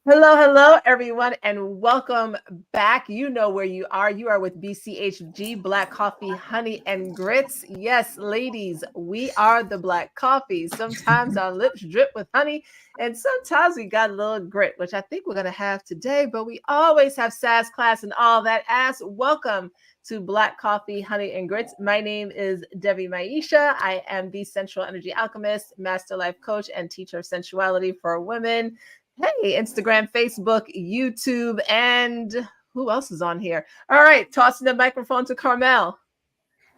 Hello, everyone, and welcome back. You know where you are. You are with BCHG, Black Coffee, Honey, and Grits. Yes, ladies, we are the Black Coffee. Sometimes our lips drip with honey, and sometimes we got a little grit, which I think we're going to have today, but we always have SAS class and all that ass. Welcome to Black Coffee, Honey, and Grits. My name is Debbie Maisha. I am the Sensual Energy Alchemist, Master Life Coach, and Teacher of Sensuality for Women. Hey, Instagram, Facebook, YouTube, and who else is on here? All right, tossing the microphone to Carmel.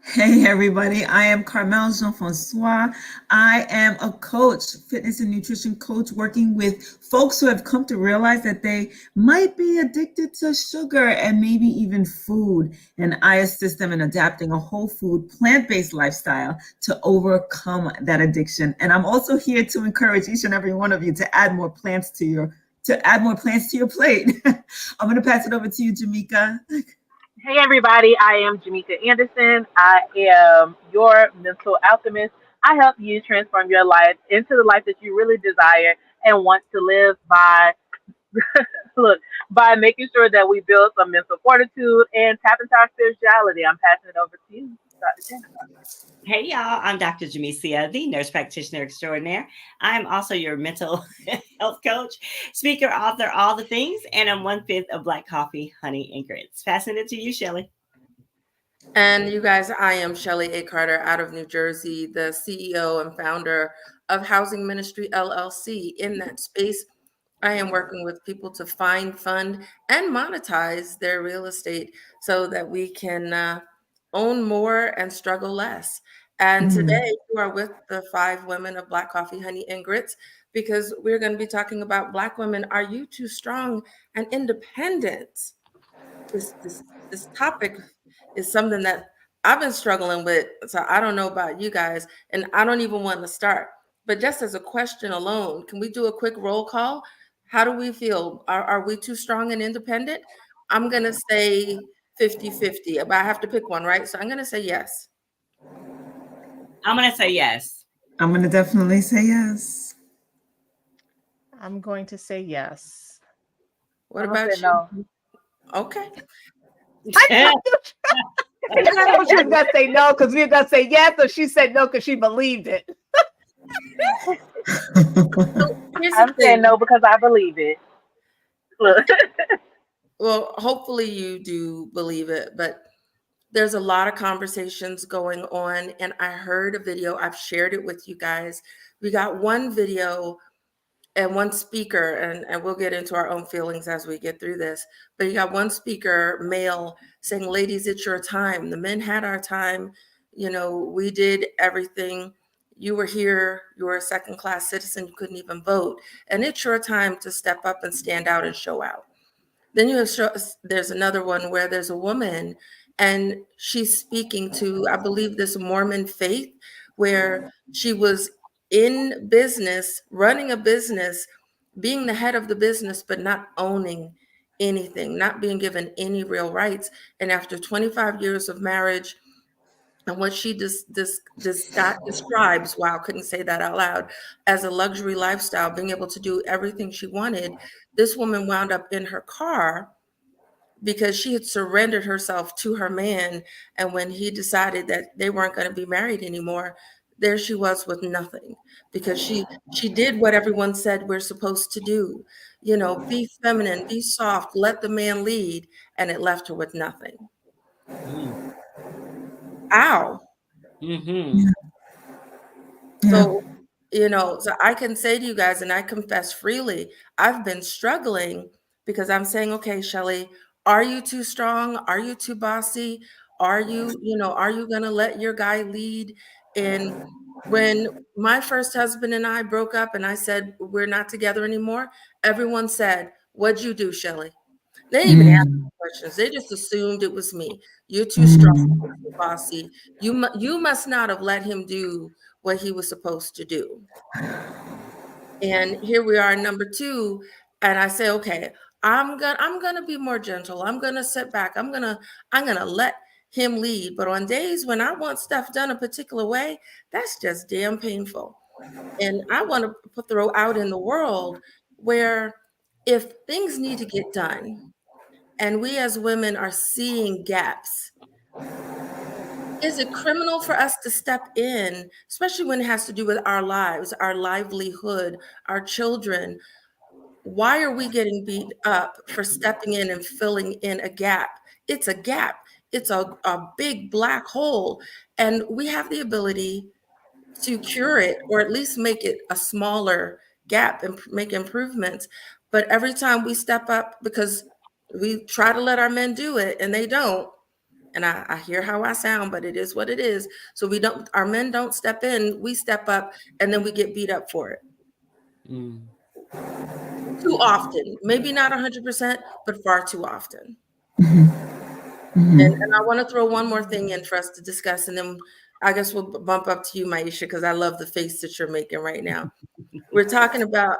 Hey everybody, I am Carmel Jean-Francois. I am a coach, fitness and nutrition coach, working with folks who have come to realize that they might be addicted to sugar and maybe even food. And I assist them in adapting a whole food, plant-based lifestyle to overcome that addiction. And I'm also here to encourage each and every one of you to add more plants to your plate. I'm going to pass it over to you, Jamika. Hey everybody, I am Jamika Anderson. I am your mental alchemist. I help you transform your life into the life that you really desire and want to live by. Look, by making sure that we build some mental fortitude and tap into our spirituality. I'm passing it over to you, Dr. Jen. Hey y'all, I'm Dr. Jamesia, the nurse practitioner extraordinaire. I'm also your mental health coach, speaker, author, all the things, and I'm 1/5 of Black Coffee, Honey, and Grits. Passing it to you, Shelly. And you guys, I am Shelly A. Carter out of New Jersey, the CEO and founder of Housing Ministry LLC. In that space, I am working with people to find, fund, and monetize their real estate so that we can own more and struggle less. And today you are with the 5 women of Black Coffee, Honey, and Grits because we're going to be talking about Black women. Are you too strong and independent? This topic is something that I've been struggling with. So I don't know about you guys, and I don't even want to start. But just as a question alone, can we do a quick roll call? How do we feel? Are we too strong and independent? I'm going to say 50-50, but I have to pick one, right? So I'm going to say yes. I'm going to say yes. I'm going to definitely say yes. I'm going to say yes. What about you? No. Okay. I know she was going to say no because we were going to say yes, but she said no because she believed it. I'm saying no because I believe it. Look. Well, hopefully you do believe it, but there's a lot of conversations going on, and I heard a video. I've shared it with you guys. We got one video and one speaker, and we'll get into our own feelings as we get through this. But you got one speaker, male, saying, ladies, it's your time. The men had our time. You know, we did everything. You were here. You were a second-class citizen. You couldn't even vote. And it's your time to step up and stand out and show out. Then there's another one where there's a woman and she's speaking to, I believe, this Mormon faith where she was in business, running a business, being the head of the business, but not owning anything, not being given any real rights. And after 25 years of marriage, and what she describes, wow, I couldn't say that out loud, as a luxury lifestyle, being able to do everything she wanted, this woman wound up in her car because she had surrendered herself to her man. And when he decided that they weren't going to be married anymore, there she was with nothing because she did what everyone said we're supposed to do. You know, be feminine, be soft, let the man lead. And it left her with nothing. Ow. Mm-hmm. So, you know, so I can say to you guys, and I confess freely, I've been struggling because I'm saying, okay, Shelly, are you too strong? Are you too bossy? Are you, are you going to let your guy lead? And when my first husband and I broke up and I said, we're not together anymore, everyone said, what'd you do, Shelly? They didn't even ask me questions. They just assumed it was me. You're too strong, you're too bossy. You must not have let him do what he was supposed to do. And here we are, number 2, and I say, okay, I'm gonna be more gentle. I'm gonna sit back. I'm gonna let him lead. But on days when I want stuff done a particular way, that's just damn painful. And I want to throw out in the world where if things need to get done and we as women are seeing gaps, is it criminal for us to step in, especially when it has to do with our lives, our livelihood, our children? Why are we getting beat up for stepping in and filling in a gap? It's a gap. It's a big black hole. And we have the ability to cure it, or at least make it a smaller gap and make improvements. But every time we step up, because we try to let our men do it and they don't, and I hear how I sound, but it is what it is. So our men don't step in, we step up, and then we get beat up for it. Too often, maybe not 100%, but far too often. And I want to throw one more thing in for us to discuss, and then I guess we'll bump up to you, Maisha, because I love the face that you're making right now. We're talking about,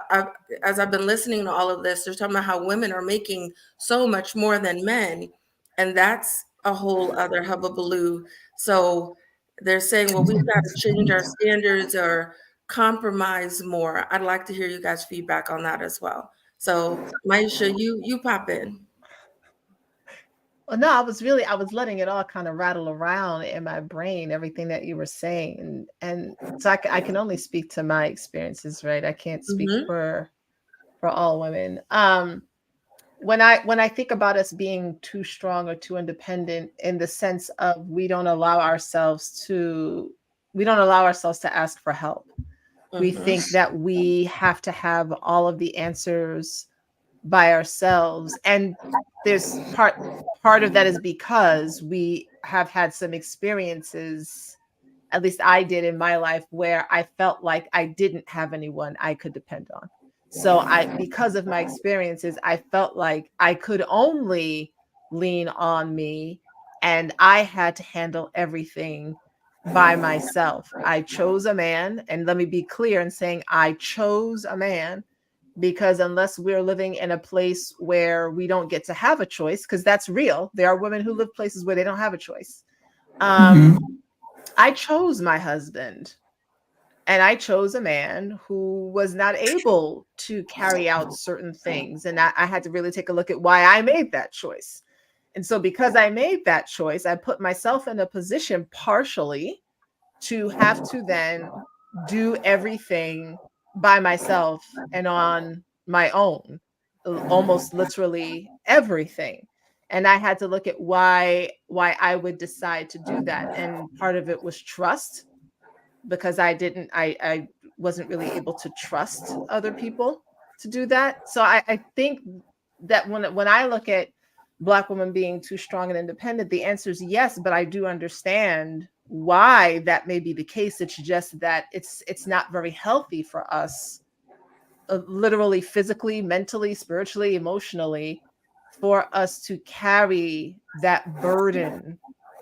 as I've been listening to all of this, they're talking about how women are making so much more than men, and that's a whole other hubbubaloo. So they're saying, well, we've got to change our standards or compromise more. I'd like to hear you guys' feedback on that as well. So Maisha, you pop in. Well, no, I was letting it all kind of rattle around in my brain, everything that you were saying. And so I can only speak to my experiences, right? I can't speak for all women. When I think about us being too strong or too independent, in the sense of we don't allow ourselves to ask for help. We think that we have to have all of the answers by ourselves, and there's part of that is because we have had some experiences, at least I did in my life, where I felt like I didn't have anyone I could depend on. So because of my experiences, I felt like I could only lean on me, and I had to handle everything by myself. I chose a man, and let me be clear in saying I chose a man, because unless we're living in a place where we don't get to have a choice, because that's real, there are women who live places where they don't have a choice. I chose my husband, and I chose a man who was not able to carry out certain things. And I had to really take a look at why I made that choice. And so because I made that choice, I put myself in a position partially to have to then do everything by myself and on my own, almost literally everything. And I had to look at why I would decide to do that. And part of it was trust, because I wasn't really able to trust other people to do that. So I think that when I look at Black women being too strong and independent, the answer is yes, but I do understand why that may be the case. It's just that it's not very healthy for us, literally, physically, mentally, spiritually, emotionally, for us to carry that burden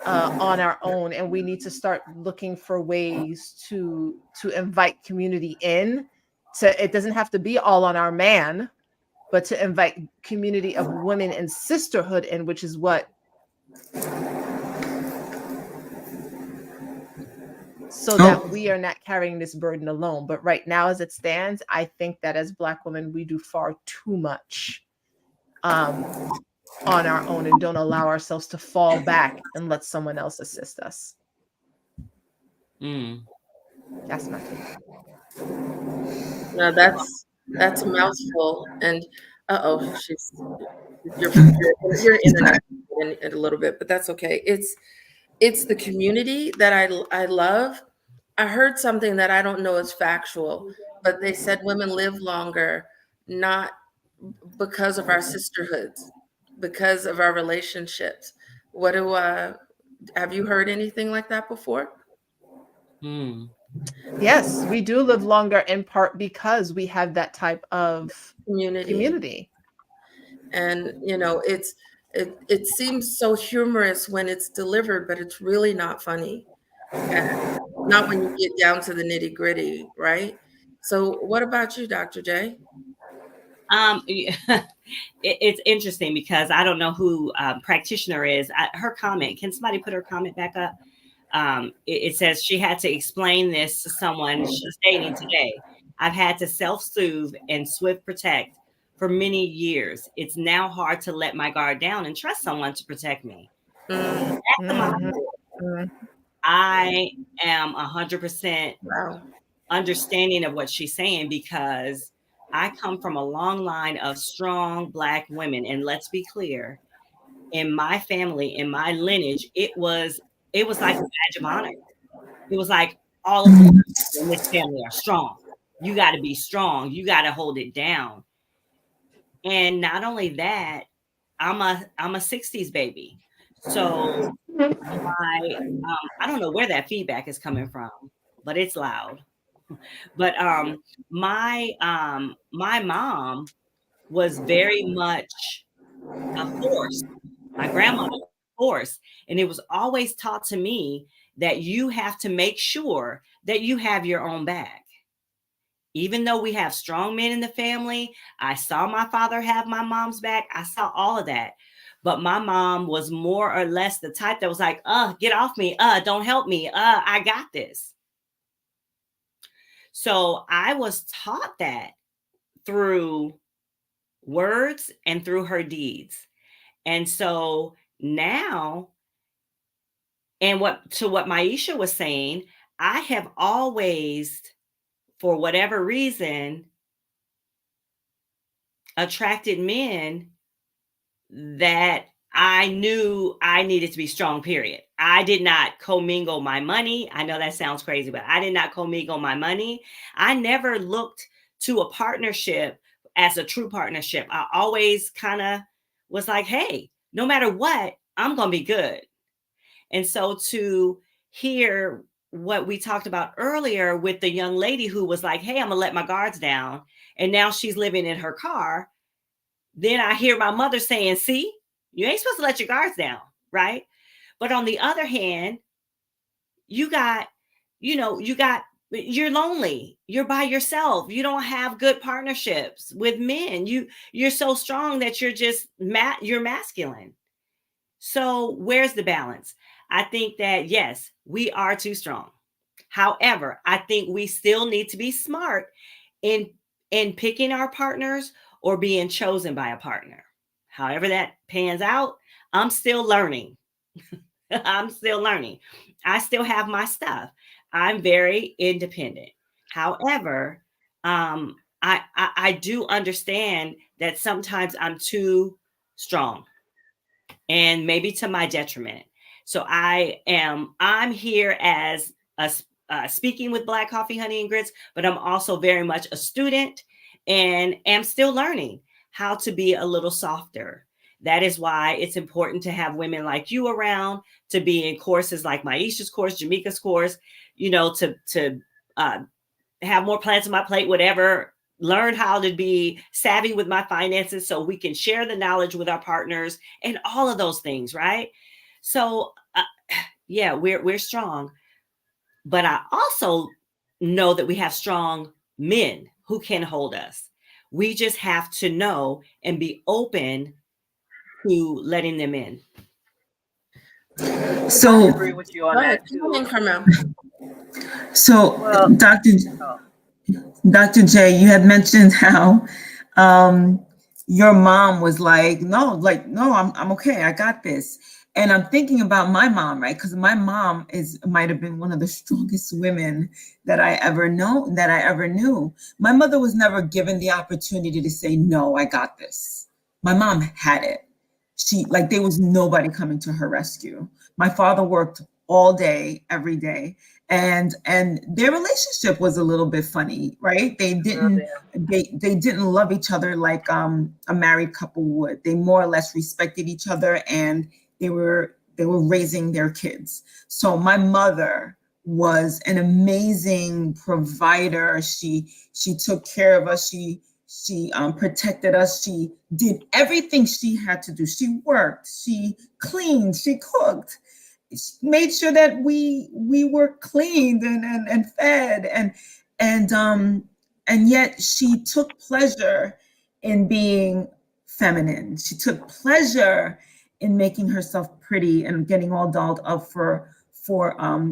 on our own. And we need to start looking for ways to invite community in. It doesn't have to be all on our man, but to invite community of women and sisterhood in, which is what. So that we are not carrying this burden alone. But right now, as it stands, I think that as Black women, we do far too much on our own, and don't allow ourselves to fall back and let someone else assist us. That's my take. No, that's a mouthful. And your internet in a little bit, but that's okay. It's the community that I love. I heard something that I don't know is factual, but they said women live longer, not because of our sisterhoods, because of our relationships. Have you heard anything like that before? Yes, we do live longer, in part because we have that type of community. And it seems so humorous when it's delivered, but it's really not funny. And not when you get down to the nitty gritty, right? So what about you, Dr. J? It's interesting because I don't know who practitioner is. Her comment, can somebody put her comment back up? It says she had to explain this to someone she's dating today. I've had to self-soothe and swift protect for many years. It's now hard to let my guard down and trust someone to protect me. Mm. I am 100% Wow. understanding of what she's saying, because I come from a long line of strong Black women. And let's be clear, in my family, in my lineage, it was like a badge of honor. It was like, all of the women in this family are strong. You got to be strong. You got to hold it down. And not only that, I'm a 60s baby. So I don't know where that feedback is coming from, but it's loud. But my mom was very much a force. My grandmother was a force. And it was always taught to me that you have to make sure that you have your own back. Even though we have strong men in the family, I saw my father have my mom's back. I saw all of that. But my mom was more or less the type that was like, get off me. Don't help me. I got this. So I was taught that through words and through her deeds. And so now, and what Maisha was saying, I have always, for whatever reason, attracted men that I knew I needed to be strong, period. I did not commingle my money. I know that sounds crazy, but I did not commingle my money. I never looked to a partnership as a true partnership. I always kind of was like, hey, no matter what, I'm going to be good. And so to hear what we talked about earlier with the young lady who was like, hey, I'm going to let my guards down. And now she's living in her car. Then I hear my mother saying, see, you ain't supposed to let your guards down, right? But on the other hand, you're lonely. You're by yourself. You don't have good partnerships with men. You're so strong that you're masculine. So where's the balance? I think that, yes, we are too strong. However, I think we still need to be smart in picking our partners or being chosen by a partner. However that pans out, I'm still learning. I'm still learning. I still have my stuff. I'm very independent. However, I do understand that sometimes I'm too strong, and maybe to my detriment. So I'm here as speaking with Black Coffee, Honey, and Grits, but I'm also very much a student and am still learning how to be a little softer. That is why it's important to have women like you around, to be in courses like Maisha's course, Jamaica's course, to have more plants on my plate, whatever, learn how to be savvy with my finances so we can share the knowledge with our partners and all of those things, right? So yeah, we're strong, but I also know that we have strong men who can hold us. We just have to know and be open to letting them in. So I agree with you on that too. So Well, Dr. J, you had mentioned how your mom was like, no, I'm okay, I got this. And I'm thinking about my mom, right? Because my mom might have been one of the strongest women that I ever knew. My mother was never given the opportunity to say, no, I got this. My mom had it. There was nobody coming to her rescue. My father worked all day, every day. And their relationship was a little bit funny, right? They didn't love each other like a married couple would. They more or less respected each other, and they were raising their kids. So my mother was an amazing provider. She took care of us. She protected us. She did everything she had to do. She worked, she cleaned, she cooked, made sure that we were cleaned and fed, and yet she took pleasure in being feminine. She took pleasure in making herself pretty and getting all dolled up for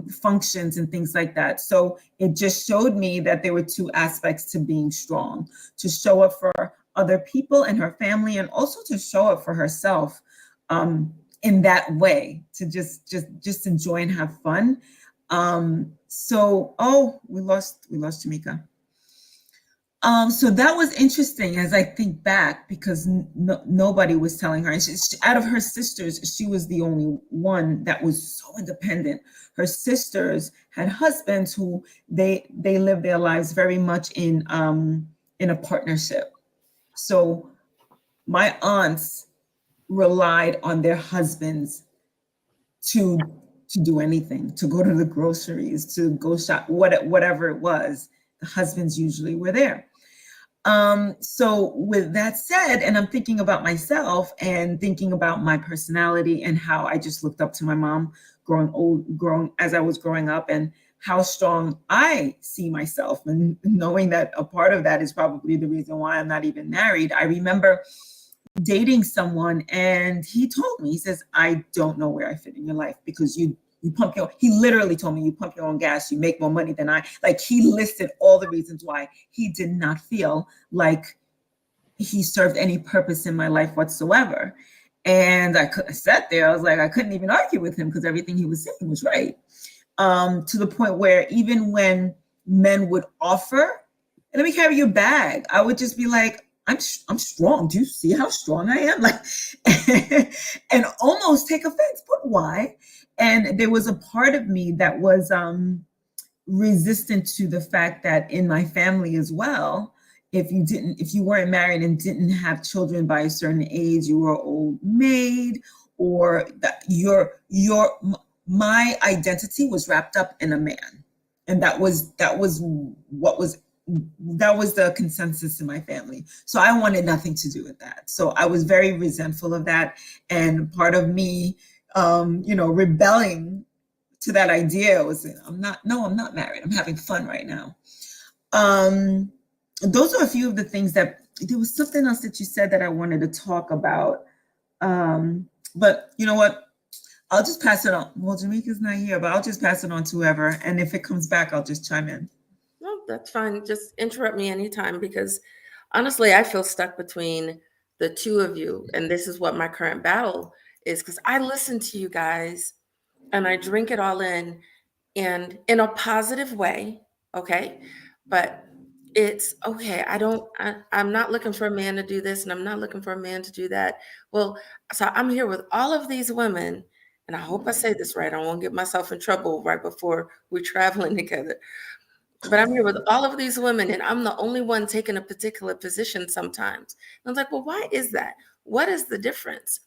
functions and things like that. So it just showed me that there were two aspects to being strong: to show up for other people and her family, and also to show up for herself in that way, to just enjoy and have fun. So we lost Jamaica. So that was interesting as I think back, because nobody was telling her. And out of her sisters, she was the only one that was so independent. Her sisters had husbands who they lived their lives very much in a partnership. So my aunts relied on their husbands to do anything, to go to the groceries, to go shop, whatever it was. The husbands usually were there. So with that said, and I'm thinking about myself and thinking about my personality and how I just looked up to my mom growing as I was growing up, and how strong I see myself, and knowing that a part of that is probably the reason why I'm not even married. I remember dating someone, and he told me, he says, I don't know where I fit in your life, because you pump he literally told me, you pump your own gas, you make more money than I. Like, he listed all the reasons why he did not feel like he served any purpose in my life whatsoever. And I sat there, I was like, I couldn't even argue with him, because everything he was saying was right. To the point where even when men would offer, let me carry your bag, I would just be like, I'm strong. Do you see how strong I am? Like, and almost take offense. But why? And there was a part of me that was resistant to the fact that in my family as well, if you weren't married and didn't have children by a certain age, you were old maid, or that my identity was wrapped up in a man, and that was the consensus in my family. So I wanted nothing to do with that. So I was very resentful of that. And part of me, rebelling to that idea was, I'm not married. I'm having fun right now. Those are a few of the things that, there was something else that you said that I wanted to talk about. But you know what? I'll just pass it on. Well, Jamaica's not here, but I'll just pass it on to whoever. And if it comes back, I'll just chime in. No, that's fine. Just interrupt me anytime, because honestly, I feel stuck between the two of you. And this is what my current battle is, because I listen to you guys and I drink it all in, and in a positive way. Okay. But it's okay. I'm not looking for a man to do this, and I'm not looking for a man to do that. Well, so I'm here with all of these women, and I hope I say this right. I won't get myself in trouble right before we're traveling together. But I'm here with all of these women, and I'm the only one taking a particular position sometimes. And I was like, well, why is that? What is the difference?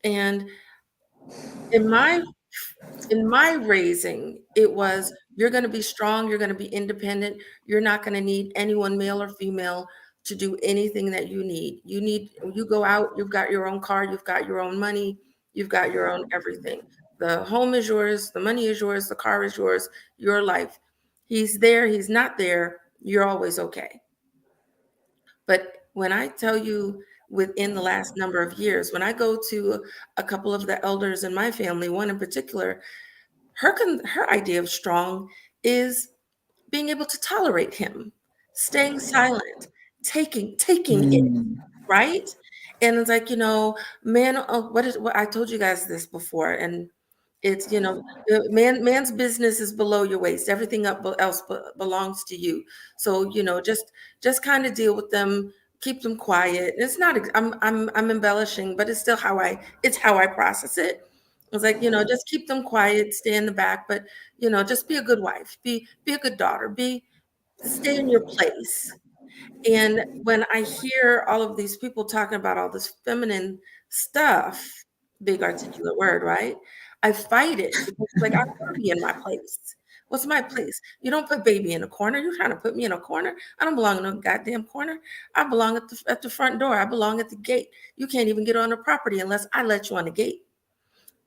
And in my raising, it was, you're going to be strong, you're going to be independent, you're not going to need anyone, male or female, to do anything that you need. You go out, you've got your own car, you've got your own money, you've got your own everything. The home is yours, the money is yours, the car is yours, your life. He's there, he's not there, you're always okay. But when I tell you, within the last number of years, when I go to a couple of the elders in my family, one in particular, her idea of strong is being able to tolerate him, staying silent, taking it, right? And it's like, man, what I told you guys this before, and it's, man's business is below your waist. Everything else belongs to you. So, just kind of deal with them, keep them quiet. It's not, I'm embellishing, but it's still how I process it. It's like, just keep them quiet, stay in the back, but, just be a good wife, be a good daughter, stay in your place. And when I hear all of these people talking about all this feminine stuff, big articulate word, right? I fight it, because like, I want to be in my place. What's my place? You don't put baby in a corner. You're trying to put me in a corner. I don't belong in a goddamn corner. I belong at the front door. I belong at the gate. You can't even get on the property unless I let you on the gate.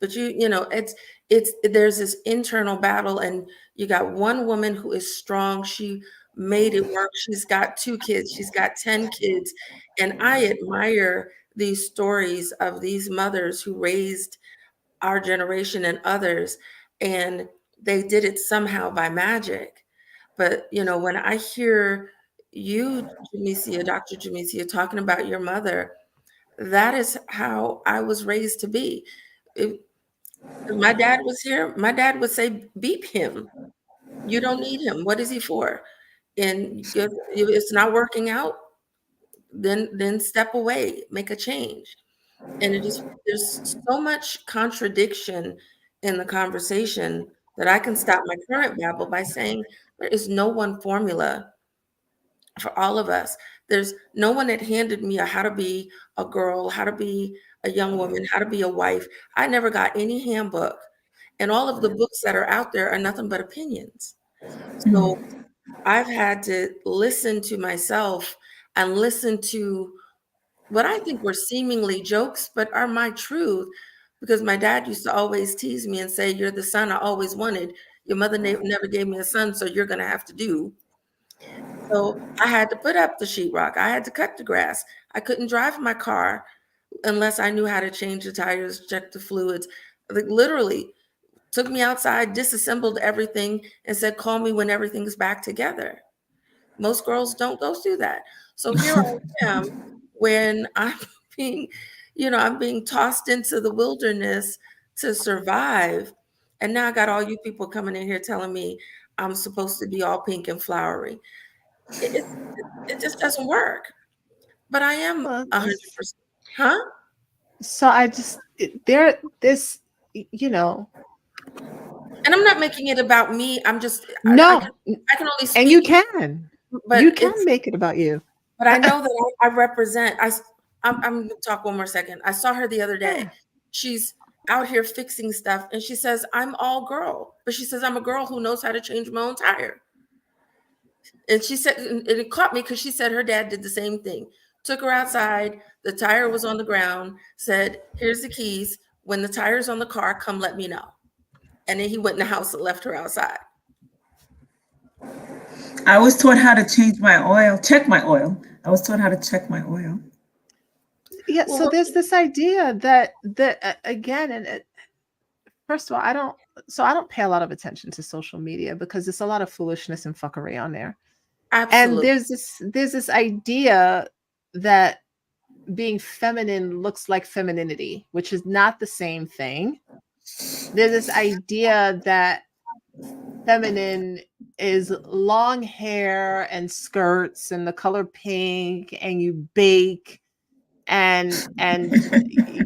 But there's this internal battle, and you got one woman who is strong. She made it work. She's got 2 kids. She's got 10 kids. And I admire these stories of these mothers who raised our generation and others, and they did it somehow by magic. But, when I hear you, Jamesia, Dr. Jamesia, talking about your mother, that is how I was raised to be. If my dad was here, my dad would say, beep him. You don't need him. What is he for? And if it's not working out, then step away, make a change. And there's so much contradiction in the conversation that I can stop my current babble by saying there is no one formula for all of us. There's no one that handed me how to be a girl, how to be a young woman, how to be a wife. I never got any handbook. And all of the books that are out there are nothing but opinions. So I've had to listen to myself and listen to what I think were seemingly jokes, but are my truth. Because my dad used to always tease me and say, "You're the son I always wanted. Your mother never gave me a son, so you're going to have to do." So I had to put up the sheetrock. I had to cut the grass. I couldn't drive my car unless I knew how to change the tires, check the fluids. Like literally took me outside, disassembled everything, and said, "Call me when everything's back together." Most girls don't go through that. So here I am when I'm being tossed into the wilderness to survive. And now I got all you people coming in here telling me I'm supposed to be all pink and flowery. It just doesn't work. But I am Well, 100%. Huh? so I just this, you know, And I'm not making it about me. I'm just no, I can only speak. and you can But make it about you. But I know that I represent. I'm going to talk one more second. I saw her the other day. Yeah. She's out here fixing stuff, and she says, "I'm all girl," but she says, "I'm a girl who knows how to change my own tire." And she said, and it caught me because she said her dad did the same thing. Took her outside. The tire was on the ground. Said, "Here's the keys. When the tire's on the car, come let me know." And then he went in the house and left her outside. I was taught how to change my oil, check my oil. I was taught how to check my oil. Yeah, Well, so there's this idea that again, and first of all, I don't pay a lot of attention to social media because there's a lot of foolishness and fuckery on there. absolutely. And there's this idea that being feminine looks like femininity, which is not the same thing. There's this idea that feminine is long hair and skirts and the color pink, and you bake and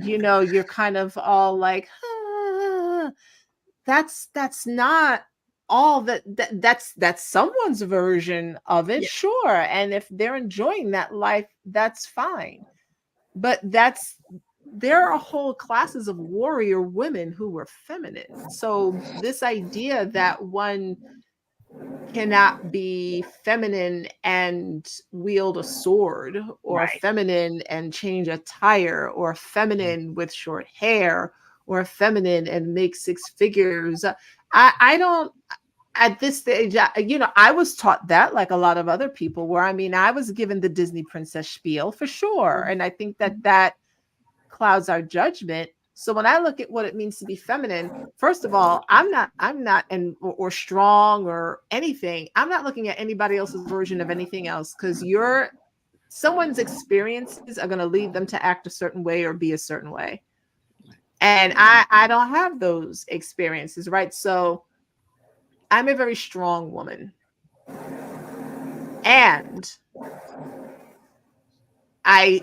you're kind of all like, "Ah." That's not all that's someone's version of it, Yeah. sure, and if they're enjoying that life, that's fine. But there are whole classes of warrior women who were feminine. So this idea that one cannot be feminine and wield a sword, or Right. feminine and change a tire, or feminine with short hair, or feminine and make six figures. I don't, at this stage, I was taught that, like a lot of other people were. I mean, I was given the Disney princess spiel for sure. And I think that clouds our judgment. So when I look at what it means to be feminine, first of all, I'm not or strong or anything. I'm not looking at anybody else's version of anything else, because someone's experiences are going to lead them to act a certain way or be a certain way. And I don't have those experiences, right? So I'm a very strong woman. And I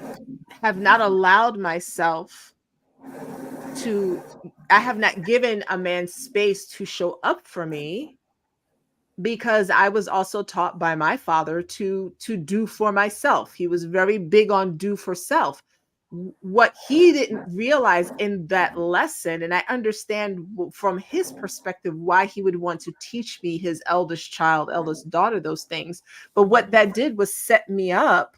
have not allowed myself I have not given a man space to show up for me, because I was also taught by my father to do for myself. He was very big on do for self. What he didn't realize in that lesson, and I understand from his perspective why he would want to teach me, his eldest daughter, those things. But what that did was set me up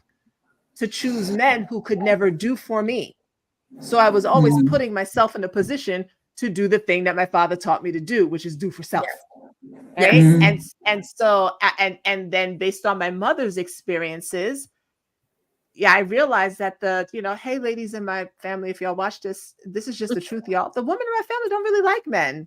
to choose men who could never do for me. So I was always putting myself in a position to do the thing that my father taught me to do, which is do for self. Right. Yes. And so then based on my mother's experiences, I realized that hey, ladies in my family, if y'all watch this is just the truth, y'all. The women in my family don't really like men.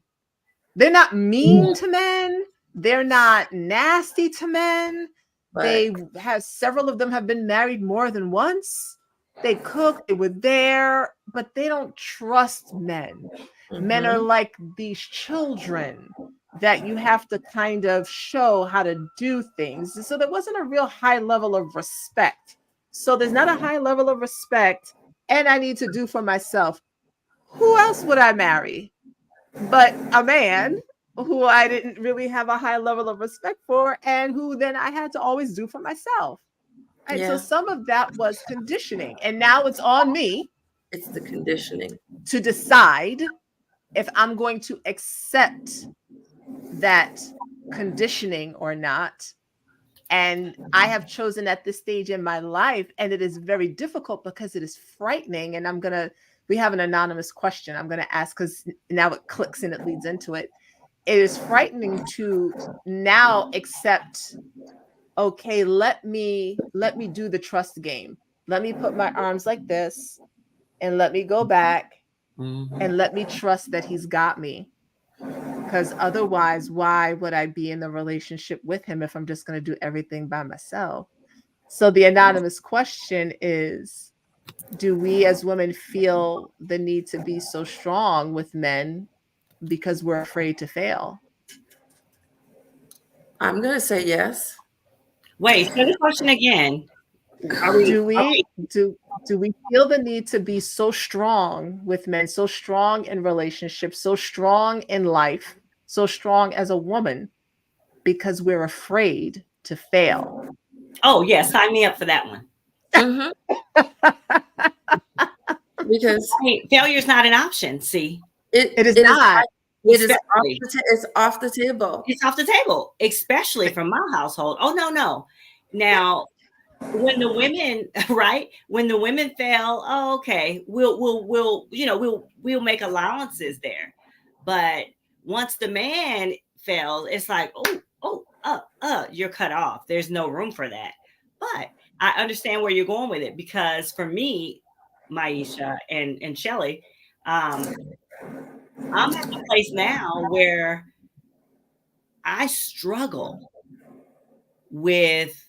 They're not mean to men. They're not nasty to men. They have, several of them have been married more than once. They cook, they were there, but they don't trust men. Men are like these children that you have to kind of show how to do things. So there wasn't a real high level of respect. So there's not a high level of respect, and I need to do for myself. Who else would I marry but a man who I didn't really have a high level of respect for, and who then I had to always do for myself? And so some of that was conditioning. And now it's on me. It's the conditioning to decide if I'm going to accept that conditioning or not. And I have chosen at this stage in my life, and it is very difficult because it is frightening. And we have an anonymous question I'm going to ask, because now it clicks and it leads into it. It is frightening to now accept, okay, let me do the trust game. Let me put my arms like this and let me go back and let me trust that he's got me. Because otherwise, why would I be in the relationship with him if I'm just going to do everything by myself? So the anonymous question is, do we as women feel the need to be so strong with men because we're afraid to fail? I'm going to say yes. Wait, say the question again. Do we feel the need to be so strong with men, so strong in relationships, so strong in life, so strong as a woman, because we're afraid to fail? Oh, yeah, sign me up for that one. Because failure is not an option. See, it is not. It's off the table. It's off the table, especially from my household. Oh, no. Now, when the women, right? When the women fail, oh, okay, we'll make allowances there. But once the man fails, it's like, you're cut off. There's no room for that. But I understand where you're going with it, because for me, Maisha and Shelly, I'm at a place now where I struggle with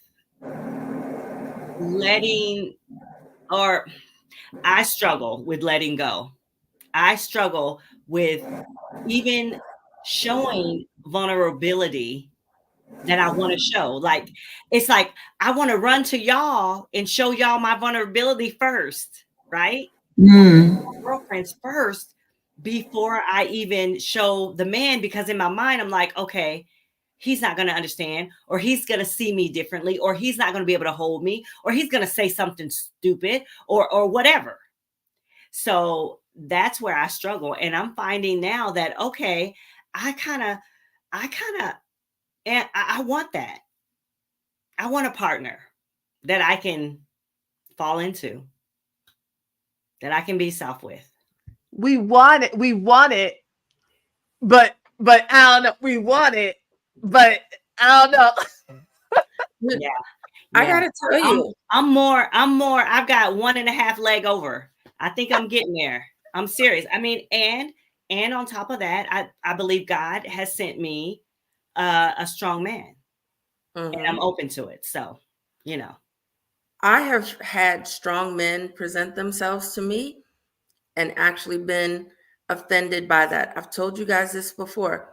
letting go. I struggle with even showing vulnerability that I want to show. Like, it's like, I want to run to y'all and show y'all my vulnerability first, right? My girlfriends first before I even show the man, because in my mind, I'm like, okay, he's not going to understand, or he's going to see me differently, or he's not going to be able to hold me, or he's going to say something stupid or whatever. So that's where I struggle. And I'm finding now that, okay, I want that. I want a partner that I can fall into, that I can be soft with. We want it, but I don't know. We want it, but I don't know. Yeah. I gotta tell you, I'm more. I've got 1.5 leg over. I think I'm getting there. I'm serious. I mean, and on top of that, I believe God has sent me a strong man, and I'm open to it. So, I have had strong men present themselves to me and actually been offended by that. I've told you guys this before.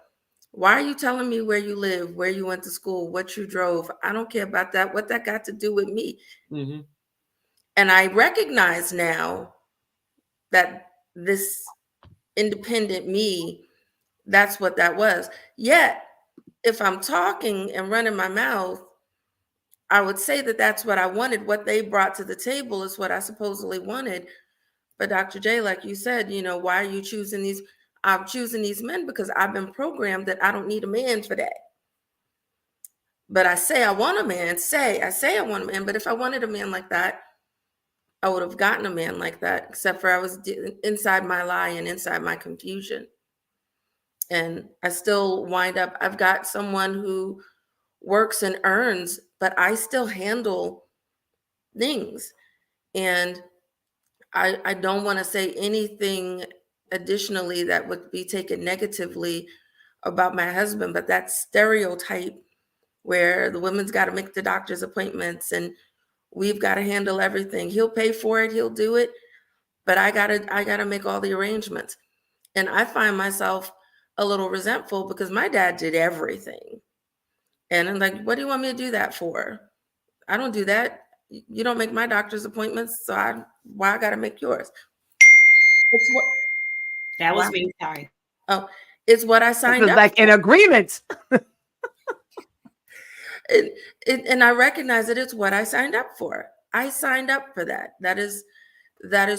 Why are you telling me where you live, where you went to school, what you drove? I don't care about that. What that got to do with me? And I recognize now that this independent me, that's what that was. Yet, if I'm talking and running my mouth, I would say that that's what I wanted. What they brought to the table is what I supposedly wanted. But Dr. J, like you said, why are you choosing these? I'm choosing these men because I've been programmed that I don't need a man for that. But I say I want a man, I say I want a man, but if I wanted a man like that, I would have gotten a man like that, except for I was inside my lie and inside my confusion. And I still wind up, I've got someone who works and earns, but I still handle things. And I don't want to say anything additionally that would be taken negatively about my husband, but that stereotype where the women's got to make the doctor's appointments and we've got to handle everything. He'll pay for it, he'll do it, but I gotta make all the arrangements. And I find myself a little resentful because my dad did everything. And I'm like, what do you want me to do that for? I don't do that. You don't make my doctor's appointments, so why I gotta make yours? It's what That was wow. me. Sorry. Oh, it's what I signed up like for. an agreement. And I recognize that it's what I signed up for. I signed up for that. That is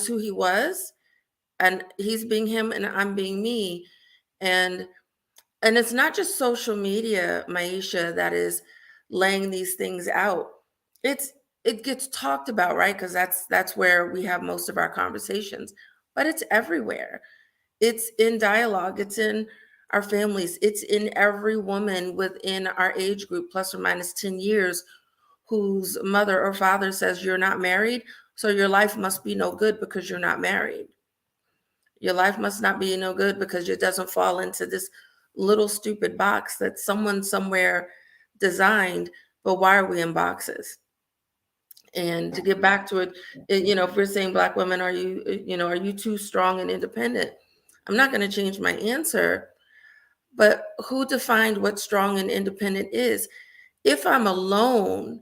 who he was, and he's being him, and I'm being me. And it's not just social media, Maisha, that is laying these things out. It gets talked about, right? Because that's where we have most of our conversations. But it's everywhere. It's in dialogue. It's in our families. It's in every woman within our age group, plus or minus 10 years, whose mother or father says, you're not married, so your life must be no good because you're not married. Your life must not be no good because it doesn't fall into this little stupid box that someone somewhere designed. But why are we in boxes? And to get back to it, if we're saying Black women, are you too strong and independent? I'm not going to change my answer, but who defined what strong and independent is? If I'm alone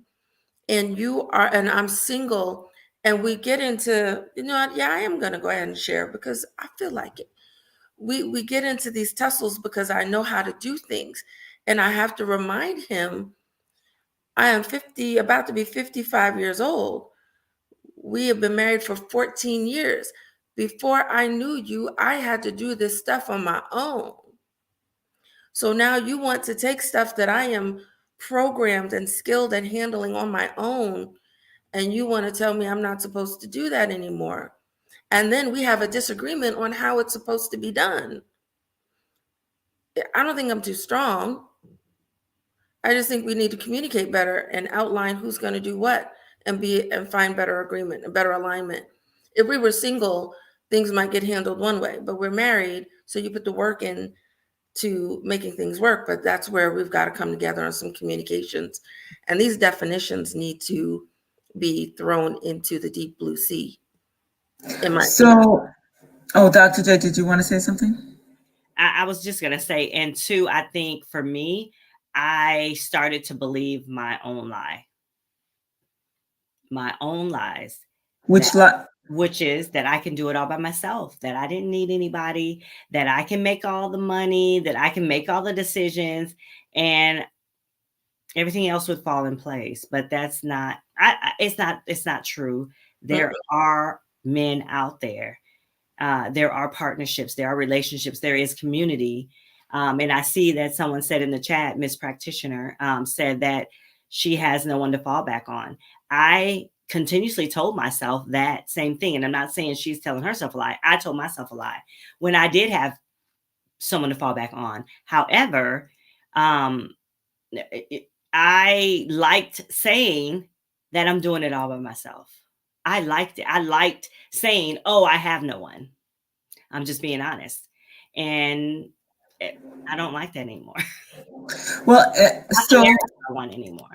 and I'm single, and we get into, I am going to go ahead and share because I feel like it. We get into these tussles because I know how to do things. And I have to remind him, I am about to be 55 years old. We have been married for 14 years. Before I knew you, I had to do this stuff on my own. So now you want to take stuff that I am programmed and skilled at handling on my own, and you want to tell me I'm not supposed to do that anymore. And then we have a disagreement on how it's supposed to be done. I don't think I'm too strong. I just think we need to communicate better and outline who's going to do what and find better agreement and better alignment. If we were single, things might get handled one way, but we're married, so you put the work in to making things work. But that's where we've got to come together on some communications. And these definitions need to be thrown into the deep blue sea. Dr. J, did you want to say something? I was just going to say, and two, I think for me, I started to believe my own lies. Which is that I can do it all by myself, that I didn't need anybody, that I can make all the money, that I can make all the decisions, and everything else would fall in place. But that's not, it's not true. There are men out there. There are partnerships, there are relationships, there is community. And I see that someone said in the chat, Miss Practitioner said that she has no one to fall back on. I continuously told myself that same thing. And I'm not saying she's telling herself a lie. I told myself a lie when I did have someone to fall back on. However, I liked saying that I'm doing it all by myself. I liked it. I liked saying, oh, I have no one. I'm just being honest. And I don't like that anymore. Well, I don't want anymore.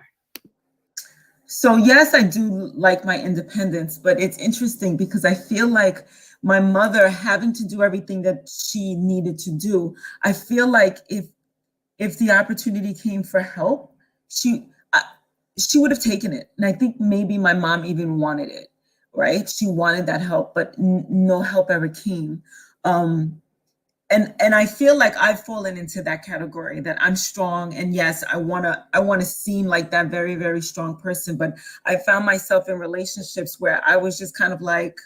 So yes, I do like my independence, but it's interesting because I feel like my mother having to do everything that she needed to do, I feel like if the opportunity came for help, she would have taken it. And I think maybe my mom even wanted it, right? She wanted that help, but no help ever came. And I feel like I've fallen into that category, that I'm strong. And yes, I want to seem like that very, very strong person. But I found myself in relationships where I was just kind of like,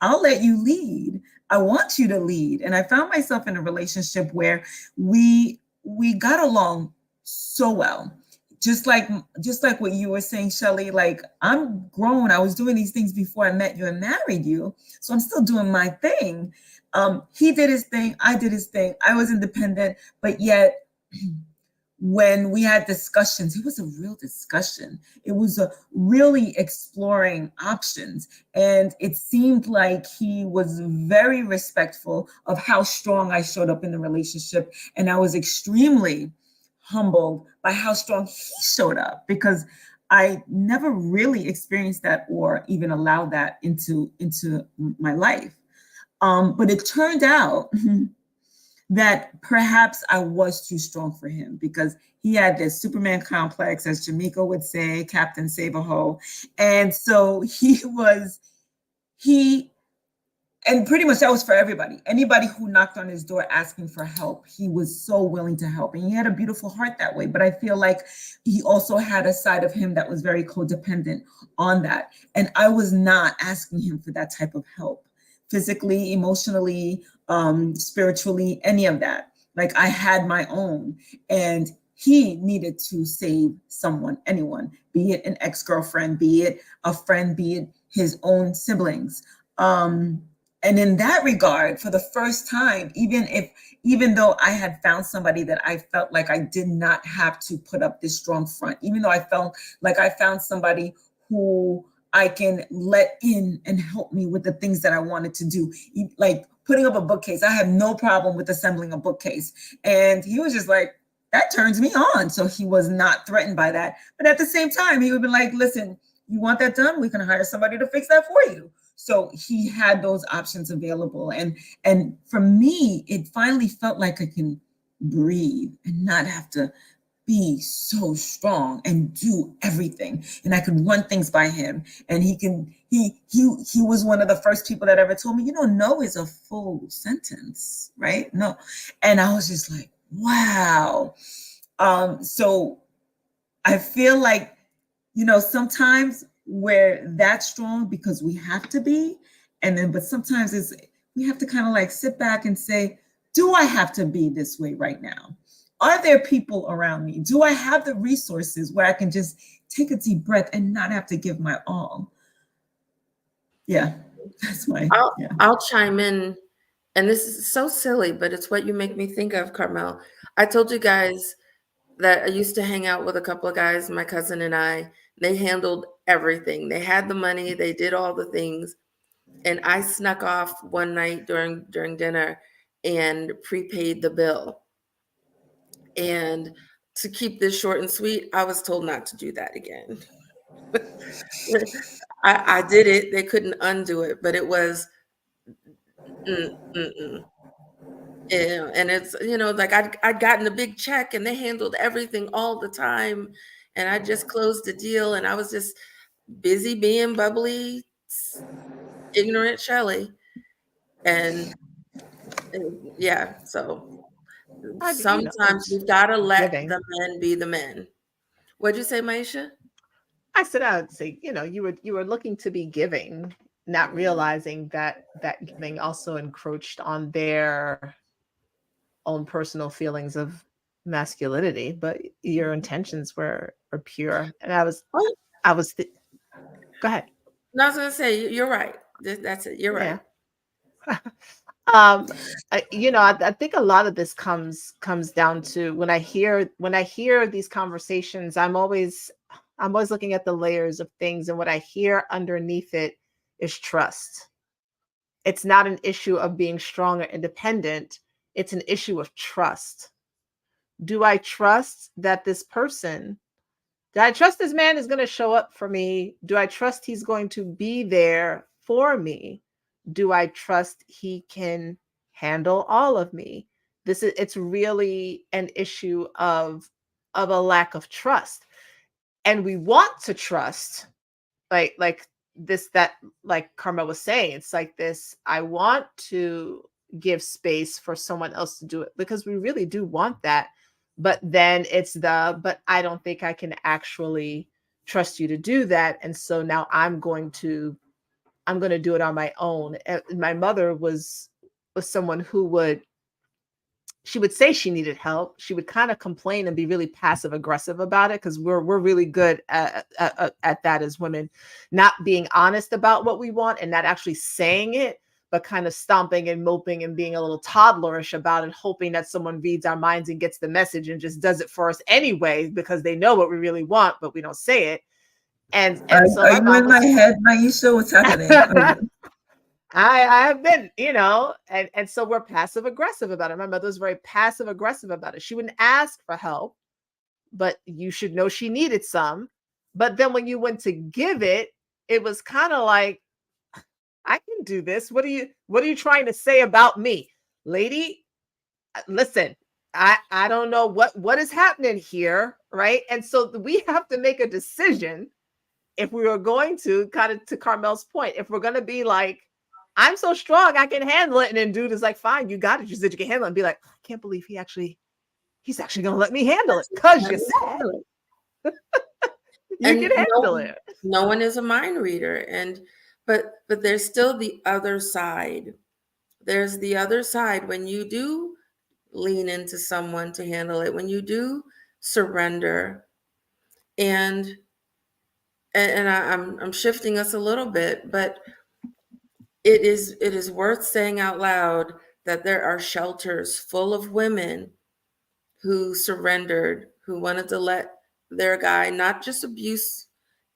I'll let you lead. I want you to lead. And I found myself in a relationship where we got along so well. Just like what you were saying, Shelly, like I'm grown. I was doing these things before I met you and married you. So I'm still doing my thing. He did his thing. I did his thing. I was independent, but yet when we had discussions, it was a real discussion. It was a really exploring options. And it seemed like he was very respectful of how strong I showed up in the relationship. And I was extremely humbled by how strong he showed up, because I never really experienced that or even allowed that into my life. But it turned out that perhaps I was too strong for him, because he had this Superman complex, as Jamaica would say, Captain Save-A-Ho. And so and pretty much that was for everybody. Anybody who knocked on his door asking for help, he was so willing to help. And he had a beautiful heart that way. But I feel like he also had a side of him that was very codependent on that. And I was not asking him for that type of help, physically, emotionally, spiritually, any of that. Like, I had my own, and he needed to save someone, anyone, be it an ex-girlfriend, be it a friend, be it his own siblings. And in that regard, for the first time, even though I had found somebody that I felt like I did not have to put up this strong front, even though I felt like I found somebody who I can let in and help me with the things that I wanted to do, like putting up a bookcase. I have no problem with assembling a bookcase. And he was just like, that turns me on. So he was not threatened by that. But at the same time, he would be like, listen, you want that done? We can hire somebody to fix that for you. So he had those options available. And for me, it finally felt like I can breathe and not have to be so strong and do everything. And I could run things by him. And he was one of the first people that ever told me, no is a full sentence, right? No. And I was just like, wow. So I feel like, sometimes we're that strong because we have to be. But sometimes we have to kind of like sit back and say, do I have to be this way right now? Are there people around me? Do I have the resources where I can just take a deep breath and not have to give my all? Yeah, that's I'll chime in. And this is so silly, but it's what you make me think of, Carmel. I told you guys that I used to hang out with a couple of guys, my cousin and I. They handled everything. They had the money. They did all the things. And I snuck off one night during dinner and prepaid the bill. And to keep this short and sweet, I was told not to do that again. I did it. They couldn't undo it, but it was, and it's, like I'd gotten a big check and they handled everything all the time. And I just closed the deal and I was just busy being bubbly, ignorant Shelley. And yeah, so sometimes we've got to let the men be the men. What'd you say, Maisha? I said, I would say, you were looking to be giving, not realizing that giving also encroached on their own personal feelings of masculinity, but your intentions were pure. And I was go ahead. No, I was gonna say, you're right. That's it. You're right. Yeah. I think a lot of this comes down to when I hear these conversations, I'm always looking at the layers of things, and what I hear underneath it is trust. It's not an issue of being strong or independent. It's an issue of trust. Do I trust that this man is going to show up for me? Do I trust he's going to be there for me? Do I trust he can handle all of me? It's really an issue of a lack of trust. And we want to trust, like Carmel was saying, it's like this, I want to give space for someone else to do it because we really do want that. But then but I don't think I can actually trust you to do that. And so now I'm going to do it on my own. And my mother was someone who she would say she needed help. She would kind of complain and be really passive aggressive about it, because we're really good at that as women, not being honest about what we want and not actually saying it, but kind of stomping and moping and being a little toddlerish about it, hoping that someone reads our minds and gets the message and just does it for us anyway, because they know what we really want, but we don't say it. And so are you in my head, Maisha? What's happening? I have been, and so we're passive aggressive about it. My mother was very passive aggressive about it. She wouldn't ask for help. but you should know she needed some. But then when you went to give it, it was kind of like, I can do this. What are you trying to say about me? Lady, listen, I don't know what is happening here, right? And so we have to make a decision if we are going to, kind of to Carmel's point, if we're going to be like, I'm so strong, I can handle it. And then dude is like, fine, you got it. You said you can handle it. And be like, I can't believe he's actually going to let me handle it. Because you said you can handle it. No one is a mind reader. But there's still the other side. There's the other side when you do lean into someone to handle it, when you do surrender. And I'm shifting us a little bit, but it is worth saying out loud that there are shelters full of women who surrendered, who wanted to let their guy, not just abuse.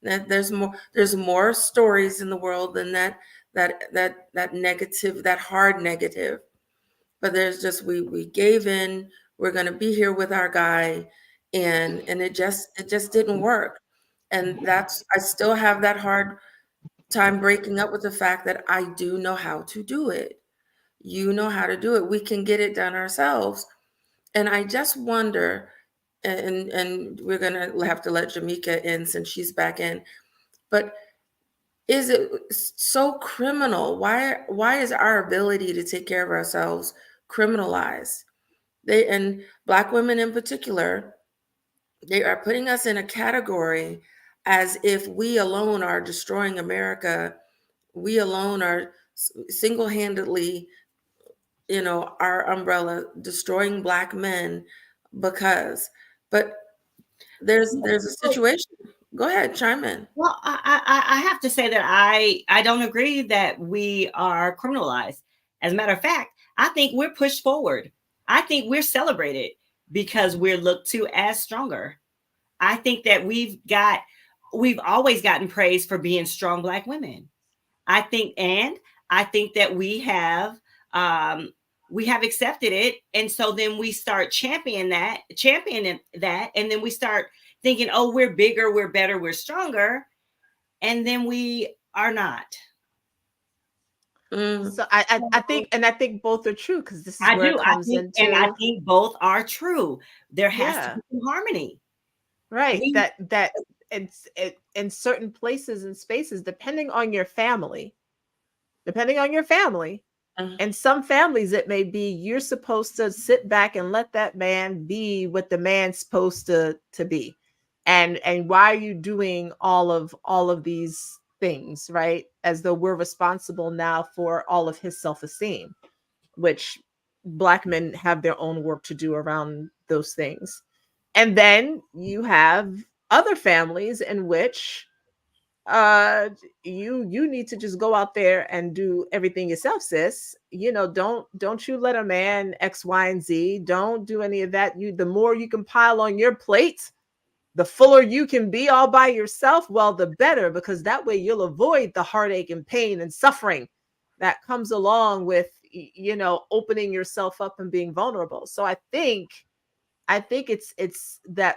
That there's more stories in the world than that negative, that hard negative. But there's just, we gave in, we're going to be here with our guy, and it just didn't work. And I still have that hard time breaking up with the fact that I do know how to do it. You know how to do it. We can get it done ourselves. And I just wonder, and we're going to have to let Jamaica in since she's back in, but is it so criminal? Why is our ability to take care of ourselves criminalized? And Black women in particular, they are putting us in a category as if we alone are destroying America. We alone are single-handedly, our umbrella, destroying Black men but there's a situation. Go ahead, chime in. Well, I have to say that I don't agree that we are criminalized. As a matter of fact, I think we're pushed forward. I think we're celebrated because we're looked to as stronger. I think that we've always gotten praise for being strong Black women. I think that we have accepted it. And so then we start championing that. And then we start thinking, oh, we're bigger, we're better, we're stronger. And then we are not. So I think both are true, because this is where it comes into. And I think both are true. There has to be some harmony. Right. That it's in certain places and spaces, depending on your family. And some families, it may be you're supposed to sit back and let that man be what the man's supposed to be. And why are you doing all of these things, right? As though we're responsible now for all of his self-esteem, which Black men have their own work to do around those things. And then you have other families in which you need to just go out there and do everything yourself, sis. Don't you let a man X, Y, and Z. Don't do any of that. The more you can pile on your plate, the fuller you can be all by yourself, well, the better, because that way you'll avoid the heartache and pain and suffering that comes along with, opening yourself up and being vulnerable. So I think it's that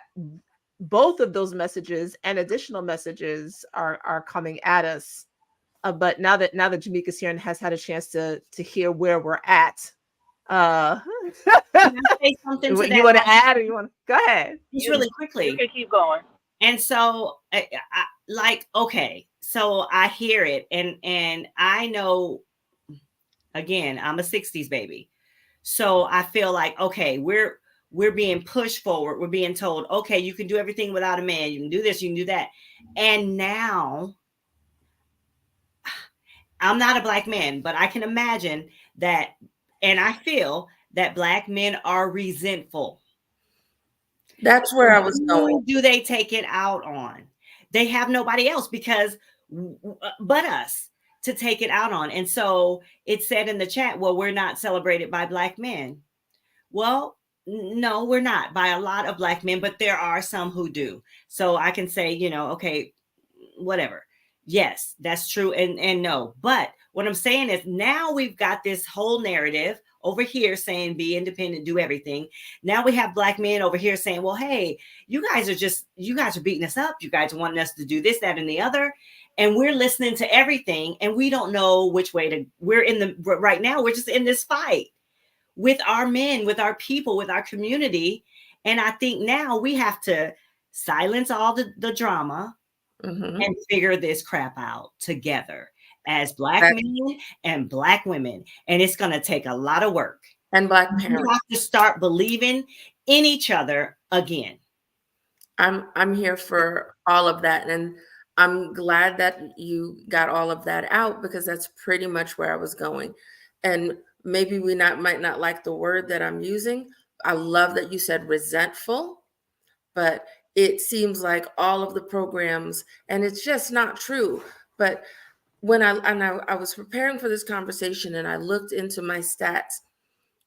both of those messages and additional messages are coming at us. But now that Jamaica's here and has had a chance to hear where we're at, Can I say something to that? You want to add, or you want to go ahead? Just really quickly. You can keep going. And so, okay, so I hear it, and I know. Again, I'm a '60s baby, so I feel like, okay, we're being pushed forward. We're being told, okay, you can do everything without a man. You can do this, you can do that. And now, I'm not a Black man, but I can imagine that, and I feel that Black men are resentful. That's where I was going. Who do they take it out on? They have nobody else but us to take it out on. And so it said in the chat, well, we're not celebrated by Black men. Well, no, we're not by a lot of Black men, but there are some who do. So I can say, okay, whatever. Yes, that's true. And no, but What I'm saying is now we've got this whole narrative over here saying be independent, do everything. Now we have Black men over here saying, well, hey, you guys are beating us up. You guys are wanting us to do this, that, and the other. And we're listening to everything. And we don't know which way to, right now, we're just in this fight with our men, with our people, with our community. And I think now we have to silence all the drama and figure this crap out together as Black men and Black women. And it's going to take a lot of work. And Black parents. We have to start believing in each other again. I'm here for all of that. And I'm glad that you got all of that out, because that's pretty much where I was going. And maybe we might not like the word that I'm using. I love that you said resentful, but it seems like all of the programs, and it's just not true. But when I was preparing for this conversation and I looked into my stats,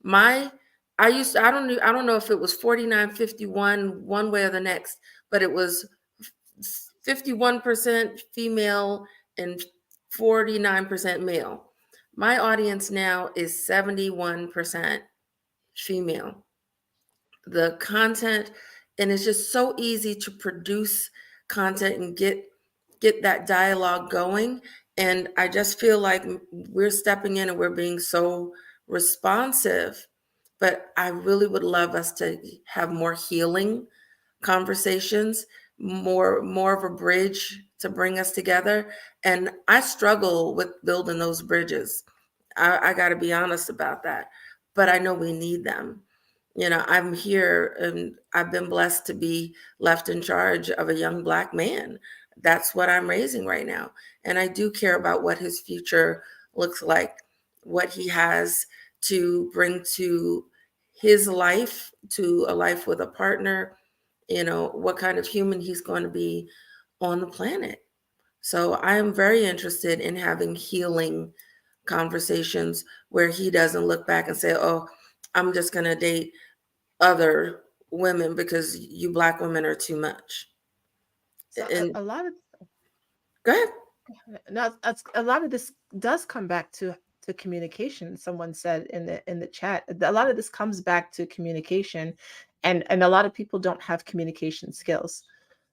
I don't know if it was 49-51 one way or the next, but it was 51% female and 49% male. My audience now is 71% female. The content, and it's just so easy to produce content and get that dialogue going. And I just feel like we're stepping in and we're being so responsive. But I really would love us to have more healing conversations, more of a bridge to bring us together. And I struggle with building those bridges. I got to be honest about that. But I know we need them. You know, I'm here and I've been blessed to be left in charge of a young Black man. That's what I'm raising right now. And I do care about what his future looks like, what he has to bring to his life, to a life with a partner, you know, what kind of human he's going to be on the planet. So I am very interested in having healing conversations where he doesn't look back and say, oh, I'm just going to date other women because you Black women are too much. So And a lot of go ahead. no, a lot of this does come back to communication. Someone said in the chat, a lot of this comes back to communication, and a lot of people don't have communication skills.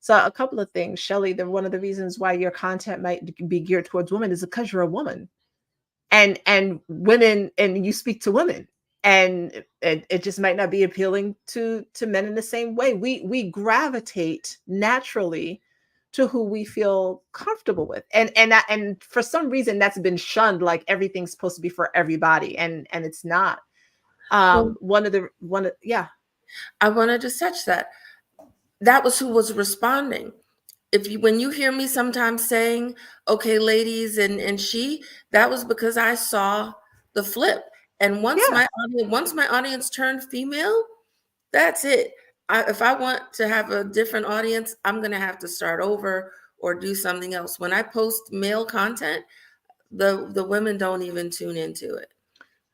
So a couple of things, Shelley, one of the reasons why your content might be geared towards women is because you're a woman, and women, and you speak to women, and it just might not be appealing to men in the same way. We gravitate naturally to who we feel comfortable with, and for some reason that's been shunned, like everything's supposed to be for everybody, and it's not. Well, Yeah. I want to just touch that. That was who was responding. When you hear me sometimes saying, okay, ladies, and she, that was because I saw the flip. And once my audience turned female, that's it. If I want to have a different audience, I'm going to have to start over or do something else. When I post male content, the women don't even tune into it.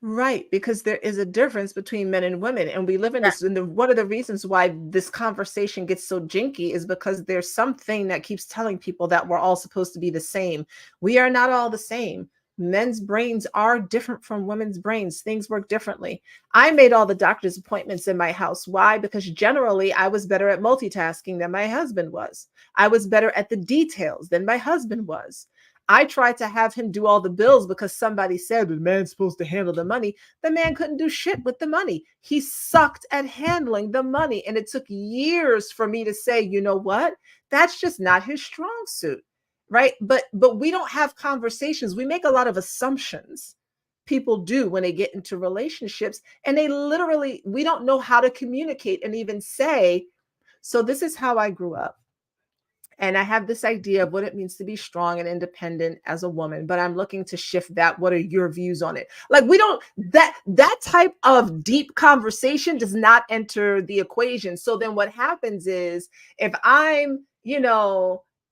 Right, because there is a difference between men and women, and we live in this. And one of the reasons why this conversation gets so jinky is because there's something that keeps telling people that we're all supposed to be the same. We are not all the same. Men's brains are different from women's brains. Things work differently. I made all the doctor's appointments in my house. Why? Because generally I was better at multitasking than my husband was. I was better at the details than my husband was. I tried to have him do all the bills because somebody said the man's supposed to handle the money. The man couldn't do shit with the money. He sucked at handling the money. And it took years for me to say, you know what? That's just not his strong suit. Right. But we don't have conversations. We make a lot of assumptions. People do when they get into relationships, and we don't know how to communicate and even say, so this is how I grew up. And I have this idea of what it means to be strong and independent as a woman, but I'm looking to shift that. What are your views on it? Like, that type of deep conversation does not enter the equation. So then what happens is, if I'm,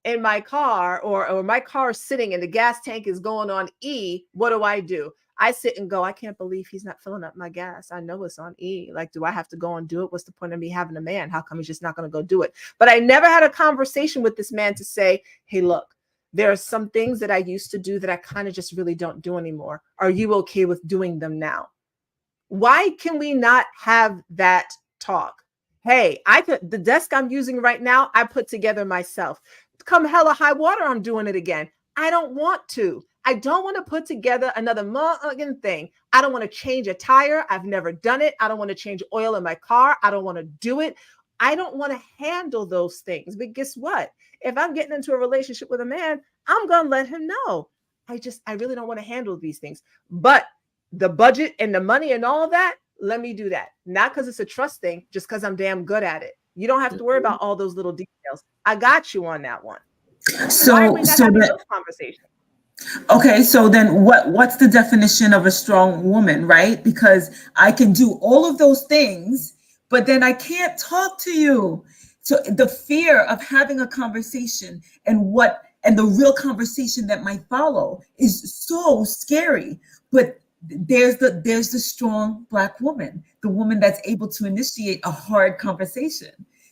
in my car or my car is sitting and the gas tank is going on E, what do? I sit and go, I can't believe he's not filling up my gas. I know it's on E. Like, do I have to go and do it? What's the point of me having a man? How come he's just not going to go do it? But I never had a conversation with this man to say, hey, look, There are some things that I used to do that I kind of just really don't do anymore. Are you okay with doing them now? Why can we not have that talk? Hey, the desk I'm using right now, I put together myself. Come hella high water, I'm doing it again. I don't want to. I don't want to put together another motherfucking thing. I don't want to change a tire. I've never done it. I don't want to change oil in my car. I don't want to do it. I don't want to handle those things. But guess what? If I'm getting into a relationship with a man, I'm going to let him know. I really don't want to handle these things. But the budget and the money and all of that, let me do that. Not because it's a trust thing, just because I'm damn good at it. You don't have to worry about all those little details. I got you on that one. So, why are we not having those conversations? Okay, so then what's the definition of a strong woman, right? Because I can do all of those things, but then I can't talk to you. So the fear of having a conversation and the real conversation that might follow is so scary. But there's the strong Black woman, the woman that's able to initiate a hard conversation,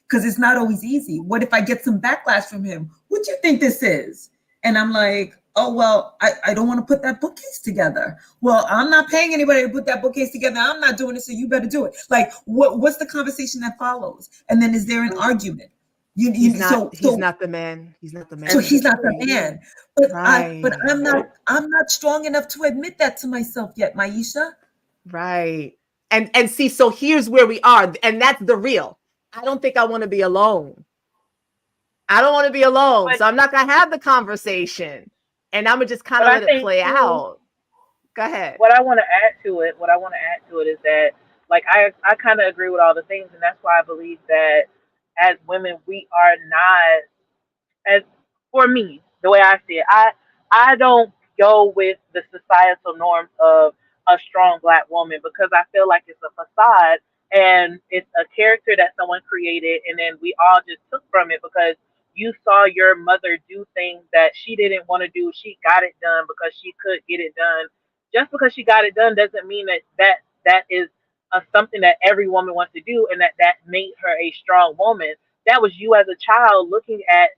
because it's not always easy. What if I get some backlash from him? What do you think this is? And I'm like, oh, well, I don't want to put that bookcase together. Well, I'm not paying anybody to put that bookcase together. I'm not doing it, so you better do it. Like, what's the conversation that follows? And then is there an argument? He's not the man. He's not the man. So he's not the man. But right. I'm not strong enough to admit that to myself yet, Maisha. Right. And see, so here's where we are, and that's the real. I don't think I want to be alone. I don't want to be alone, so I'm not gonna have the conversation, and I'm gonna just kind of let it play out. Go ahead. What I want to add to it is that, like, I kind of agree with all the things, and that's why I believe that as women we are not, as for me, the way I see it, I don't go with the societal norms of a strong Black woman, because I feel like it's a facade and it's a character that someone created, and then we all just took from it because you saw your mother do things that she didn't want to do. She got it done because she could get it done. Just because she got it done doesn't mean that is something that every woman wants to do, and that made her a strong woman. That was you as a child looking at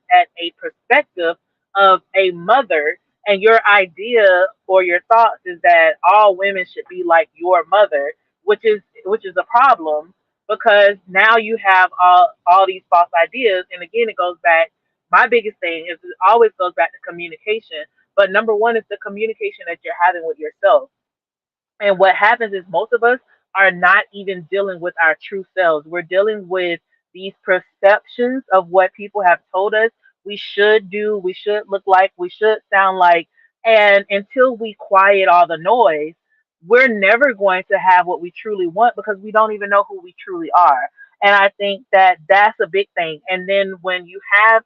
a perspective of a mother, and your idea or your thoughts is that all women should be like your mother, which is a problem, because now you have all these false ideas. And again, it goes back, my biggest thing is it always goes back to communication. But number one is the communication that you're having with yourself. And what happens is most of us are not even dealing with our true selves. We're dealing with these perceptions of what people have told us we should do, we should look like, we should sound like. And until we quiet all the noise, we're never going to have what we truly want, because we don't even know who we truly are. And I think that that's a big thing. And then when you have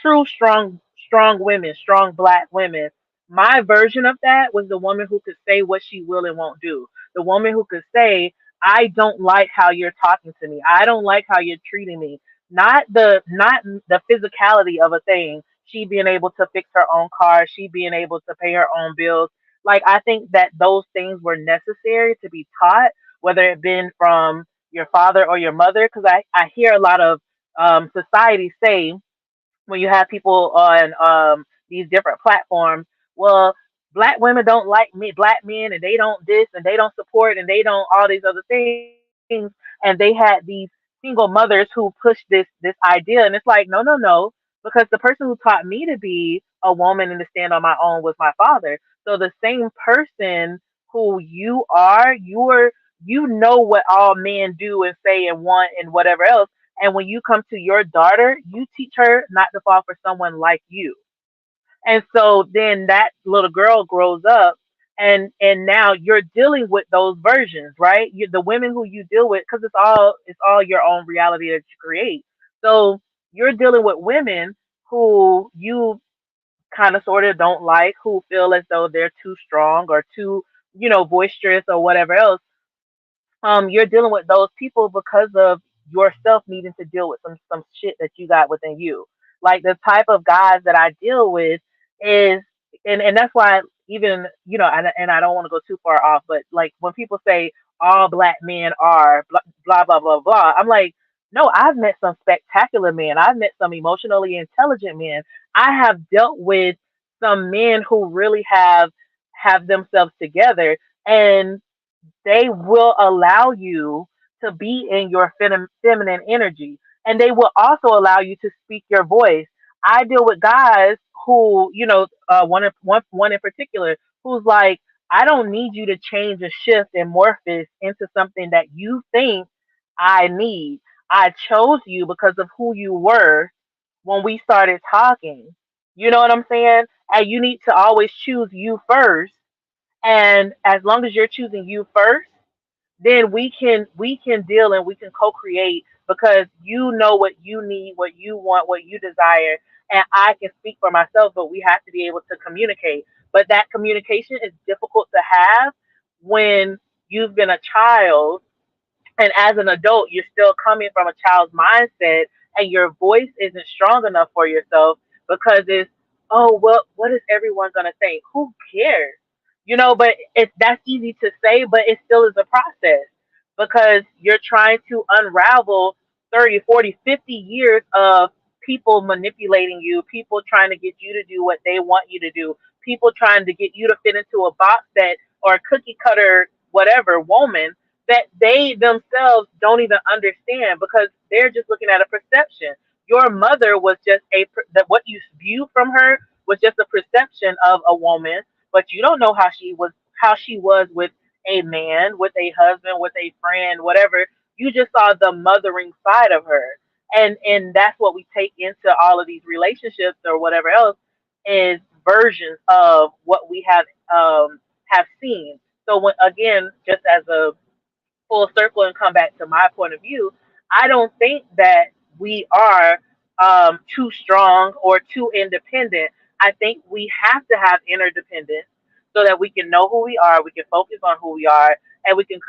true strong women, strong Black women, my version of that was the woman who could say what she will and won't do. The woman who could say, I don't like how you're talking to me. I don't like how you're treating me. Not the physicality of a thing. She being able to fix her own car, she being able to pay her own bills. Like, I think that those things were necessary to be taught, whether it been from your father or your mother. Because I hear a lot of society say, when you have people on these different platforms, well, Black women don't like me, Black men, and they don't this, and they don't support, and they don't all these other things. And they had these single mothers who pushed this idea, and it's like, no, because the person who taught me to be a woman and to stand on my own was my father. So the same person who you are, you know what all men do and say and want and whatever else. And when you come to your daughter, you teach her not to fall for someone like you. And so then that little girl grows up, and now you're dealing with those versions, right? The women who you deal with, because it's all your own reality that you create. So you're dealing with women who you kind of sort of don't like, who feel as though they're too strong or too, boisterous or whatever else. You're dealing with those people because of yourself needing to deal with some shit that you got within you. Like, the type of guys that I deal with is, and that's why, even, and I don't want to go too far off, but like when people say all Black men are blah blah blah blah, I'm like, no, I've met some spectacular men. I've met some emotionally intelligent men. I have dealt with some men who really have themselves together, and they will allow you to be in your feminine energy, and they will also allow you to speak your voice. I deal with guys who, one in particular, who's like, I don't need you to change and shift and morph this into something that you think I need. I chose you because of who you were when we started talking. You know what I'm saying? And you need to always choose you first. And as long as you're choosing you first, then we can deal and we can co-create, because you know what you need, what you want, what you desire, and I can speak for myself, but we have to be able to communicate. But that communication is difficult to have when you've been a child, and as an adult you're still coming from a child's mindset, and your voice isn't strong enough for yourself, because it's, oh well, what is everyone going to think, who cares, but it's that's easy to say, but it still is a process, because you're trying to unravel 30, 40, 50 years of people manipulating you, people trying to get you to do what they want you to do, people trying to get you to fit into a box that, or a cookie cutter whatever woman, that they themselves don't even understand, because they're just looking at a perception. Your mother was just that what you view from her was just a perception of a woman, but you don't know how she was with a man, with a husband, with a friend, whatever. You just saw the mothering side of her. And that's what we take into all of these relationships or whatever else, is versions of what we have seen. So when, again, just as a full circle and come back to my point of view, I don't think that we are too strong or too independent. I think we have to have interdependence so that we can know who we are, we can focus on who we are, and we can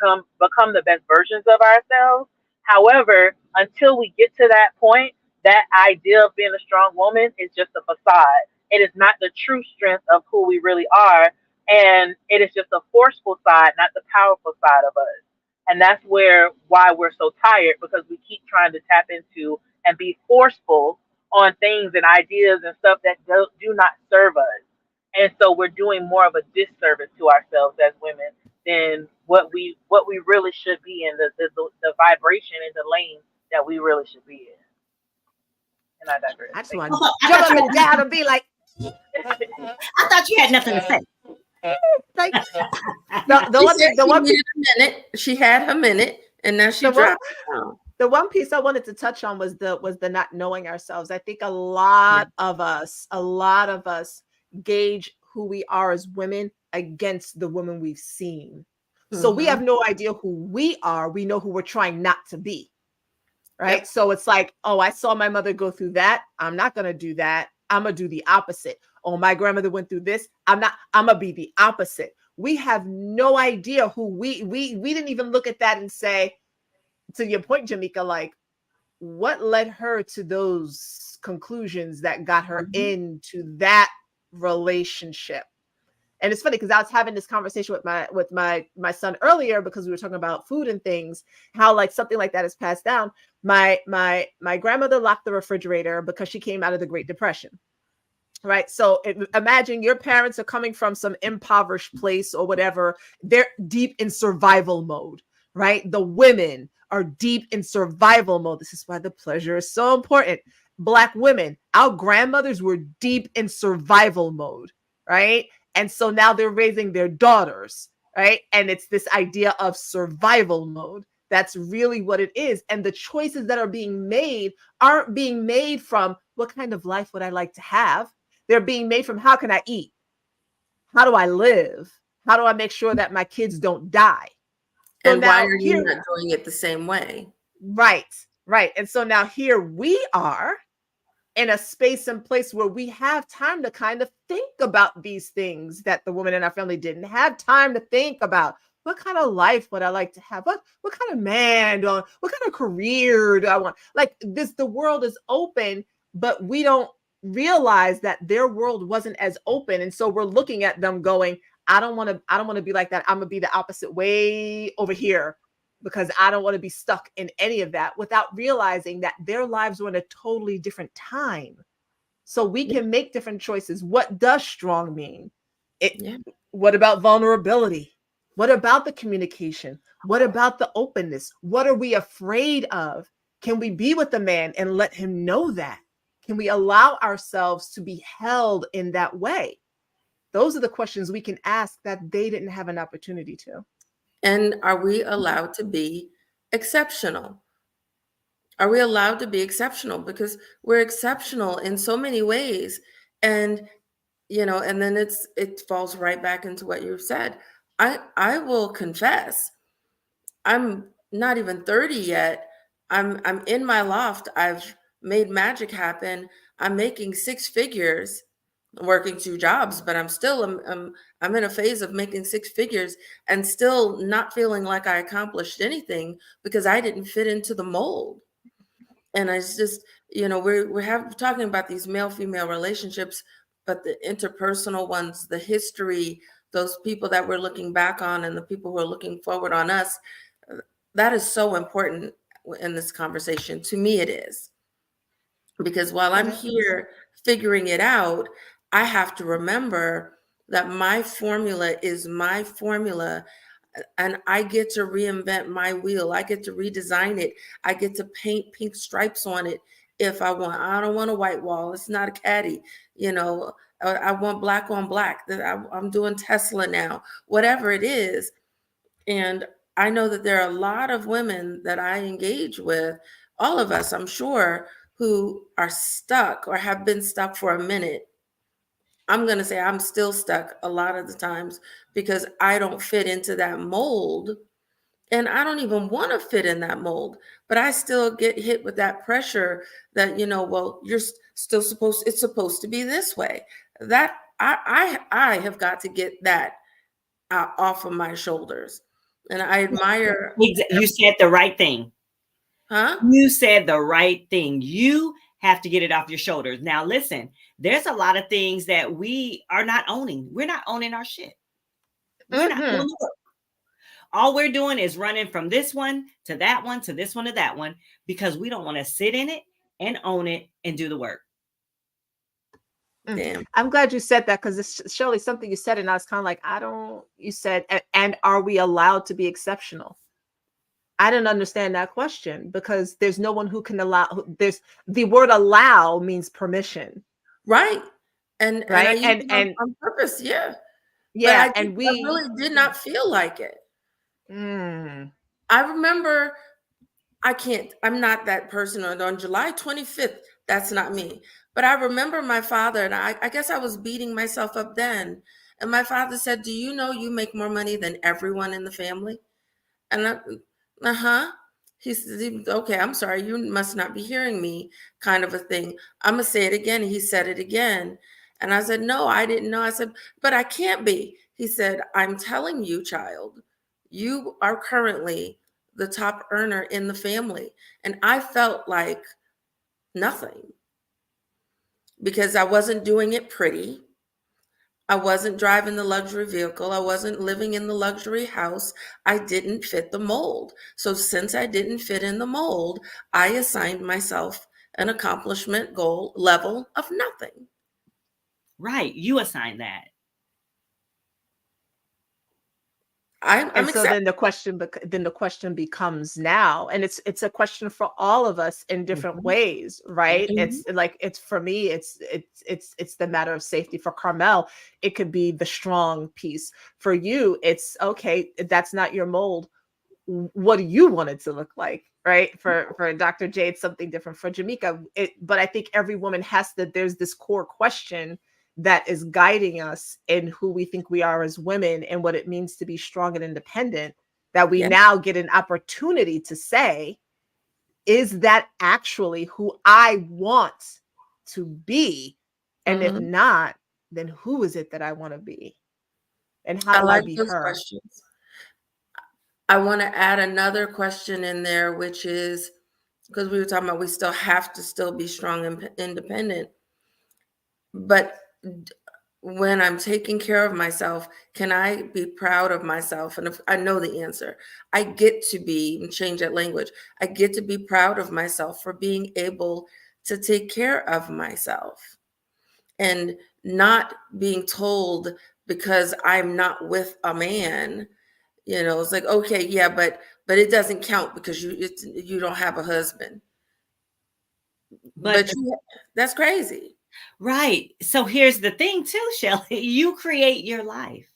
become the best versions of ourselves. However, until we get to that point, that idea of being a strong woman is just a facade. It is not the true strength of who we really are, and it is just a forceful side, not the powerful side of us. And that's why we're so tired, because we keep trying to tap into and be forceful on things and ideas and stuff that do not serve us. And so we're doing more of a disservice to ourselves as women than what we really should be in, the vibration and the lane that we really should be in. And I digress. I just Thank want you. to I jump thought up you and down and be like, I thought you had nothing to say. like the She one said thing, the she one needed a minute. She had her minute, and now she the one dropped it down. the one piece I wanted to touch on was the not knowing ourselves. I think a lot of us gauge who we are as women against the women we've seen. So we have Mhm. no idea who we are. We know who we're trying not to be. Right. Yep. So it's like, oh, I saw my mother go through that. I'm not going to do that. I'm going to do the opposite. Oh, my grandmother went through this. I'm going to be the opposite. We have no idea who we didn't even look at that and say, to your point, Jamaica, like, what led her to those conclusions that got her Mhm. into that relationship? And it's funny because I was having this conversation with my son earlier, because we were talking about food and things, how like something like that is passed down. My grandmother locked the refrigerator because she came out of the Great Depression. Right. So imagine your parents are coming from some impoverished place or whatever. They're deep in survival mode, right? The women are deep in survival mode. This is why the pleasure is so important. Black women, our grandmothers were deep in survival mode, right? And so now they're raising their daughters, right? And it's this idea of survival mode. That's really what it is. And the choices that are being made aren't being made from what kind of life would I like to have? They're being made from how can I eat? How do I live? How do I make sure that my kids don't die? So And why now are you here, not doing it the same way? right, right. And so now here we are in a space and place where we have time to kind of think about these things that the woman in our family didn't have time to think about. What kind of life would I like to have? What kind of man do I want? What kind of career do I want? Like this, the world is open, but we don't realize that their world wasn't as open. And so we're looking at them going, I don't want to be like that. I'm gonna be the opposite way over here because I don't want to be stuck in any of that, without realizing that their lives were in a totally different time. So we can make different choices. What does strong mean? Yeah. What about vulnerability? What about the communication? What about the openness? What are we afraid of? Can we be with the man and let him know that? Can we allow ourselves to be held in that way? Those are the questions we can ask that they didn't have an opportunity to. And are we allowed to be exceptional? Are we allowed to be exceptional? Because we're exceptional in so many ways. And, and then it falls right back into what you've said. I will confess, I'm not even 30 yet. I'm in my loft. I've made magic happen. I'm making six figures, working two jobs, but I'm in a phase of making six figures and still not feeling like I accomplished anything because I didn't fit into the mold. And it's just, we're talking about these male-female relationships, but the interpersonal ones, the history, those people that we're looking back on and the people who are looking forward on us, that is so important in this conversation. To me, it is. Because while I'm here figuring it out, I have to remember that my formula is my formula, and I get to reinvent my wheel. I get to redesign it. I get to paint pink stripes on it if I want. I don't want a white wall. It's not a caddy. I want black on black. I'm doing Tesla now, whatever it is. And I know that there are a lot of women that I engage with, all of us, I'm sure, who are stuck or have been stuck for a minute. I'm going to say I'm still stuck a lot of the times because I don't fit into that mold. And I don't even want to fit in that mold, but I still get hit with that pressure that, well, you're still it's supposed to be this way. That I have got to get that off of my shoulders. And I admire. You said the right thing. Huh? You said the right thing. You have to get it off your shoulders. Now, listen, there's a lot of things that we are not owning. We're not owning our shit. We're not doing the work. All we're doing is running from this one to that one, to this one to that one, because we don't want to sit in it and own it and do the work. Damn. I'm glad you said that, because it's Shirley, something you said, and I was kind of like, you said, and are we allowed to be exceptional? I didn't understand that question, because there's no one who can allow. There's the word allow means permission. Right. And right. And on purpose. Yeah. Yeah. But I really did not feel like it. I remember, I'm not that person. On July 25th, that's not me. But I remember my father, and I guess I was beating myself up then. And my father said, "Do you know you make more money than everyone in the family?" And he said, "Okay, I'm sorry, you must not be hearing me," kind of a thing. I'm going to say it again. He said it again. And I said, "No, I didn't know." I said, "But I can't be." He said, "I'm telling you, child, you are currently the top earner in the family." And I felt like nothing, because I wasn't doing it pretty. I wasn't driving the luxury vehicle. I wasn't living in the luxury house. I didn't fit the mold. So since I didn't fit in the mold, I assigned myself an accomplishment goal level of nothing. Right. You assign that. And so then the question becomes now, and it's a question for all of us in different ways, right? It's like, for me, it's the matter of safety. For Carmel, it could be the strong piece. For you, it's okay, that's not your mold. What do you want it to look like, right? For Dr. J, it's something different. For Jamika, but I think every woman there's this core question that is guiding us in who we think we are as women and what it means to be strong and independent, that we now get an opportunity to say, is that actually who I want to be? And if not, then who is it that I want to be? And how do I be her? Questions. I want to add another question in there, which is, because we were talking about we still have to still be strong and independent. But when I'm taking care of myself, can I be proud of myself? And if I know the answer, I get to change that language. I get to be proud of myself for being able to take care of myself. and not being told because I'm not with a man, it's like, okay, yeah, but it doesn't count because you don't have a husband. But That's crazy. right. So here's the thing too, Shelly. You create your life.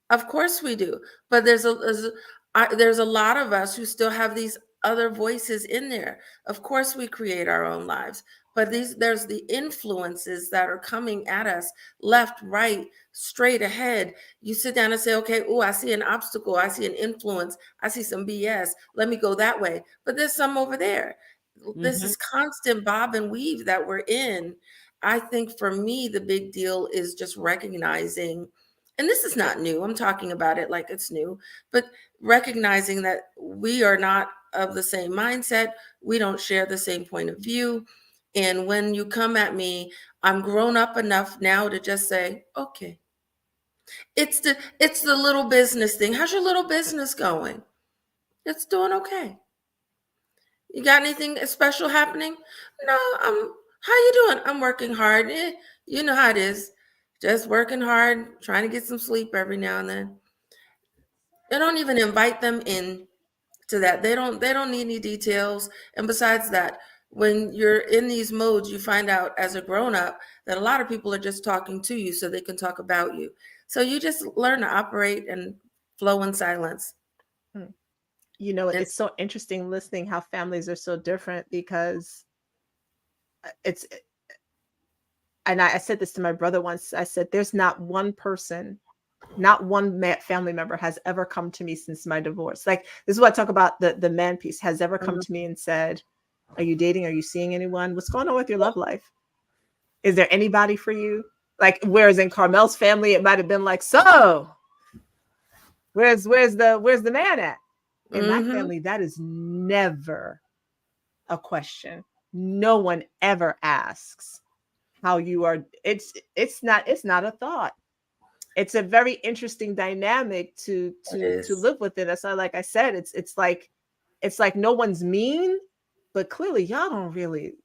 Of course we do, but there's a lot of us who still have these other voices in there. Of course we create our own lives, but there's the influences that are coming at us left, right, straight ahead. You sit down and say, okay, oh, I see an obstacle, I see an influence, I see some BS. Let me go that way. But there's some over there. This is constant bob and weave that we're in. I think for me, the big deal is just recognizing, and this is not new, I'm talking about it like it's new, but recognizing that we are not of the same mindset. We don't share the same point of view. And when you come at me, I'm grown up enough now to just say, okay. It's the little business thing. How's your little business going? It's doing okay. You got anything special happening? No, how you doing? I'm working hard. You know how it is. Just working hard, trying to get some sleep every now and then. They don't even invite them in to that. They don't need any details. And besides that, when you're in these modes, you find out as a grown-up that a lot of people are just talking to you so they can talk about you. So you just learn to operate and flow in silence. It's so interesting listening how families are so different, because and I said this to my brother once. I said, there's not one person, not one family member has ever come to me since my divorce. Like, this is what I talk about, the man piece, has ever come to me and said, are you dating? Are you seeing anyone? What's going on with your love life? Is there anybody for you? Like, whereas in Carmel's family, it might have been like, so where's the man at? In my family, that is never a question. No one ever asks how you are. It's not a thought. It's a very interesting dynamic to live within. That's why, like I said, it's like no one's mean, but clearly y'all don't really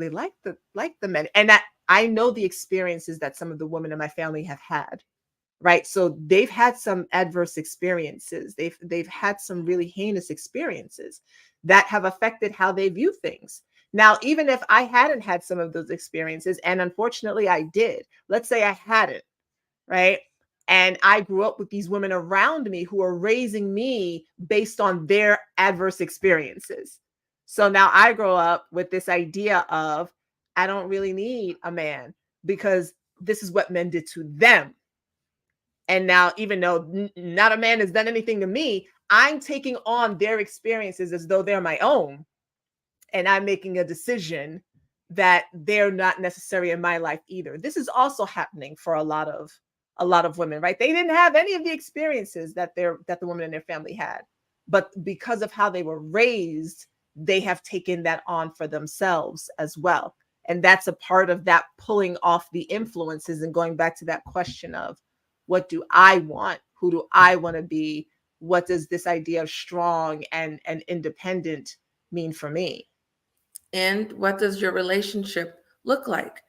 like the men. And I know the experiences that some of the women in my family have had. Right. So they've had some adverse experiences. They've had some really heinous experiences that have affected how they view things. Now, even if I hadn't had some of those experiences, and unfortunately I did, let's say I hadn't, right? And I grew up with these women around me who are raising me based on their adverse experiences. So now I grow up with this idea of, I don't really need a man because this is what men did to them. And now, even though not a man has done anything to me, I'm taking on their experiences as though they're my own. And I'm making a decision that they're not necessary in my life either. This is also happening for a lot of women, right? They didn't have any of the experiences that the women in their family had. But because of how they were raised, they have taken that on for themselves as well. And that's a part of that pulling off the influences and going back to that question of, what do I want? Who do I want to be? What does this idea of strong and independent mean for me? And what does your relationship look like?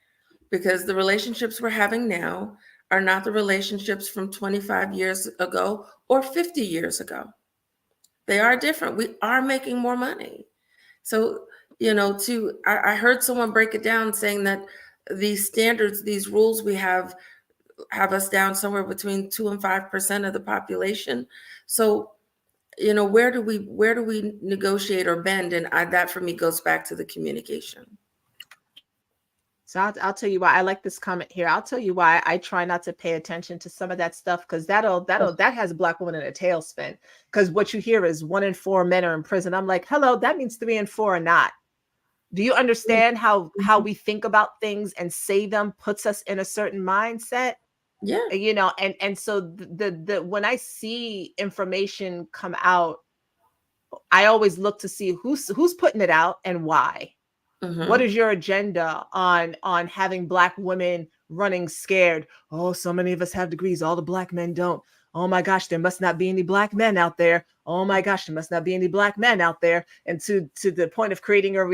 Because the relationships we're having now are not the relationships from 25 years ago or 50 years ago. They are different. We are making more money. So, I heard someone break it down saying that these standards, these rules we have us down somewhere between 2 and 5% of the population. So, where do we negotiate or bend? And that for me goes back to the communication. So I'll tell you why I like this comment here. I'll tell you why I try not to pay attention to some of that stuff, because that has a Black woman in a tailspin. Because what you hear is 1 in 4 men are in prison. I'm like, hello, that means 3 in 4 are not. Do you understand how we think about things and say them puts us in a certain mindset? Yeah. And so the when I see information come out, I always look to see who's putting it out and why. What is your agenda on having Black women running scared? Oh, so many of us have degrees. All the Black men don't. Oh my gosh, there must not be any Black men out there. Oh my gosh, there must not be any Black men out there. And to the point of creating our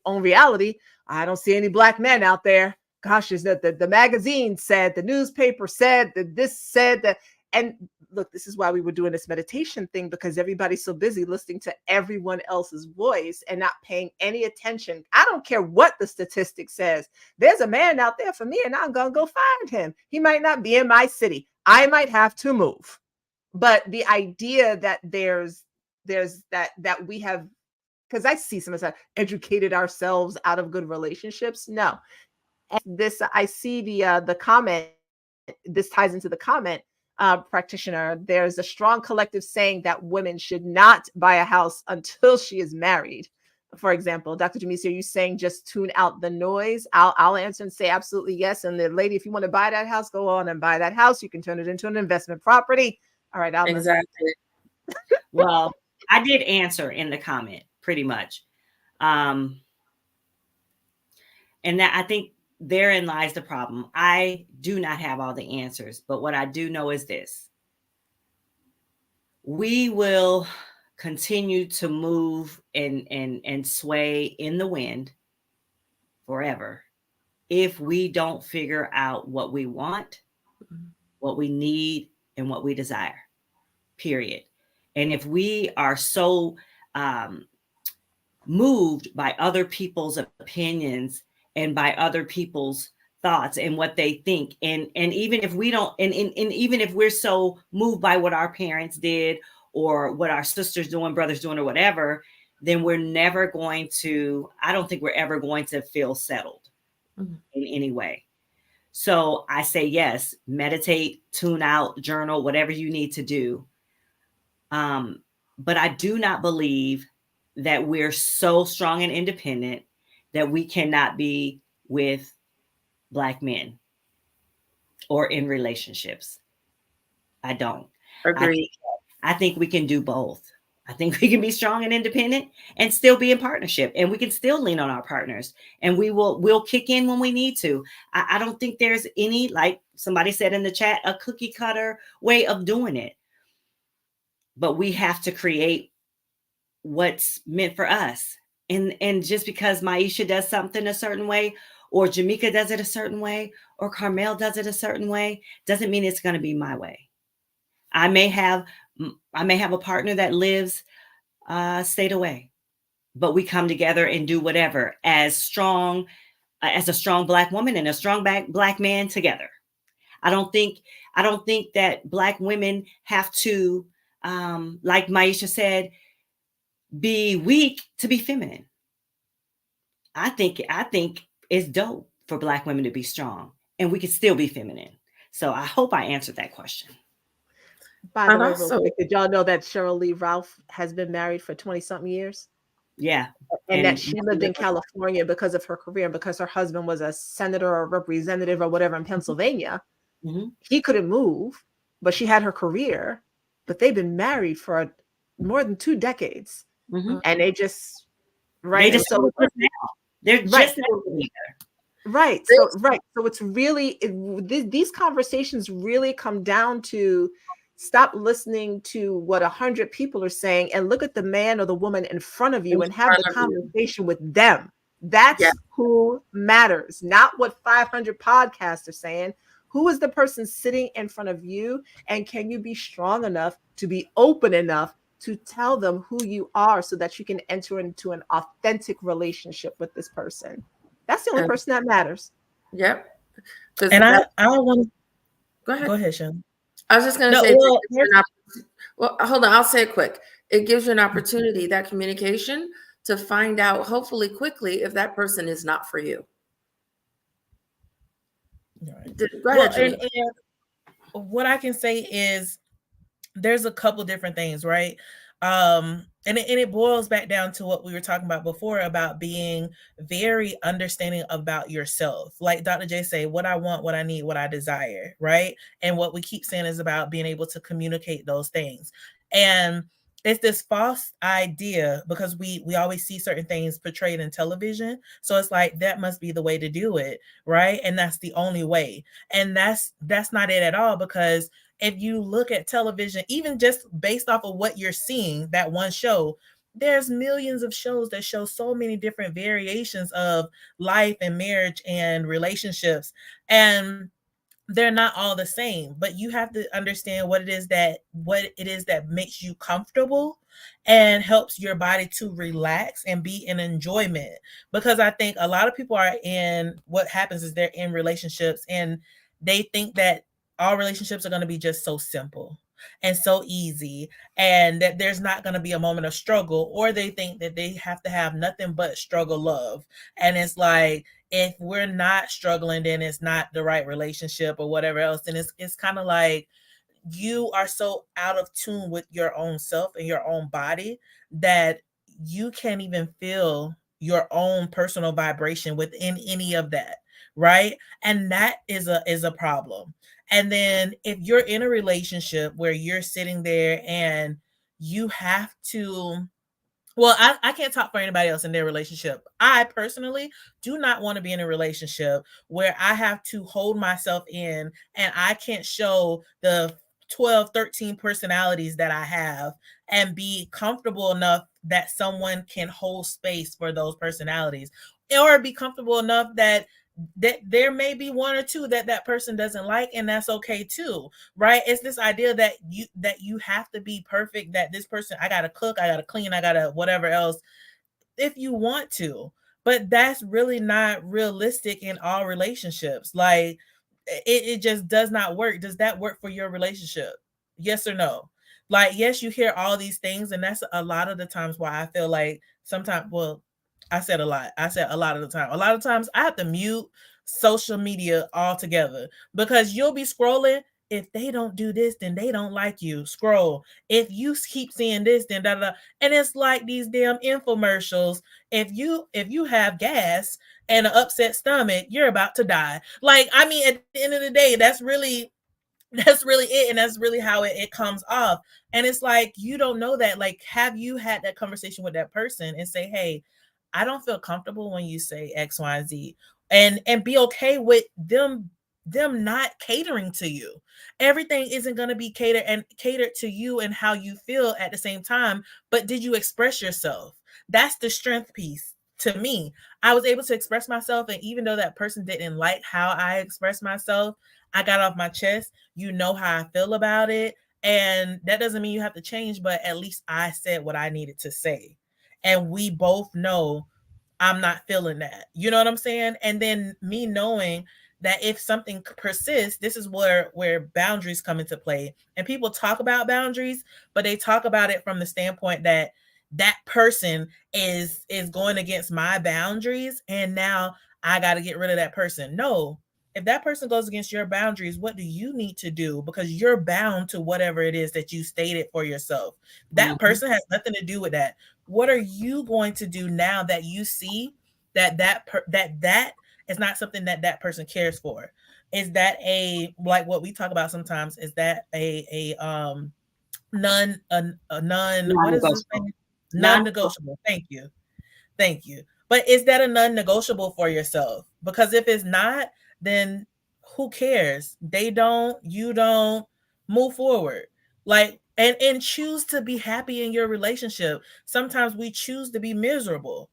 own reality, I don't see any Black men out there. gosh, is that the magazine said, the newspaper said, that this said that. And look, this is why we were doing this meditation thing, because everybody's so busy listening to everyone else's voice and not paying any attention. I don't care what the statistic says. There's a man out there for me, and I'm going to go find him. He might not be in my city. I might have to move. But the idea that there's that we have, because I see some of that, educated ourselves out of good relationships. No. And this, I see the comment, this ties into the comment, practitioner. There's a strong collective saying that women should not buy a house until she is married. For example, Dr. Jamisi, are you saying just tune out the noise? I'll answer and say absolutely yes. And the lady, if you want to buy that house, go on and buy that house. You can turn it into an investment property. All right, Alma. Exactly. Well, I did answer in the comment pretty much. And that, I think therein lies the problem. I do not have all the answers, but what I do know is this: we will continue to move and sway in the wind forever if we don't figure out what we want, what we need, and what we desire, period. And if we are so moved by other people's opinions and by other people's thoughts and what they think, and even if we don't, and even if we're so moved by what our parents did or what our sisters doing, brothers doing, or whatever, then we're never going to, I don't think we're ever going to feel settled in any way. So I say, yes, meditate, tune out, journal, whatever you need to do. But I do not believe that we're so strong and independent that we cannot be with Black men or in relationships. I don't. Agreed. I think we can do both. I think we can be strong and independent and still be in partnership, and we can still lean on our partners, and we'll kick in when we need to. I don't think there's any, like somebody said in the chat, a cookie cutter way of doing it. But we have to create what's meant for us. And just because Maisha does something a certain way, or Jamika does it a certain way, or Carmel does it a certain way, doesn't mean it's going to be my way. I may have a partner that lives state away, but we come together and do whatever as strong, as a strong Black woman and a strong Black man together. I don't think that Black women have to, like Maisha said, be weak to be feminine. I think it's dope for Black women to be strong, and we can still be feminine. So I hope I answered that question. By the way, real quick, did y'all know that Cheryl Lee Ralph has been married for 20-something years? Yeah. And that she lived in California because of her career, because her husband was a senator or representative or whatever in Pennsylvania. Mm-hmm. He couldn't move, but she had her career. But they've been married for more than 2 decades. Mm-hmm. And they just, right. They just so now. They're just together. Right. So, right. So it's really, these conversations really come down to stop listening to what 100 people are saying and look at the man or the woman in front of you and have the conversation with them. That's who matters, not what 500 podcasts are saying. Who is the person sitting in front of you? And can you be strong enough to be open enough to tell them who you are so that you can enter into an authentic relationship with this person? That's the only person that matters. Yep. And I want to go ahead. Go ahead, Sean. I was just going to say, well, hold on. I'll say it quick. It gives you an opportunity, that communication, to find out, hopefully quickly, if that person is not for you. Right. Go ahead, and what I can say is there's a couple different things, right? And it boils back down to what we were talking about before about being very understanding about yourself. Like Dr. J say, what I want, what I need, what I desire, right? And what we keep saying is about being able to communicate those things. And it's this false idea because we always see certain things portrayed in television. So it's like, that must be the way to do it, right? And that's the only way. And that's not it at all, because if you look at television, even just based off of what you're seeing, that one show, there's millions of shows that show so many different variations of life and marriage and relationships, and they're not all the same. But you have to understand what it is that makes you comfortable and helps your body to relax and be in enjoyment. Because I think a lot of people are in, what happens is they're in relationships and they think that all relationships are going to be just so simple and so easy, and that there's not going to be a moment of struggle, or they think that they have to have nothing but struggle love. And it's like, if we're not struggling, then it's not the right relationship or whatever else. And it's kind of like, you are so out of tune with your own self and your own body that you can't even feel your own personal vibration within any of that, right? And that is a problem. And then if you're in a relationship where you're sitting there and you have to, well, I can't talk for anybody else in their relationship. I personally do not want to be in a relationship where I have to hold myself in and I can't show the 12, 13 personalities that I have and be comfortable enough that someone can hold space for those personalities, or be comfortable enough that there may be one or two that person doesn't like, and that's okay too, right? It's this idea that you have to be perfect, that this person, I gotta cook, I gotta clean, I gotta whatever else, if you want to. But that's really not realistic in all relationships. Like, it just does not work. Does that work for your relationship? Yes or no? Like, yes, you hear all these things, and that's a lot of the times why I feel like sometimes, well, I said a lot. I said a lot of the time. A lot of times I have to mute social media altogether, because you'll be scrolling. If they don't do this, then they don't like you. Scroll. If you keep seeing this, then da da da. And it's like these damn infomercials. If you have gas and an upset stomach, you're about to die. Like, I mean, at the end of the day, that's really it, and that's really how it comes off. And it's like, you don't know that. Like, have you had that conversation with that person and say, hey, I don't feel comfortable when you say X, Y, and Z, and be okay with them not catering to you. Everything isn't going to be catered to you and how you feel at the same time. But did you express yourself? That's the strength piece to me. I was able to express myself, and even though that person didn't like how I expressed myself, I got off my chest. You know how I feel about it. And that doesn't mean you have to change, but at least I said what I needed to say. And we both know I'm not feeling that. You know what I'm saying? And then me knowing that if something persists, this is where boundaries come into play. And people talk about boundaries, but they talk about it from the standpoint that that person is going against my boundaries, and now I got to get rid of that person. No, if that person goes against your boundaries, what do you need to do? Because you're bound to whatever it is that you stated for yourself. That person has nothing to do with that. What are you going to do now that you see that is not something that person cares for? Is that like what we talk about sometimes? Is that a non what is this thing? Non-negotiable. Thank you. But is that a non-negotiable for yourself? Because if it's not, then who cares? They don't, you don't, move forward. Like, and choose to be happy in your relationship. Sometimes we choose to be miserable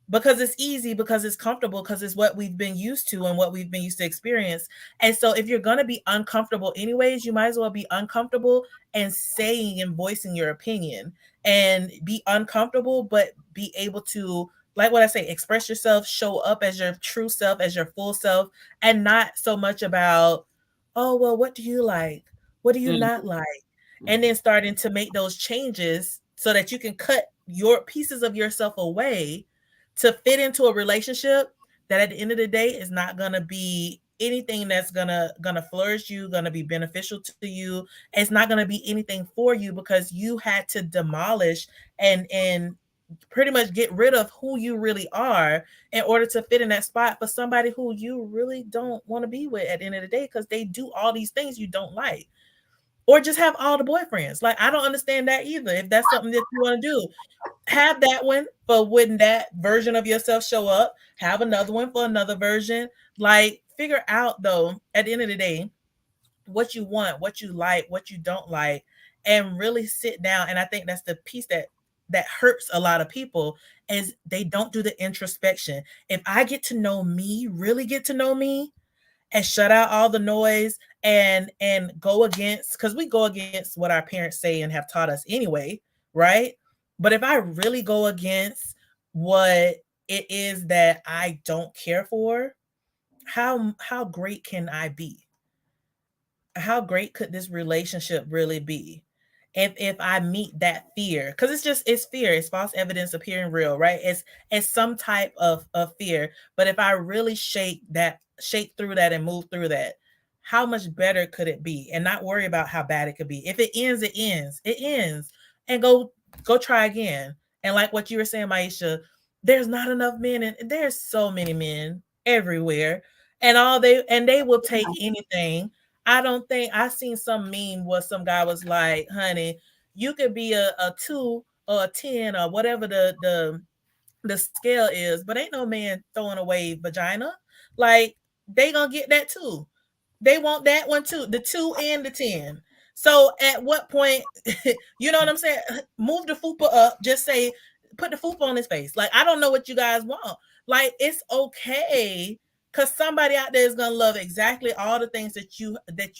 because it's easy, because it's comfortable, because it's what we've been used to and what we've been used to experience. And so if you're going to be uncomfortable anyways, you might as well be uncomfortable and saying and voicing your opinion, and be uncomfortable, but be able to, like what I say, express yourself, show up as your true self, as your full self, and not so much about, oh, well, what do you like? What do you not like? And then starting to make those changes so that you can cut your pieces of yourself away to fit into a relationship that at the end of the day is not going to be anything that's gonna flourish you, gonna be beneficial to you. It's not gonna be anything for you, because you had to demolish and pretty much get rid of who you really are in order to fit in that spot for somebody who you really don't want to be with at the end of the day, because they do all these things you don't like. Or just have all the boyfriends. Like, I don't understand that either. If that's something that you want to do, have that one for when that version of yourself show up. Have another one for another version. Like, figure out, though, at the end of the day, what you want, what you like, what you don't like, and really sit down. And I think that's the piece that that hurts a lot of people is they don't do the introspection. If I get to know me, really get to know me, and shut out all the noise and go against, because we go against what our parents say and have taught us anyway, right? But if I really go against what it is that I don't care for, how great can I be? How great could this relationship really be if I meet that fear? Because it's fear, it's false evidence appearing real, right? It's some type of fear. But if I really shake through that and move through that, how much better could it be? And not worry about how bad it could be. If it ends, it ends. It ends. And go try again. And like what you were saying, Maisha, there's not enough men, and there's so many men everywhere. And they will take anything. I don't think I seen some meme where some guy was like, honey, you could be a 2 or a 10 or whatever the scale is, but ain't no man throwing away vagina. Like, they gonna get that too. They want that one too, the 2 and the 10. So at what point, you know what I'm saying? Move the fupa up, just say, put the fupa on his face. Like, I don't know what you guys want. Like, it's okay, because somebody out there is gonna love exactly all the things that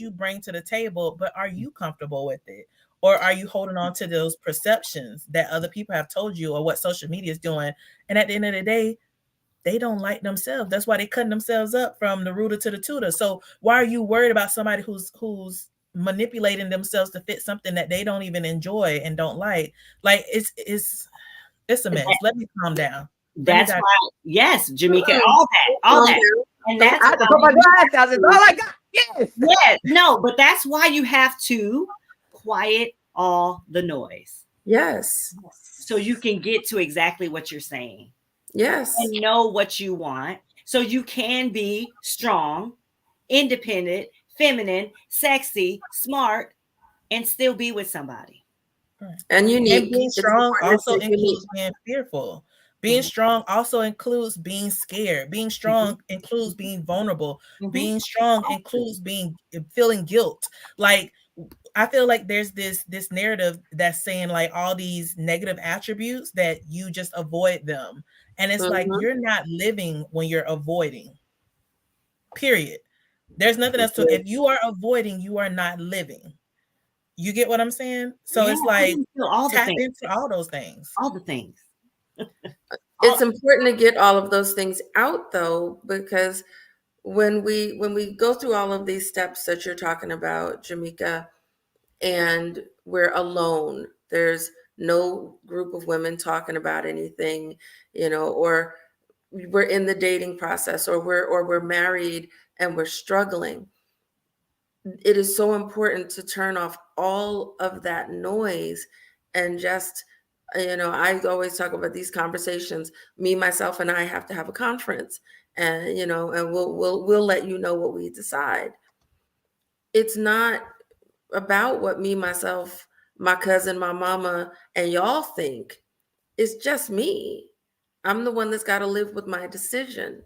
you bring to the table, but are you comfortable with it? Or are you holding on to those perceptions that other people have told you, or what social media is doing? And at the end of the day, they don't like themselves. That's why they cutting themselves up from the rooter to the tutor. So why are you worried about somebody who's manipulating themselves to fit something that they don't even enjoy and don't like? Like, it's a mess. Let me calm down. That's why, yes, Jamaica, all that. And that's I have to put my glasses. All I got. Yes. Yes. No, but that's why you have to quiet all the noise. Yes. So you can get to exactly what you're saying. Yes. And know what you want. So you can be strong, independent, feminine, sexy, smart, and still be with somebody. And unique. And being strong also includes being fearful. Being strong also includes being scared. Being strong includes being vulnerable. Being strong includes feeling guilt. Like, I feel like there's this narrative that's saying like all these negative attributes that you just avoid them. And it's like, you're not living when you're avoiding. Period. There's nothing else to it. If you are avoiding, you are not living. You get what I'm saying? So it's like, tap into all those things. All the things. It's important to get all of those things out, though, because when we go through all of these steps that you're talking about, Jamaica, and we're alone, there's no group of women talking about anything, or we're in the dating process, or we're married and we're struggling. It is so important to turn off all of that noise and just, I always talk about these conversations. Me, myself, and I have to have a conference, and and we'll let you know what we decide. It's not about what me, myself, my cousin, my mama, and y'all think. It's just me. I'm the one that's got to live with my decision.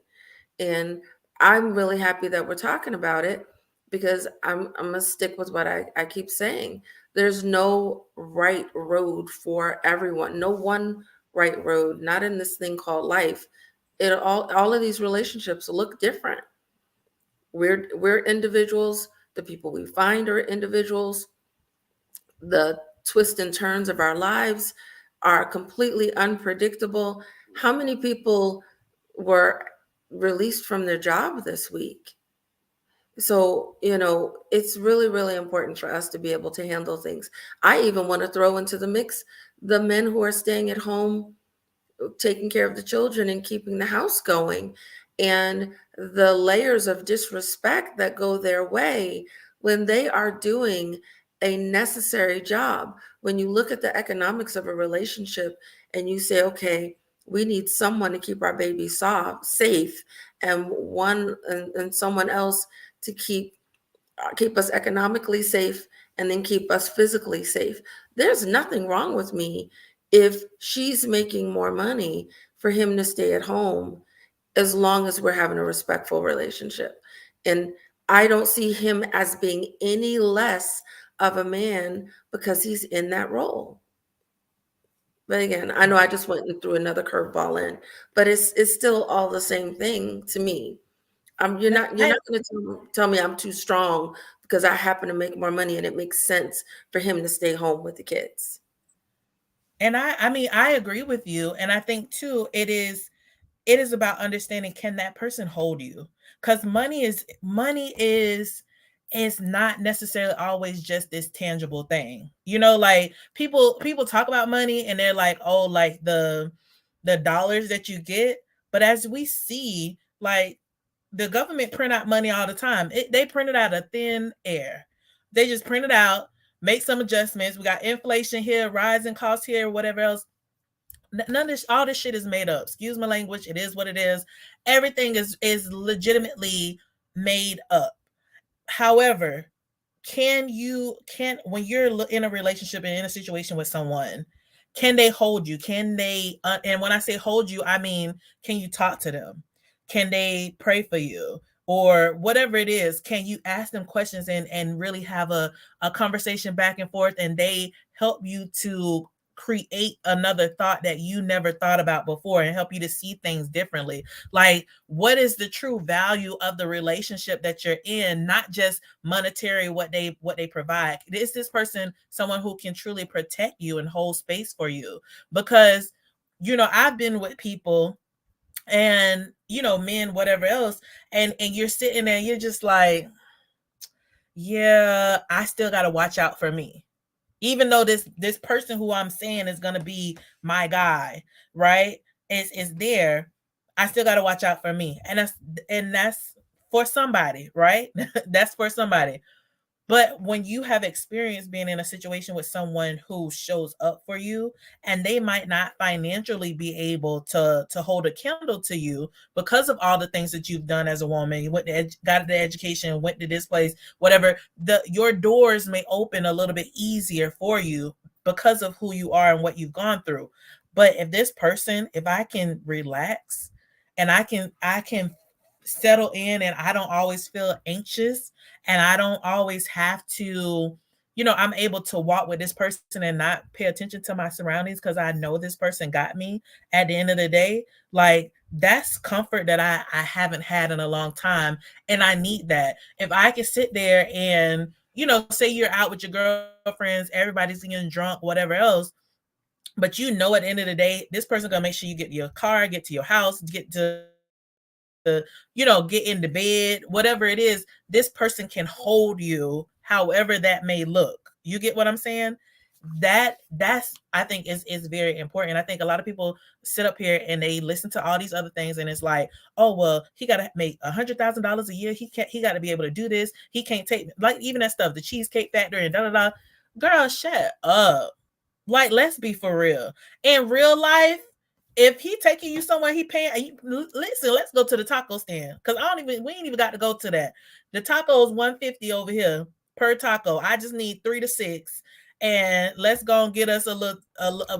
And I'm really happy that we're talking about it, because I'm gonna stick with what I keep saying. There's no right road for everyone. No one right road, not in this thing called life. All of these relationships look different. We're individuals. The people we find are individuals. The twists and turns of our lives are completely unpredictable. How many people were released from their job this week? So, it's really, really important for us to be able to handle things. I even want to throw into the mix the men who are staying at home, taking care of the children and keeping the house going, and the layers of disrespect that go their way when they are doing a necessary job. When you look at the economics of a relationship and you say, okay, we need someone to keep our baby safe, and someone else to keep us economically safe, and then keep us physically safe. There's nothing wrong with me if she's making more money for him to stay at home, as long as we're having a respectful relationship. And I don't see him as being any less of a man because he's in that role. But again, I know I just went and threw another curveball in, but it's still all the same thing to me. You're not going to tell me I'm too strong because I happen to make more money and it makes sense for him to stay home with the kids. And I mean, I agree with you. And I think too, it is about understanding, can that person hold you? Because money is not necessarily always just this tangible thing. You know, like people talk about money and they're like, oh, like the dollars that you get. But as we see, like the government print out money all the time. They print it out of thin air. They just print it out, make some adjustments. We got inflation here, rising costs here, whatever else. None of this, all this shit is made up. Excuse my language. It is what it is. Everything is legitimately made up. However, when you're in a relationship and in a situation with someone, can they hold you? Can they, and when I say hold you, I mean, can you talk to them? Can they pray for you? Or whatever it is, can you ask them questions and really have a conversation back and forth, and they help you to create another thought that you never thought about before and help you to see things differently? Like, what is the true value of the relationship that you're in? Not just monetary, what they provide. Is this person someone who can truly protect you and hold space for you? Because, you know, I've been with people and, you know, men, whatever else, and you're sitting there and you're just like, yeah, I still got to watch out for me. Even though this person who I'm saying is going to be my guy, right, is there, I still got to watch out for me. And that's for somebody, right? That's for somebody. But when you have experience being in a situation with someone who shows up for you, and they might not financially be able to hold a candle to you because of all the things that you've done as a woman, you went to got the education, went to this place, whatever, your doors may open a little bit easier for you because of who you are and what you've gone through. But if I can relax and I can settle in, and I don't always feel anxious, and I don't always have to, you know, I'm able to walk with this person and not pay attention to my surroundings because I know this person got me at the end of the day. Like, that's comfort that I haven't had in a long time. And I need that. If I can sit there and, you know, say you're out with your girlfriends, everybody's getting drunk, whatever else, but you know, at the end of the day, this person gonna make sure you get to your car, get to your house, get to, you know, get into bed, whatever it is, this person can hold you however that may look. You get what I'm saying? That's I think is very important. I think a lot of people sit up here and they listen to all these other things, and it's like, oh, well, he got to make $100,000 a year. He got to be able to do this. He can't take, like, even that stuff, the Cheesecake Factory and da da da. Girl, shut up. Like, let's be for real. In real life, if he taking you somewhere, he paying. Listen, let's go to the taco stand, because we ain't even got to go to that. The taco is $150 over here per taco. I just need 3 to 6, and let's go and get us a little.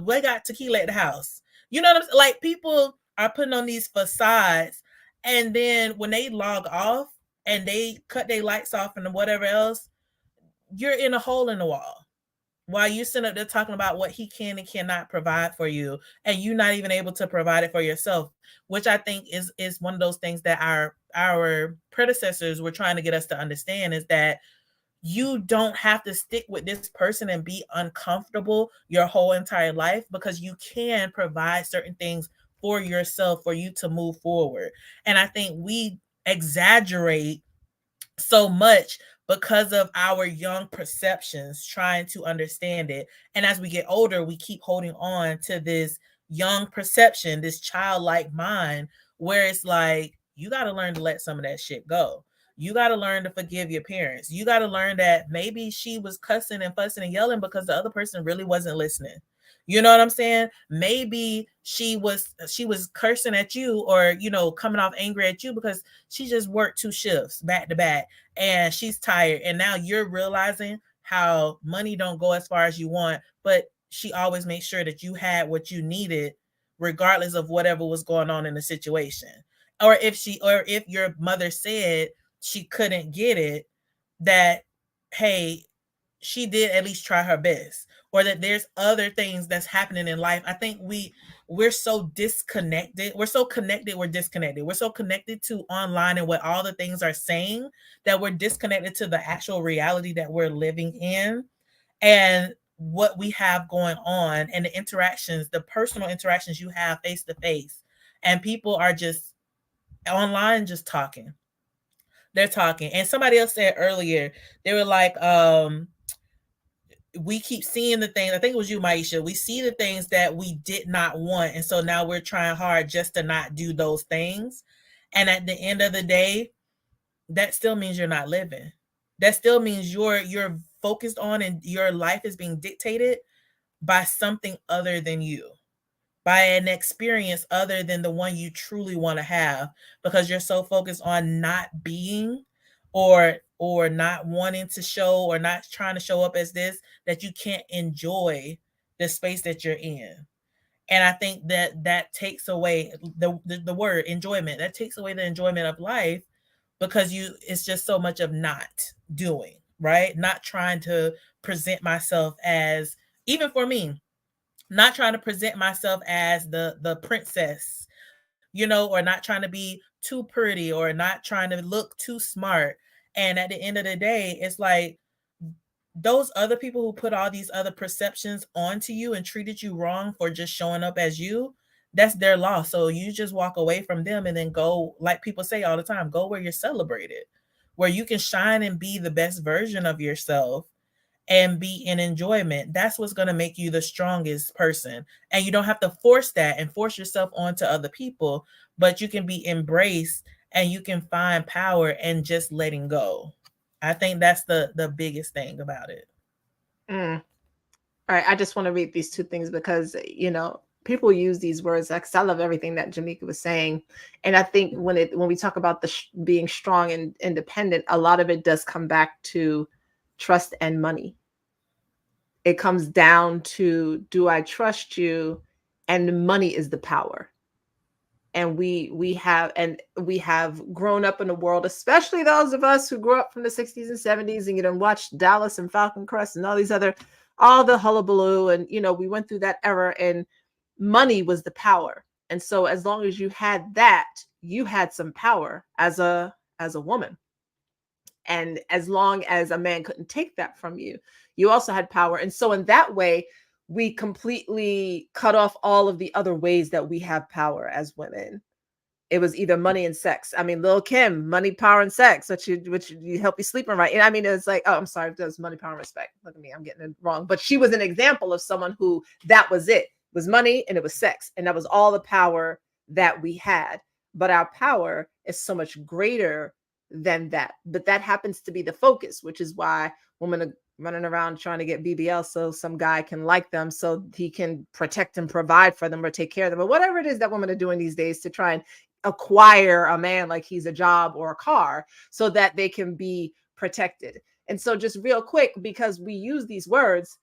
We got tequila at the house. You know what I'm saying? Like, people are putting on these facades, and then when they log off and they cut their lights off and whatever else, you're in a hole in the wall. While you sitting up there talking about what he can and cannot provide for you, and you're not even able to provide it for yourself, which I think is one of those things that our predecessors were trying to get us to understand, is that you don't have to stick with this person and be uncomfortable your whole entire life, because you can provide certain things for yourself for you to move forward. And I think we exaggerate so much because of our young perceptions, trying to understand it. And as we get older, we keep holding on to this young perception, this childlike mind, where it's like, you got to learn to let some of that shit go. You got to learn to forgive your parents. You got to learn that maybe she was cussing and fussing and yelling because the other person really wasn't listening. You know what I'm saying? Maybe she was cursing at you, or, you know, coming off angry at you because she just worked 2 shifts back to back and she's tired. And now you're realizing how money don't go as far as you want, but she always made sure that you had what you needed, regardless of whatever was going on in the situation. Or if your mother said she couldn't get it, that, hey, she did at least try her best. or that there's other things that's happening in life. I think we're so disconnected. We're so connected, we're disconnected. We're so connected to online and what all the things are saying that we're disconnected to the actual reality that we're living in and what we have going on and the interactions, the personal interactions you have face to face. And people are just online just talking. They're talking. And somebody else said earlier, they were like, we keep seeing the things. I think it was you, Maisha. We see the things that we did not want. And so now we're trying hard just to not do those things. And at the end of the day, that still means you're not living. That still means you're focused on and your life is being dictated by something other than you, by an experience other than the one you truly want to have, because you're so focused on not being or not wanting to show or not trying to show up as this, that you can't enjoy the space that you're in. And I think that takes away the word enjoyment. That takes away the enjoyment of life, because it's just so much of not doing, right? Not trying to present myself as, even for me, not trying to present myself as the princess, or not trying to be too pretty or not trying to look too smart. And at the end of the day, it's like those other people who put all these other perceptions onto you and treated you wrong for just showing up as you, that's their loss. So you just walk away from them and then go, like people say all the time, go where you're celebrated, where you can shine and be the best version of yourself and be in enjoyment. That's what's going to make you the strongest person. And you don't have to force that and force yourself onto other people, but you can be embraced and you can find power and just letting go. I think that's the biggest thing about it. All right. I just want to read these two things because, people use these words. Like, I love everything that Jamika was saying. And I think when we talk about being strong and independent, a lot of it does come back to trust and money. It comes down to, do I trust you? And money is the power. And we have grown up in a world, especially those of us who grew up from the 60s and 70s and watched Dallas and Falcon Crest and all the hullabaloo. And, we went through that era and money was the power. And so as long as you had that, you had some power as a woman. And as long as a man couldn't take that from you, you also had power. And so in that way, we completely cut off all of the other ways that we have power as women. It was either money and sex. I mean, Lil' Kim, money, power, and sex, which you help you sleeping right. And I mean, it's like, oh, I'm sorry, there's money, power, and respect. Look at me, I'm getting it wrong. But she was an example of someone who that was it. It was money and it was sex. And that was all the power that we had. But our power is so much greater than that. But that happens to be the focus, which is why women are running around trying to get BBL so some guy can like them, so he can protect and provide for them or take care of them, or whatever it is that women are doing these days to try and acquire a man like he's a job or a car so that they can be protected. And so just real quick, because we use these words,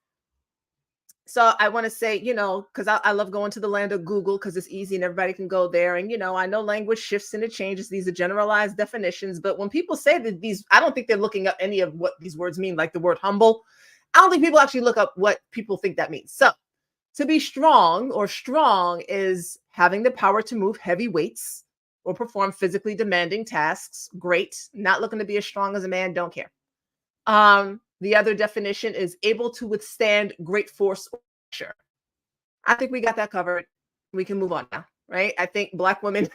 so I want to say, because I love going to the land of Google because it's easy and everybody can go there. And, I know language shifts and it changes. These are generalized definitions. But when people say that I don't think they're looking up any of what these words mean, like the word humble. I don't think people actually look up what people think that means. So to be strong is having the power to move heavy weights or perform physically demanding tasks. Great. Not looking to be as strong as a man. Don't care. The other definition is able to withstand great force or pressure. I think we got that covered. We can move on now, right? I think Black women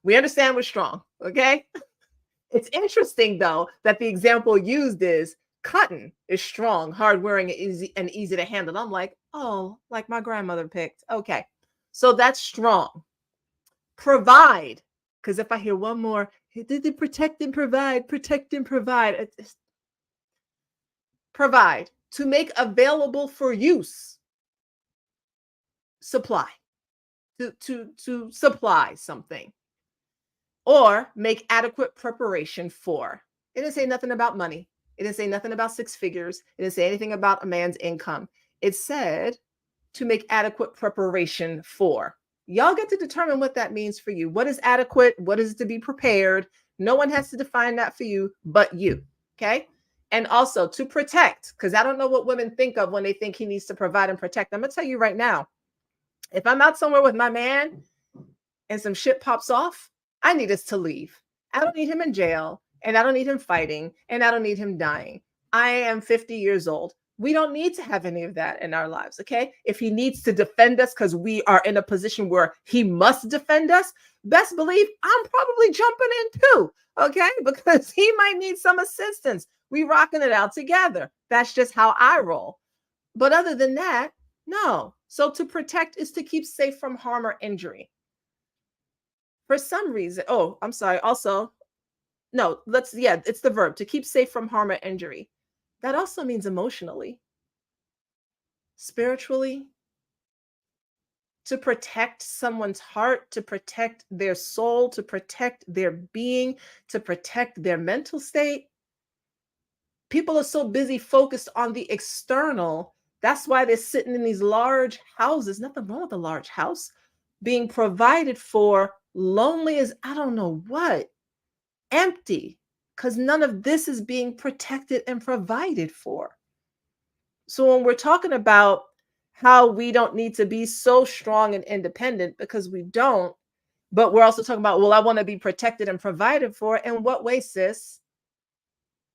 we understand we're strong, okay? It's interesting, though, that the example used is cotton is strong, hard-wearing, and easy to handle. I'm like, oh, like my grandmother picked. Okay, so that's strong. Provide, because if I hear one more, did they protect and provide? Provide, to make available for use. Supply, to supply something. Or make adequate preparation for. It didn't say nothing about money. It didn't say nothing about six figures. It didn't say anything about a man's income. It said to make adequate preparation for. Y'all get to determine what that means for you. What is adequate? What is to be prepared? No one has to define that for you but you, okay? And also to protect, because I don't know what women think of when they think he needs to provide and protect. I'm going to tell you right now, if I'm out somewhere with my man and some shit pops off, I need us to leave. I don't need him in jail, and I don't need him fighting, and I don't need him dying. I am 50 years old. We don't need to have any of that in our lives, okay? If he needs to defend us because we are in a position where he must defend us, best believe I'm probably jumping in too, okay? Because he might need some assistance. We rocking it out together. That's just how I roll. But other than that, no. So to protect is to keep safe from harm or injury. For some reason, oh, I'm sorry. Also, no, it's the verb, to keep safe from harm or injury. That also means emotionally, spiritually, to protect someone's heart, to protect their soul, to protect their being, to protect their mental state. People are so busy focused on the external. That's why they're sitting in these large houses. Nothing wrong with a large house. Being provided for, lonely as I don't know what, empty, because none of this is being protected and provided for. So when we're talking about how we don't need to be so strong and independent, because we don't, but we're also talking about, well, I want to be protected and provided for. In what way, sis?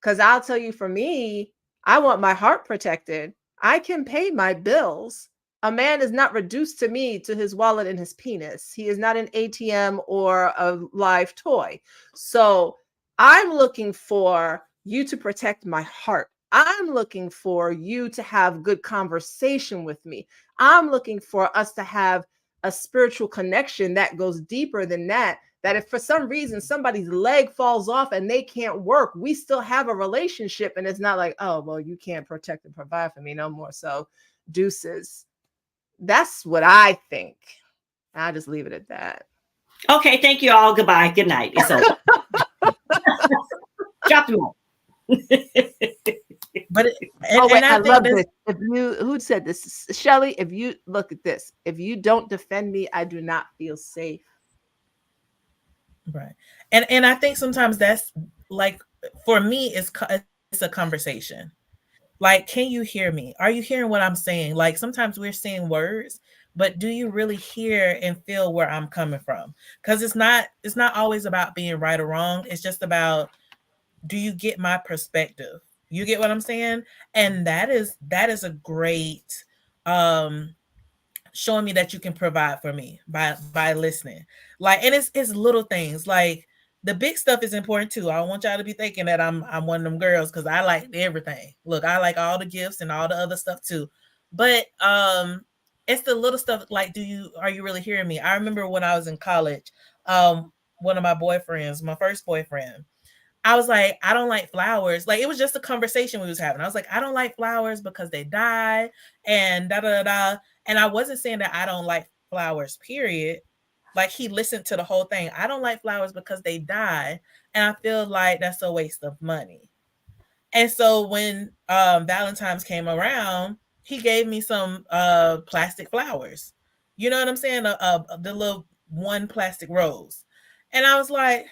Because I'll tell you, for me, I want my heart protected. I can pay my bills. A man is not reduced to me to his wallet and his penis. He is not an ATM or a live toy. So I'm looking for you to protect my heart. I'm looking for you to have good conversation with me. I'm looking for us to have a spiritual connection that goes deeper than that. That if for some reason somebody's leg falls off and they can't work, we still have a relationship. And it's not like, oh, well, you can't protect and provide for me no more. So deuces. That's what I think. I'll just leave it at that. Okay, thank you all. Goodbye. Good night. It's over. Drop them off. But I love this. Who said this? Shelly, if you look at this, if you don't defend me, I do not feel safe. Right. And I think sometimes that's like, for me, it's a conversation. Like, can you hear me? Are you hearing what I'm saying? Like, sometimes we're saying words, but do you really hear and feel where I'm coming from? Because it's not always about being right or wrong. It's just about, do you get my perspective? You get what I'm saying? And that is a great showing me that you can provide for me by listening. Like, and it's little things. Like, the big stuff is important too. I don't want y'all to be thinking that I'm one of them girls, because I like everything. Look, I like all the gifts and all the other stuff too. But it's the little stuff, like, are you really hearing me? I remember when I was in college, one of my boyfriends, my first boyfriend, I was like, I don't like flowers. Like, it was just a conversation we was having. I was like, I don't like flowers because they die and da da da. And I wasn't saying that I don't like flowers, period. Like, he listened to the whole thing. I don't like flowers because they die, and I feel like that's a waste of money. And so when Valentine's came around, he gave me some plastic flowers. You know what I'm saying? The little one plastic rose. And I was like,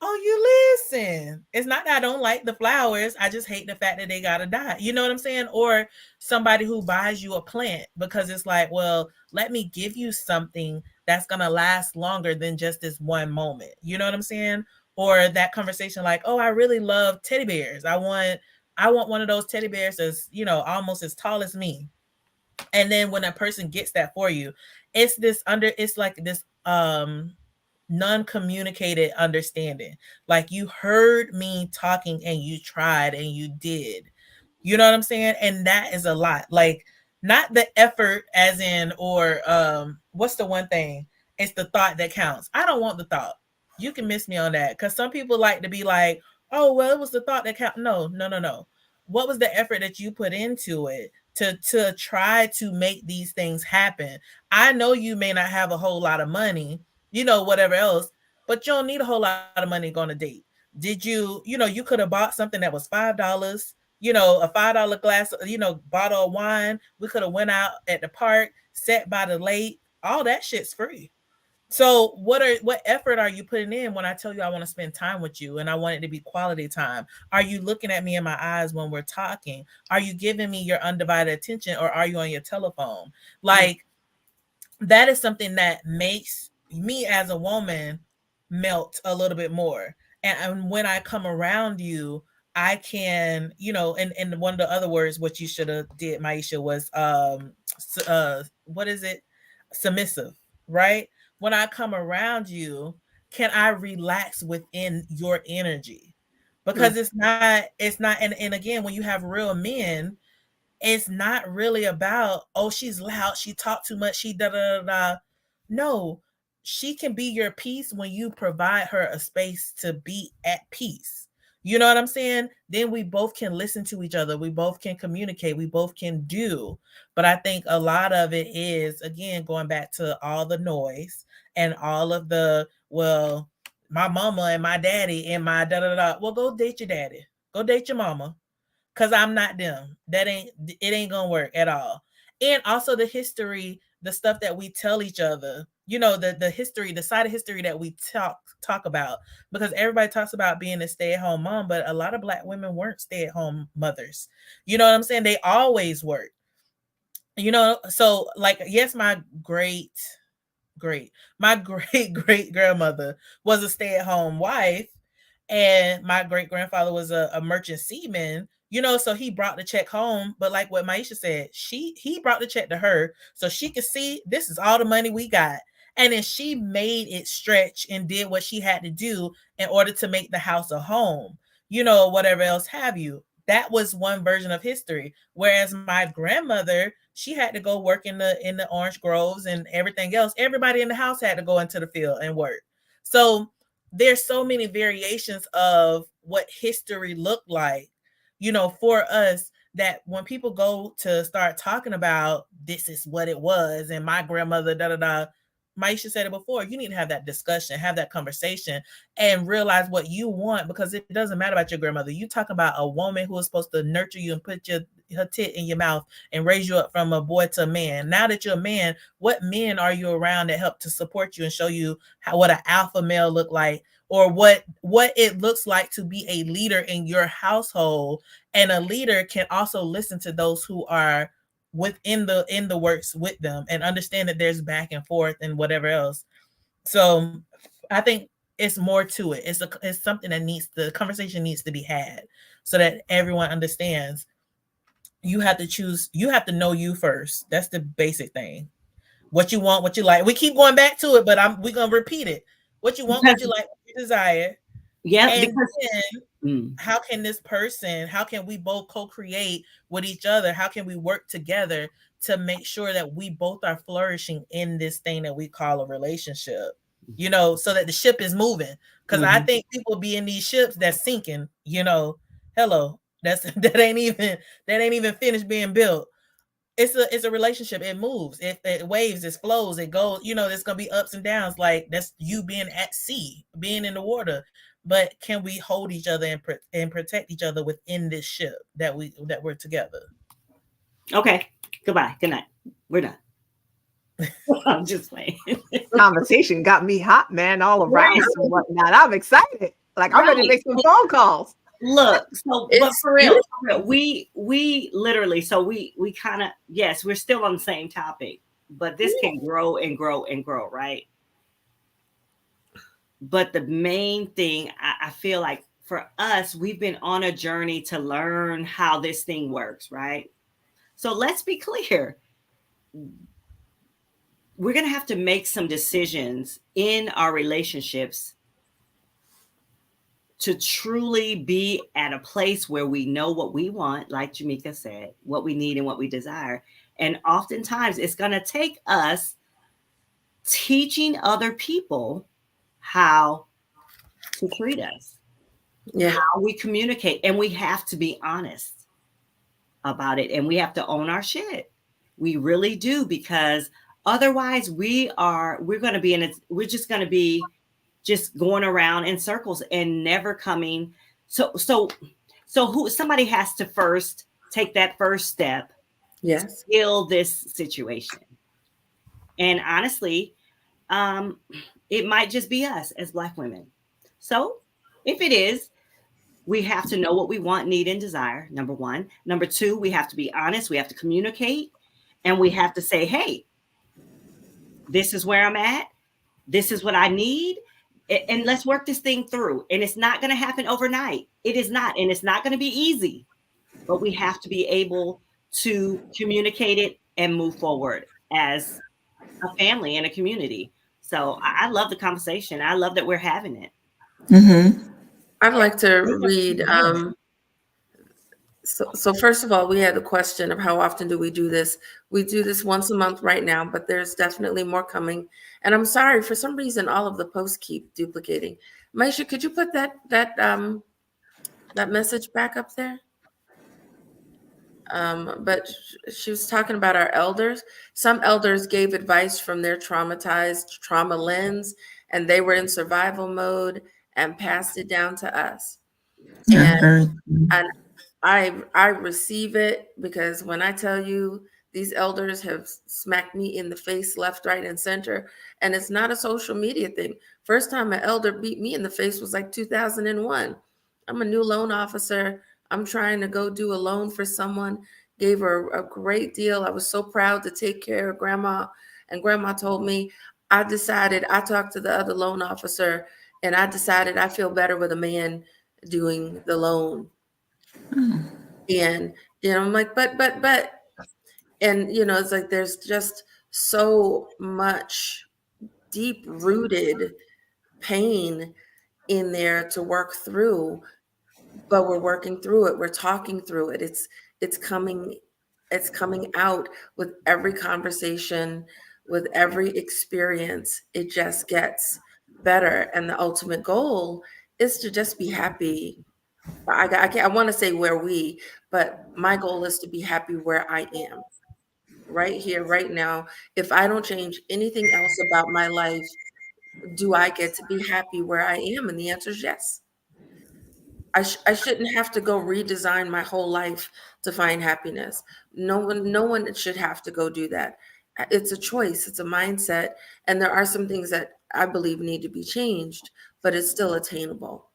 oh, you listen. It's not that I don't like the flowers. I just hate the fact that they gotta die. You know what I'm saying? Or somebody who buys you a plant because it's like, well, let me give you something that's gonna last longer than just this one moment. You know what I'm saying? Or that conversation like, oh, I really love teddy bears. I want one of those teddy bears that's, almost as tall as me. And then when a person gets that for you, it's like this non-communicated understanding. Like, you heard me talking and you tried and you did. You know what I'm saying? And that is a lot. Like, not the effort as in, or what's the one thing? It's the thought that counts. I don't want the thought. You can miss me on that, because some people like to be like, oh, well, it was the thought that counts. No. What was the effort that you put into it to try to make these things happen? I know you may not have a whole lot of money, whatever else, but you don't need a whole lot of money going to date. Did you, you could have bought something that was $5, a $5 glass, bottle of wine. We could have went out at the park, sat by the lake. All that shit's free. So what effort are you putting in when I tell you I want to spend time with you and I want it to be quality time? Are you looking at me in my eyes when we're talking? Are you giving me your undivided attention, or are you on your telephone? Like, that is something that makes me as a woman melt a little bit more. And when I come around you, I can, and one of the other words, what you should have did, Maisha, was what is it? Submissive, right? When I come around you, can I relax within your energy? Because it's not, and again, when you have real men, it's not really about, oh, she's loud, she talked too much, she da da da. No, she can be your peace when you provide her a space to be at peace. You know what I'm saying? Then we both can listen to each other. We both can communicate. We both can do. But I think a lot of it is, again, going back to all the noise and all of the, well, my mama and my daddy and my da da da. Well, go date your daddy. Go date your mama. Cause I'm not them. It ain't gonna work at all. And also the history, the stuff that we tell each other, the history, the side of history that we talk about, because everybody talks about being a stay-at-home mom, but a lot of Black women weren't stay-at-home mothers. You know what I'm saying? They always worked. So like, yes, my great grandmother was a stay-at-home wife, and my great grandfather was a merchant seaman. So he brought the check home, but like what Maisha said, he brought the check to her so she could see, this is all the money we got. And then she made it stretch and did what she had to do in order to make the house a home, whatever else have you. That was one version of history. Whereas my grandmother, she had to go work in the orange groves and everything else. Everybody in the house had to go into the field and work. So there's so many variations of what history looked like, for us, that when people go to start talking about this is what it was and my grandmother, da da da, Maisha said it before, you need to have that discussion, have that conversation, and realize what you want, because it doesn't matter about your grandmother. You talk about a woman who is supposed to nurture you and put her tit in your mouth and raise you up from a boy to a man. Now that you're a man, what men are you around that help to support you and show you what an alpha male look like, or what it looks like to be a leader in your household? And a leader can also listen to those who are within the works with them and understand that there's back and forth and whatever else. So I think it's more to it. It's something that the conversation needs to be had so that everyone understands. You have to choose, you have to know you first. That's the basic thing. What you want, what you like. We keep going back to it, but we're gonna repeat it. What you want, what you like, what you desire. Yeah. And then, how can we both co-create with each other? How can we work together to make sure that we both are flourishing in this thing that we call a relationship, so that the ship is moving? Because I think people be in these ships that's sinking, hello, that ain't even finished being built. It's a relationship. It moves, it waves, it flows, it goes, there's gonna be ups and downs. Like, that's you being at sea, being in the water. But can we hold each other and protect each other within this ship that we're together? Okay. Goodbye. Good night. We're done. I'm just playing. Conversation got me hot, man, all around and whatnot. I'm excited. Like, I'm ready to make some phone calls. Look, so It's but for real. We literally, so we kind of, yes, we're still on the same topic, but this can grow and grow and grow, right? But the main thing, I feel like for us, we've been on a journey to learn how this thing works, right? So let's be clear. We're going to have to make some decisions in our relationships to truly be at a place where we know what we want, like Jamika said, what we need and what we desire. And oftentimes it's going to take us teaching other people how to treat us, how we communicate, and we have to be honest about it, and we have to own our shit. We really do, because otherwise we're going to be we're just going to be just going around in circles and never coming. So somebody has to first take that first step, to heal this situation. And honestly, it might just be us as Black women. So if it is, we have to know what we want, need, and desire, number one. Number two, we have to be honest. We have to communicate. And we have to say, hey, this is where I'm at. This is what I need. And let's work this thing through. And it's not going to happen overnight. It is not. And it's not going to be easy. But we have to be able to communicate it and move forward as a family and a community. So I love the conversation. I love that we're having it. Mm-hmm. I'd like to read. So first of all, we had the question of how often do we do this? We do this once a month right now, but there's definitely more coming. And I'm sorry, for some reason, all of the posts keep duplicating. Maisha, could you put that message back up there? But she was talking about our elders. Some elders gave advice from their traumatized trauma lens, and they were in survival mode and passed it down to us. And I receive it, because when I tell you these elders have smacked me in the face, left, right, and center, and it's not a social media thing. First time an elder beat me in the face was like 2001. I'm a new loan officer. I'm trying to go do a loan for someone, gave her a great deal. I was so proud to take care of grandma. And grandma told me, I talked to the other loan officer, and I decided I feel better with a man doing the loan. And, I'm like, but, and, it's like, there's just so much deep rooted pain in there to work through, but we're working through it. We're talking through it. It's coming out with every conversation, with every experience. It just gets better. And the ultimate goal is to just be happy. I want to say but my goal is to be happy where I am, right here, right now. If I don't change anything else about my life, do I get to be happy where I am? And the answer is yes. I shouldn't have to go redesign my whole life to find happiness. No one should have to go do that. It's a choice. It's a mindset. And there are some things that I believe need to be changed, but it's still attainable.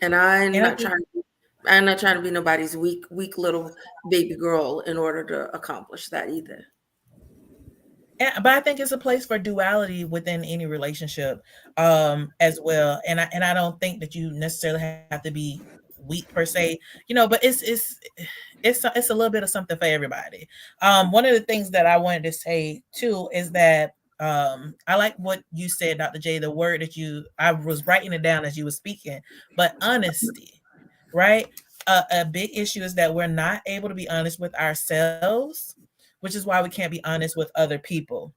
And I'm not trying to be nobody's weak little baby girl in order to accomplish that either. Yeah, but I think it's a place for duality within any relationship, as well. And I don't think that you necessarily have to be weak per se, but it's a little bit of something for everybody. One of the things that I wanted to say too is that I like what you said, Dr. J, the word that I was writing it down as you were speaking, but honesty, right? A big issue is that we're not able to be honest with ourselves, which is why we can't be honest with other people.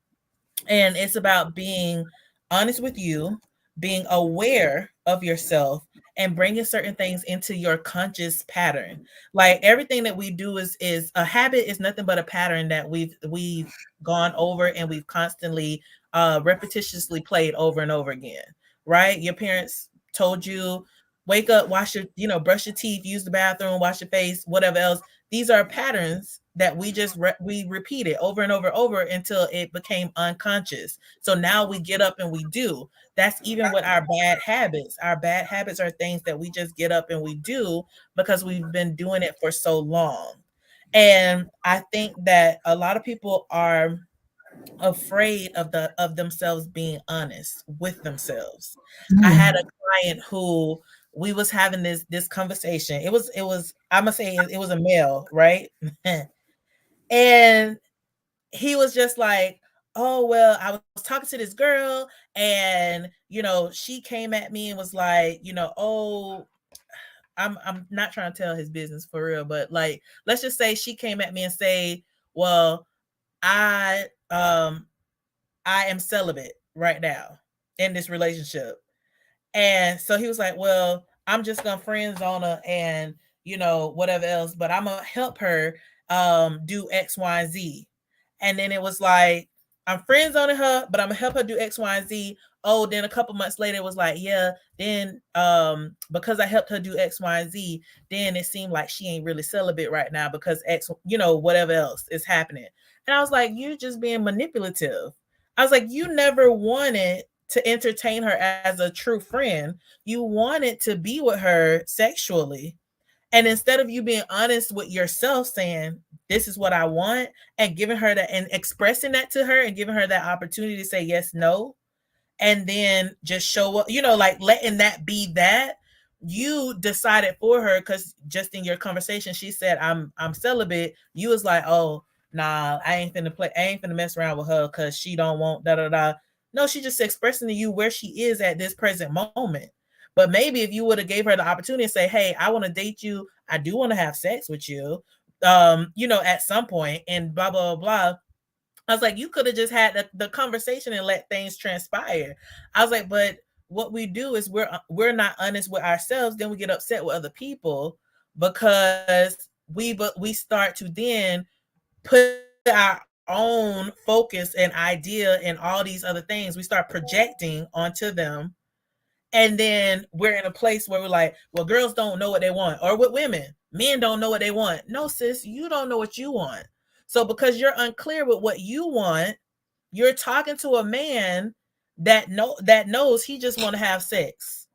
And it's about being honest with you, being aware of yourself, and bringing certain things into your conscious pattern. Like everything that we do is a habit, is nothing but a pattern that we've gone over and we've constantly repetitiously played over and over again, right? Your parents told you, wake up, wash your, brush your teeth, use the bathroom, wash your face, whatever else. These are patterns that we just we repeated over and over until it became unconscious. So now we get up and we do. That's even with our bad habits. Our bad habits are things that we just get up and we do because we've been doing it for so long. And I think that a lot of people are afraid of themselves being honest with themselves. I had a client who we was having this conversation. It was I'm gonna say it was a male, right? And he was just like, oh, well, I was talking to this girl and, she came at me and was like, oh, I'm not trying to tell his business for real, but like, let's just say she came at me and say, well, I am celibate right now in this relationship. And so he was like, well, I'm just gonna friend zone her and whatever else, but I'm gonna help her do X, Y, and Z. And then it was like, I'm friend zoning her, but I'm gonna help her do X, Y, and Z. Oh, then a couple months later it was like, yeah, then because I helped her do X, Y, and Z, then it seemed like she ain't really celibate right now because X, whatever else is happening. And I was like, you're just being manipulative. I was like, you never wanted to entertain her as a true friend. You wanted to be with her sexually. And instead of you being honest with yourself, saying, this is what I want, and giving her that and expressing that to her and giving her that opportunity to say yes, no, and then just show up, like letting that be that, you decided for her, because just in your conversation, she said, I'm celibate. You was like, oh, nah, I ain't finna mess around with her because she don't want da da da. No, she just expressing to you where she is at this present moment. But maybe if you would have gave her the opportunity to say, hey, I want to date you, I do want to have sex with you, at some point, and blah, blah, blah. I was like, you could have just had the conversation and let things transpire. I was like, but what we do is we're not honest with ourselves. Then we get upset with other people because we start to then put our own focus and idea and all these other things. We start projecting onto them. And then we're in a place where we're like, well, girls don't know what they want. Or with women, men don't know what they want. No, sis, you don't know what you want. So because you're unclear with what you want, you're talking to a man that knows he just want to have sex.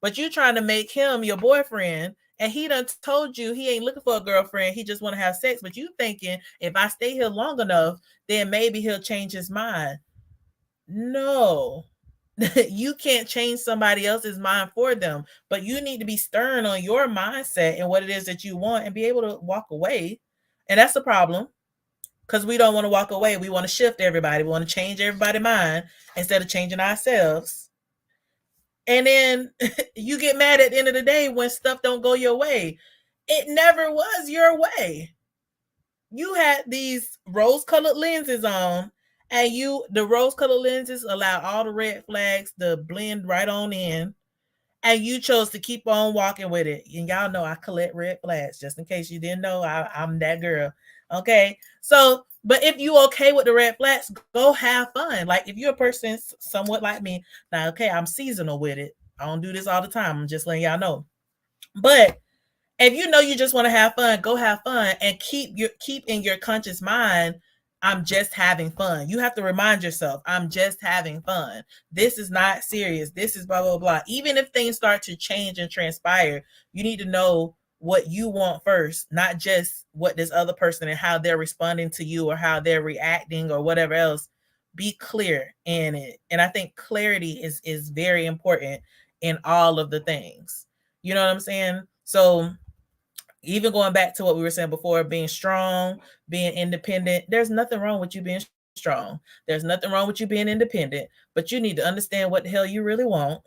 But you're trying to make him your boyfriend, and he done told you he ain't looking for a girlfriend. He just want to have sex. But you thinking, if I stay here long enough, then maybe he'll change his mind. No. You can't change somebody else's mind for them, but you need to be stern on your mindset and what it is that you want and be able to walk away. And that's the problem, because we don't want to walk away. We want to shift everybody. We want to change everybody's mind instead of changing ourselves. And then you get mad at the end of the day when stuff don't go your way. It never was your way. You had these rose-colored lenses on, and the rose-colored lenses allow all the red flags to blend right on in, and you chose to keep on walking with it. And y'all know I collect red flags, just in case you didn't know. I'm that girl. Okay, so but if you okay with the red flags, go have fun. Like if you're a person somewhat like me, now okay, I'm seasonal with it. I don't do this all the time. I'm just letting y'all know. But if you know you just want to have fun, go have fun, and keep in your conscious mind, I'm just having fun. You have to remind yourself, I'm just having fun. This is not serious. This is blah, blah, blah. Even if things start to change and transpire, you need to know what you want first, not just what this other person and how they're responding to you or how they're reacting or whatever else. Be clear in it. And I think clarity is very important in all of the things. You know what I'm saying? So even going back to what we were saying before, being strong, being independent, there's nothing wrong with you being strong. There's nothing wrong with you being independent, but you need to understand what the hell you really want.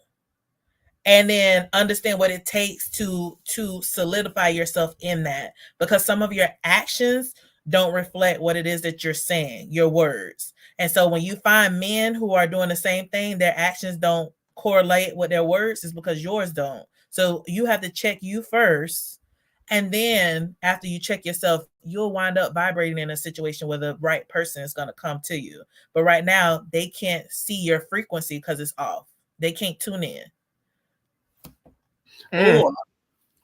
And then understand what it takes to solidify yourself in that, because some of your actions don't reflect what it is that you're saying, your words. And so when you find men who are doing the same thing, their actions don't correlate with their words, is because yours don't. So you have to check you first. And then after you check yourself, you'll wind up vibrating in a situation where the right person is going to come to you. But right now, they can't see your frequency because it's off. They can't tune in.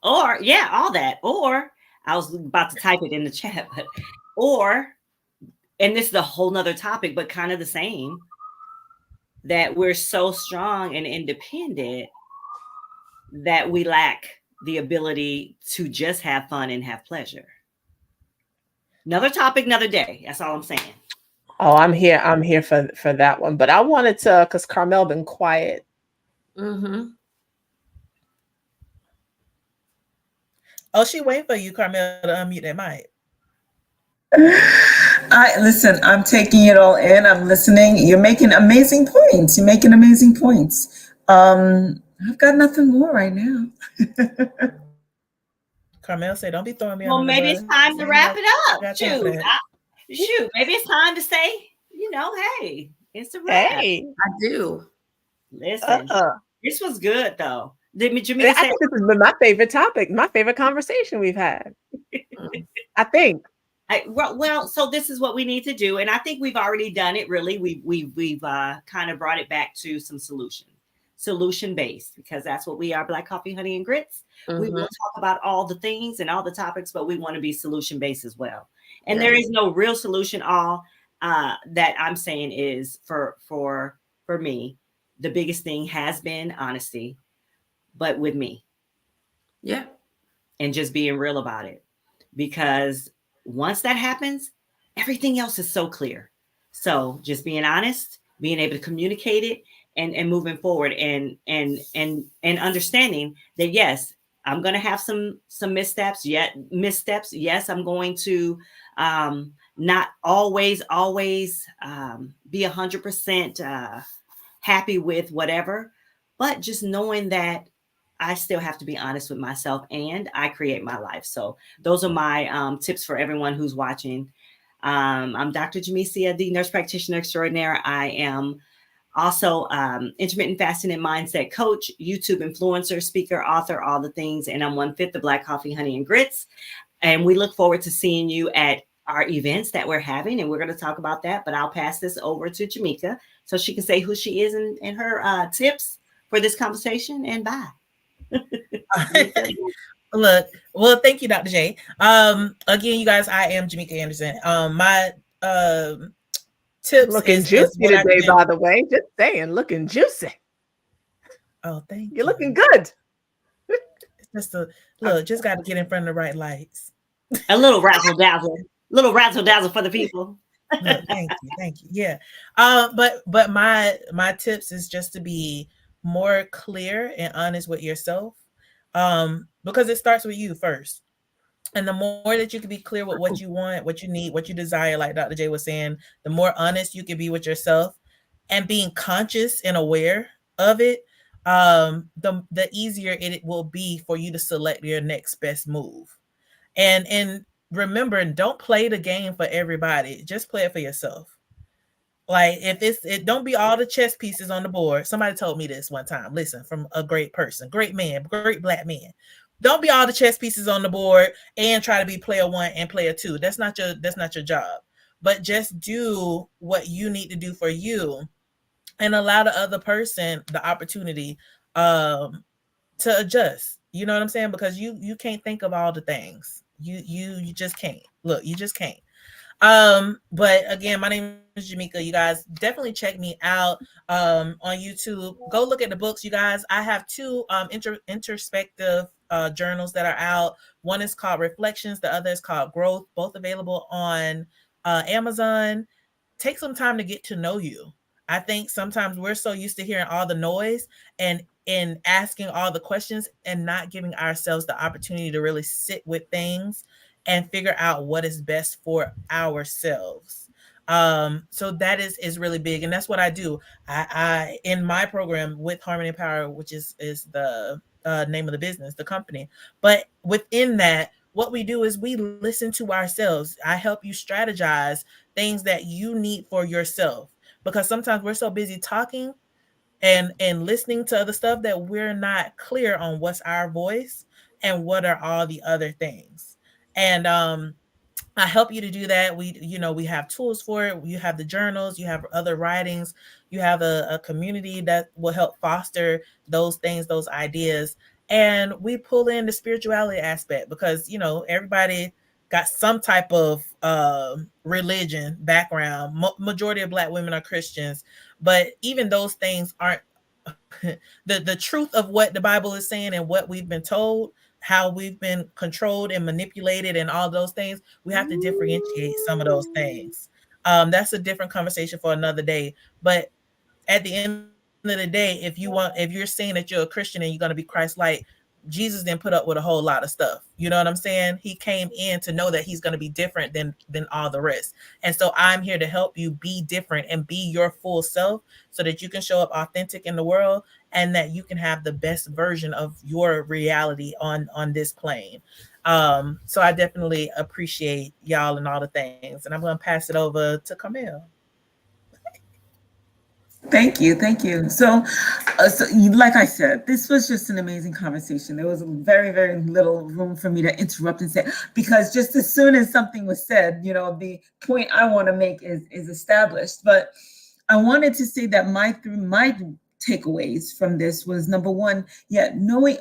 Or yeah, all that. Or I was about to type it in the chat, but and this is a whole nother topic, but kind of the same, that we're so strong and independent that we lack the ability to just have fun and have pleasure. Another topic, another day. That's all I'm saying. Oh, I'm here for that one. But I wanted to, because Carmel been quiet. Mm-hmm. Oh, she waiting for you, Carmel, to unmute that mic. Listen, I'm taking it all in. I'm listening. You're making amazing points. I've got nothing more right now. Carmel said, don't be throwing me well, under maybe the it's bus. time to wrap it up. Shoot, Maybe it's time to say, hey, it's a wrap. Hey, I do. Listen, this was good, though. Did Jamila I think this has been my favorite topic, my favorite conversation we've had. I think. Well, so this is what we need to do, and I think we've already done it. Really, we've kind of brought it back to some solution based, because that's what we are. Black Coffee, Honey, and Grits. Mm-hmm. We will talk about all the things and all the topics, but we want to be solution based as well. And there is no real solution all. that I'm saying is for me, the biggest thing has been honesty, but with me. Yeah. And just being real about it. Because once that happens, everything else is so clear. So just being honest, being able to communicate it, and moving forward, and understanding that, yes, I'm going to have some missteps. Yes, I'm going to not always be 100% happy with whatever, but just knowing that I still have to be honest with myself, and I create my life. So those are my tips for everyone who's watching. I'm Dr. Jamesia, the nurse practitioner extraordinaire. I am also intermittent fasting and mindset coach, YouTube influencer, speaker, author, all the things. And I'm 1/5 of Black Coffee, Honey, and Grits. And we look forward to seeing you at our events that we're having. And we're going to talk about that. But I'll pass this over to Jamika so she can say who she is and her tips for this conversation. And bye. Look, well, thank you, Dr. J. Again, you guys, I am Jamika Anderson. My tips looking juicy today, by the way. Just saying, looking juicy. Oh, thank you. You're looking good. Just just got to get in front of the right lights. A little razzle dazzle for the people. Look, thank you. Yeah. But my tips is just to be more clear and honest with yourself, because it starts with you first. And the more that you can be clear with what you want, what you need, what you desire, like Dr. J was saying, the more honest you can be with yourself and being conscious and aware of it, the easier it will be for you to select your next best move. And remember, don't play the game for everybody. Just play it for yourself. Like, if don't be all the chess pieces on the board. Somebody told me this one time. Listen, from a great person, great man, great Black man. Don't be all the chess pieces on the board and try to be player one and player two. That's not your job. But just do what you need to do for you, and allow the other person the opportunity to adjust. You know what I'm saying? Because you can't think of all the things. You just can't. Look, you just can't. But again, my name is Jamika. You guys definitely check me out on YouTube. Go look at the books, you guys. I have two introspective journals that are out. One is called Reflections, the other is called Growth, both available on Amazon. Take some time to get to know you. I think sometimes we're so used to hearing all the noise and asking all the questions and not giving ourselves the opportunity to really sit with things and figure out what is best for ourselves. So that is really big. And that's what I do. I in my program with Harmony Power, which is the name of the business, the company. But within that, what we do is we listen to ourselves. I help you strategize things that you need for yourself, because sometimes we're so busy talking and listening to other stuff that we're not clear on what's our voice and what are all the other things. And I help you to do that. We have tools for it. You have the journals, you have other writings, you have a community that will help foster those things, those ideas. And we pull in the spirituality aspect, because, everybody got some type of religion background. Majority of Black women are Christians, but even those things aren't the truth of what the Bible is saying and what we've been told, how we've been controlled and manipulated and all those things. We have to differentiate some of those things. That's a different conversation for another day. But at the end of the day, if you're saying that you're a Christian and you're going to be Christ-like, Jesus didn't put up with a whole lot of stuff. You know what I'm saying? He came in to know that he's going to be different than all the rest. And so I'm here to help you be different and be your full self, so that you can show up authentic in the world and that you can have the best version of your reality on this plane. So I definitely appreciate y'all and all the things. And I'm going to pass it over to Camille. Thank you. So like I said, this was just an amazing conversation. There was very, very little room for me to interrupt and say, because just as soon as something was said, the point I want to make is established. But I wanted to say that my takeaways from this was, number one,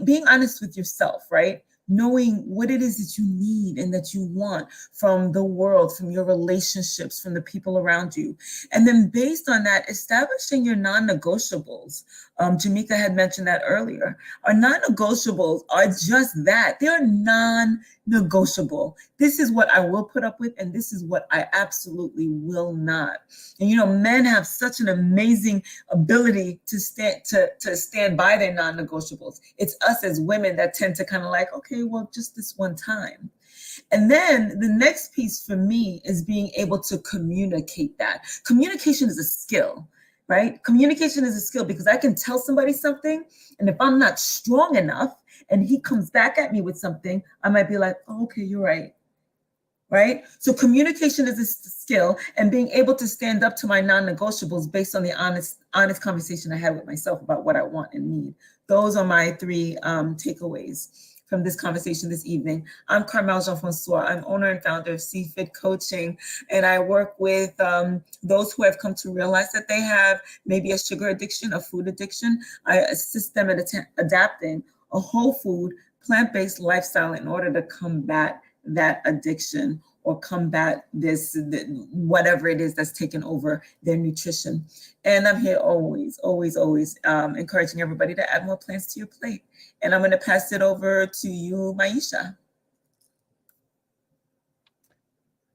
being honest with yourself, right? knowing what it is that you need and that you want from the world, from your relationships, from the people around you. And then based on that, establishing your non-negotiables. Jamika had mentioned that earlier. Our non-negotiables are just that. They're non-negotiable. This is what I will put up with, and this is what I absolutely will not. And men have such an amazing ability to stand by their non-negotiables. It's us as women that tend to kind of like, okay, well, just this one time. And then the next piece for me is being able to communicate that. Communication is a skill, right? Communication is a skill because I can tell somebody something, and if I'm not strong enough and he comes back at me with something, I might be like, oh, okay, you're right. Right? So communication is a skill, and being able to stand up to my non-negotiables based on the honest conversation I had with myself about what I want and need. Those are my three takeaways from this conversation this evening. I'm Carmel Jean-Francois. I'm owner and founder of CFIT Coaching, and I work with those who have come to realize that they have maybe a sugar addiction, a food addiction. I assist them in adapting a whole food, plant-based lifestyle in order to combat that addiction or combat whatever it is that's taken over their nutrition. And I'm here always encouraging everybody to add more plants to your plate. And I'm going to pass it over to you, Maisha.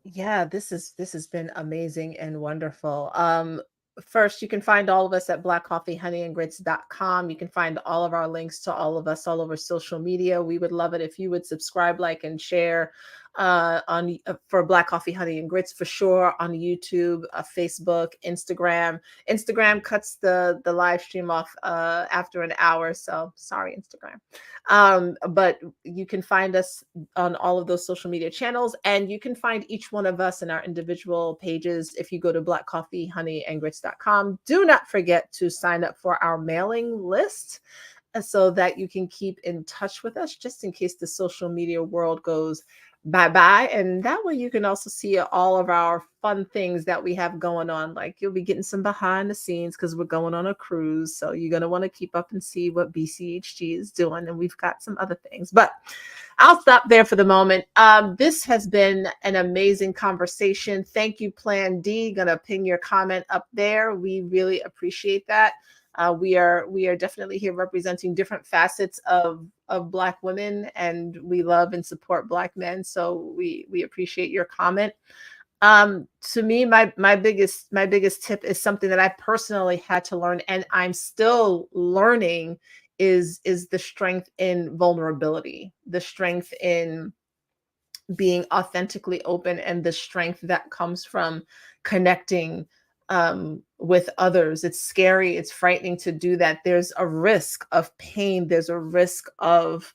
Yeah, this has been amazing and wonderful. First, you can find all of us at blackcoffeehoneyandgrits.com. You can find all of our links to all of us all over social media. We would love it if you would subscribe, like, and share for Black Coffee, Honey, and Grits for sure on YouTube, Facebook, Instagram. Instagram cuts the live stream off after an hour, so sorry, Instagram. But you can find us on all of those social media channels, and you can find each one of us in our individual pages if you go to blackcoffeehoneyandgrits.com. Do not forget to sign up for our mailing list so that you can keep in touch with us just in case the social media world goes bye-bye. And that way you can also see all of our fun things that we have going on. Like you'll be getting some behind the scenes because we're going on a cruise. So you're going to want to keep up and see what BCHG is doing. And we've got some other things, but I'll stop there for the moment. This has been an amazing conversation. Thank you, Plan D. Gonna ping your comment up there. We really appreciate that. We are definitely here representing different facets of Black women, and we love and support Black men. So we appreciate your comment. To me, my biggest tip is something that I personally had to learn, and I'm still learning, is the strength in vulnerability, the strength in being authentically open, and the strength that comes from connecting with others. It's scary, it's frightening to do that. There's a risk of pain, there's a risk of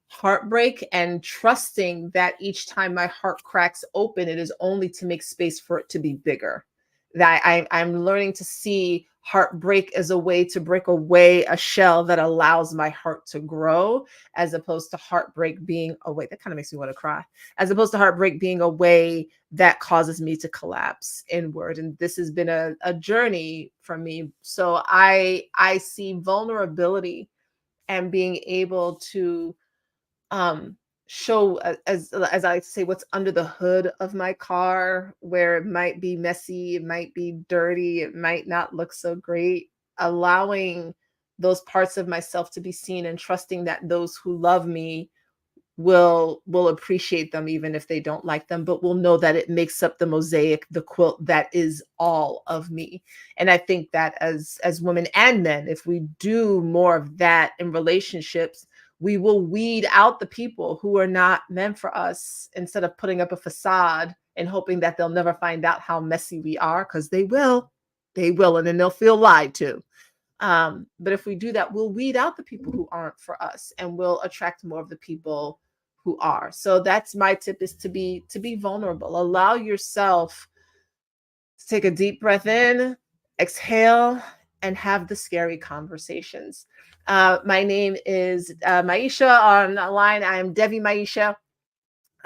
heartbreak, and trusting that each time my heart cracks open, it is only to make space for it to be bigger. That I'm learning to see heartbreak as a way to break away a shell that allows my heart to grow, as opposed to heartbreak being a way that kind of makes me want to cry, as opposed to heartbreak being a way that causes me to collapse inward. And this has been a journey for me. So I see vulnerability and being able to show, as I like to say, what's under the hood of my car, where it might be messy, it might be dirty, it might not look so great. Allowing those parts of myself to be seen, and trusting that those who love me will appreciate them even if they don't like them, but will know that it makes up the mosaic, the quilt that is all of me. And I think that as women and men, if we do more of that in relationships, we will weed out the people who are not meant for us, instead of putting up a facade and hoping that they'll never find out how messy we are, because they will, and then they'll feel lied to. But if we do that, we'll weed out the people who aren't for us, and we'll attract more of the people who are. So that's my tip, is to be vulnerable. Allow yourself to take a deep breath in, exhale, and have the scary conversations. My name is Maisha on the line. I am Devi Maisha.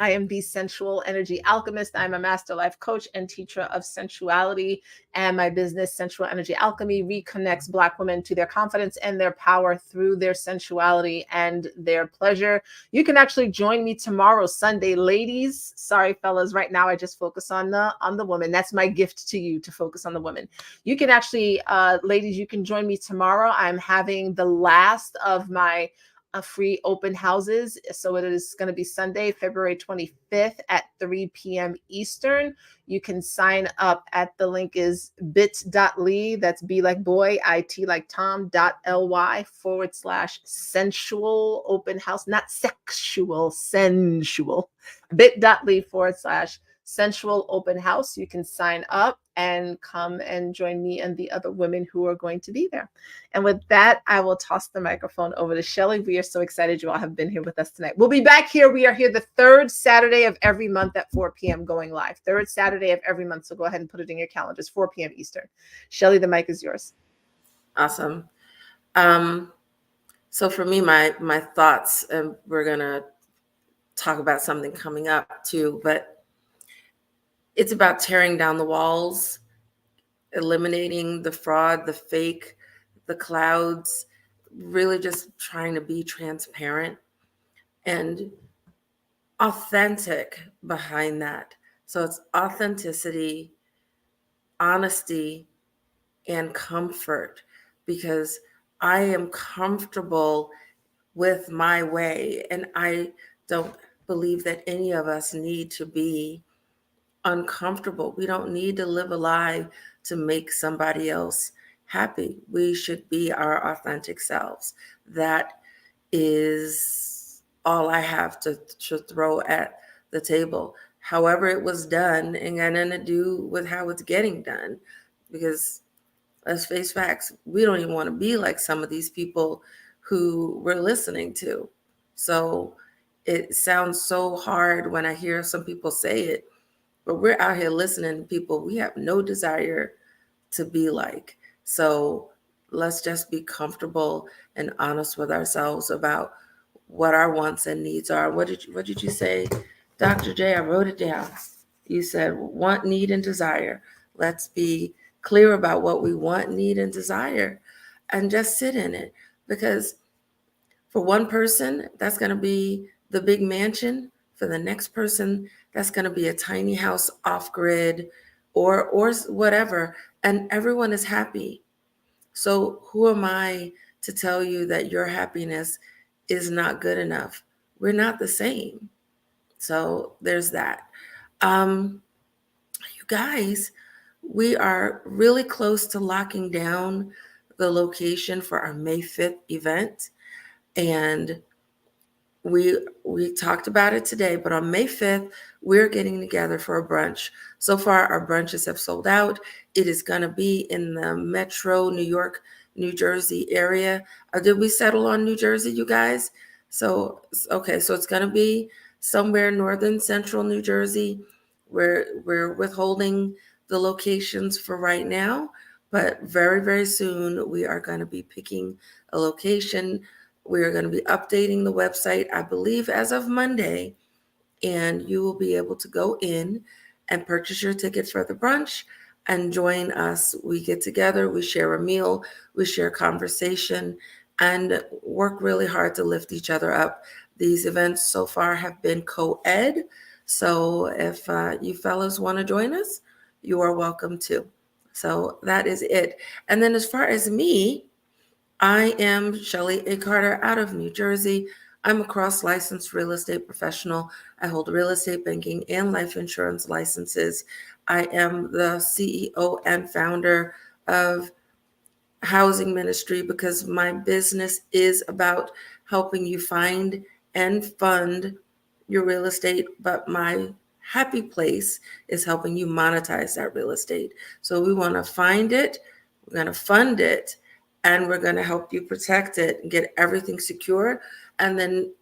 I am the Sensual Energy Alchemist. I'm a master life coach and teacher of sensuality, and my business, Sensual Energy Alchemy, reconnects Black women to their confidence and their power through their sensuality and their pleasure. You can actually join me tomorrow, Sunday, ladies. Sorry, fellas, right now I just focus on the women. That's my gift to you, to focus on the women. You can actually, ladies, you can join me tomorrow. I'm having the last of my free open houses. So it is going to be Sunday, February 25th at 3 p.m. Eastern. You can sign up at the link is bit.ly. That's B like boy, IT like Tom.ly/sensual open house, not sexual, sensual. bit.ly/sensual open house. You can sign up and come and join me and the other women who are going to be there. And with that, I will toss the microphone over to Shelly. We are so excited you all have been here with us tonight. We'll be back here. We are here the third Saturday of every month at 4 p.m. going live. Third Saturday of every month. So go ahead and put it in your calendars, 4 p.m. Eastern. Shelly, the mic is yours. Awesome. So for me, my thoughts, and we're going to talk about something coming up too, but it's about tearing down the walls, eliminating the fraud, the fake, the clouds, really just trying to be transparent and authentic behind that. So it's authenticity, honesty, and comfort, because I am comfortable with my way, and I don't believe that any of us need to be uncomfortable. We don't need to live a lie to make somebody else happy. We should be our authentic selves. That is all I have to throw at the table. However it was done, and got nothing to do with how it's getting done, because let's face facts, we don't even want to be like some of these people who we're listening to. So it sounds so hard when I hear some people say it, but we're out here listening to people we have no desire to be like. So let's just be comfortable and honest with ourselves about what our wants and needs are. What did you say, Dr. J? I wrote it down. You said want, need, and desire. Let's be clear about what we want, need, and desire, and just sit in it. Because for one person, that's going to be the big mansion. For the next person, that's going to be a tiny house off grid or whatever. And everyone is happy. So who am I to tell you that your happiness is not good enough? We're not the same. So there's that. You guys, we are really close to locking down the location for our May 5th event. And we talked about it today, but on May 5th, we're getting together for a brunch. So far, our brunches have sold out. It is going to be in the Metro New York, New Jersey area. Did we settle on New Jersey, you guys? So, okay, so it's going to be somewhere northern central New Jersey. We're withholding the locations for right now, but very, very soon we are going to be picking a location. We are going to be updating the website, I believe, as of Monday, and you will be able to go in and purchase your ticket for the brunch and join us. We get together, we share a meal, we share conversation, and work really hard to lift each other up. These events so far have been co-ed, so if you fellas want to join us, you are welcome to. So that is it. And then as far as me, I am Shelly A. Carter out of New Jersey. I'm a cross-licensed real estate professional. I hold real estate banking and life insurance licenses. I am the CEO and founder of Housing Ministry, because my business is about helping you find and fund your real estate, but my happy place is helping you monetize that real estate. So we want to find it, we're going to fund it, and we're going to help you protect it and get everything secure. And then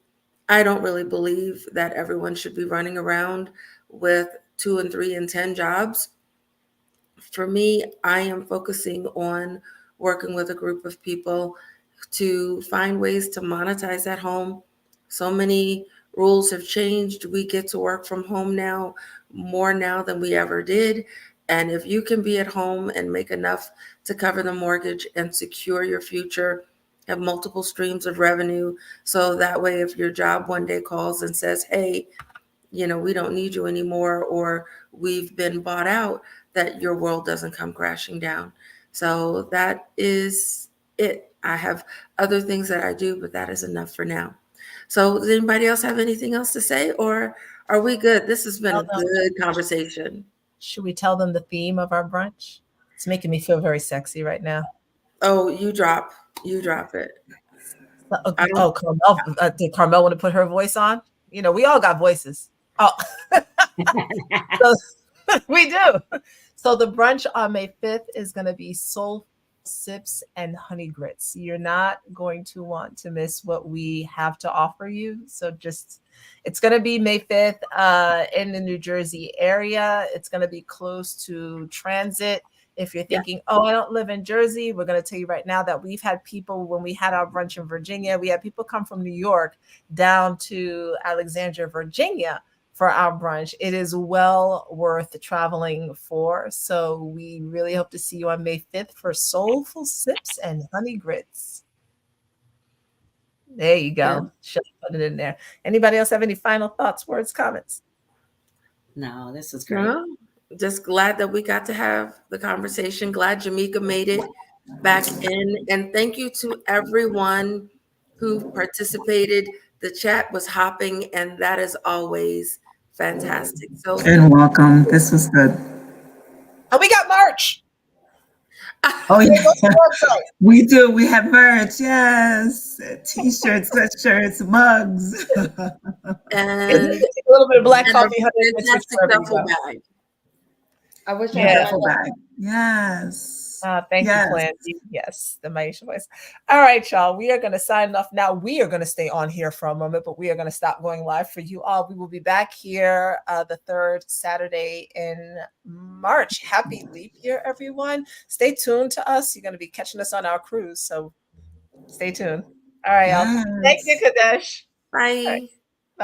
I don't really believe that everyone should be running around with 2 and 3 and 10 jobs. For me, I am focusing on working with a group of people to find ways to monetize that home. So many Rules have changed. We get to work from home now, more now than we ever did. And if you can be at home and make enough to cover the mortgage and secure your future, have multiple streams of revenue, so that way if your job one day calls and says, hey, we don't need you anymore, or we've been bought out, that your world doesn't come crashing down. So that is it. I have other things that I do, but that is enough for now. So does anybody else have anything else to say, or are we good? This has been a good conversation. Should we tell them the theme of our brunch? It's making me feel very sexy right now. Oh, you drop it. Carmel, did Carmel want to put her voice on? We all got voices. Oh, so, we do. So the brunch on May 5th is going to be soul sips and honey grits. You're not going to want to miss what we have to offer you. So it's going to be May 5th in the New Jersey area. It's going to be close to transit. If you're thinking, oh, I don't live in Jersey, we're going to tell you right now that we've had people, when we had our brunch in Virginia, we had people come from New York down to Alexandria, Virginia for our brunch. It is well worth traveling for. So we really hope to see you on May 5th for Soulful Sips and Honey Grits. There you go. Should put it in there. Anybody else have any final thoughts, words, comments? No, this is great. No, just glad that we got to have the conversation. Glad Jamika made it back in. And thank you to everyone who participated. The chat was hopping, and that is always fantastic. So, and welcome. This was good. Oh, we got merch. Oh, yeah. We do. We have merch. Yes. T-shirts, sweatshirts, mugs. And a little bit of black coffee. Fantastic duffel bag. I wish I had a duffel bag. Yes. Thank you, Clancy. Yes, the Maisha voice. All right, y'all. We are going to sign off now. We are going to stay on here for a moment, but we are going to stop going live for you all. We will be back here the third Saturday in March. Happy leap year, everyone. Stay tuned to us. You're going to be catching us on our cruise, so stay tuned. All right, y'all. Thank you, Kadesh. Bye.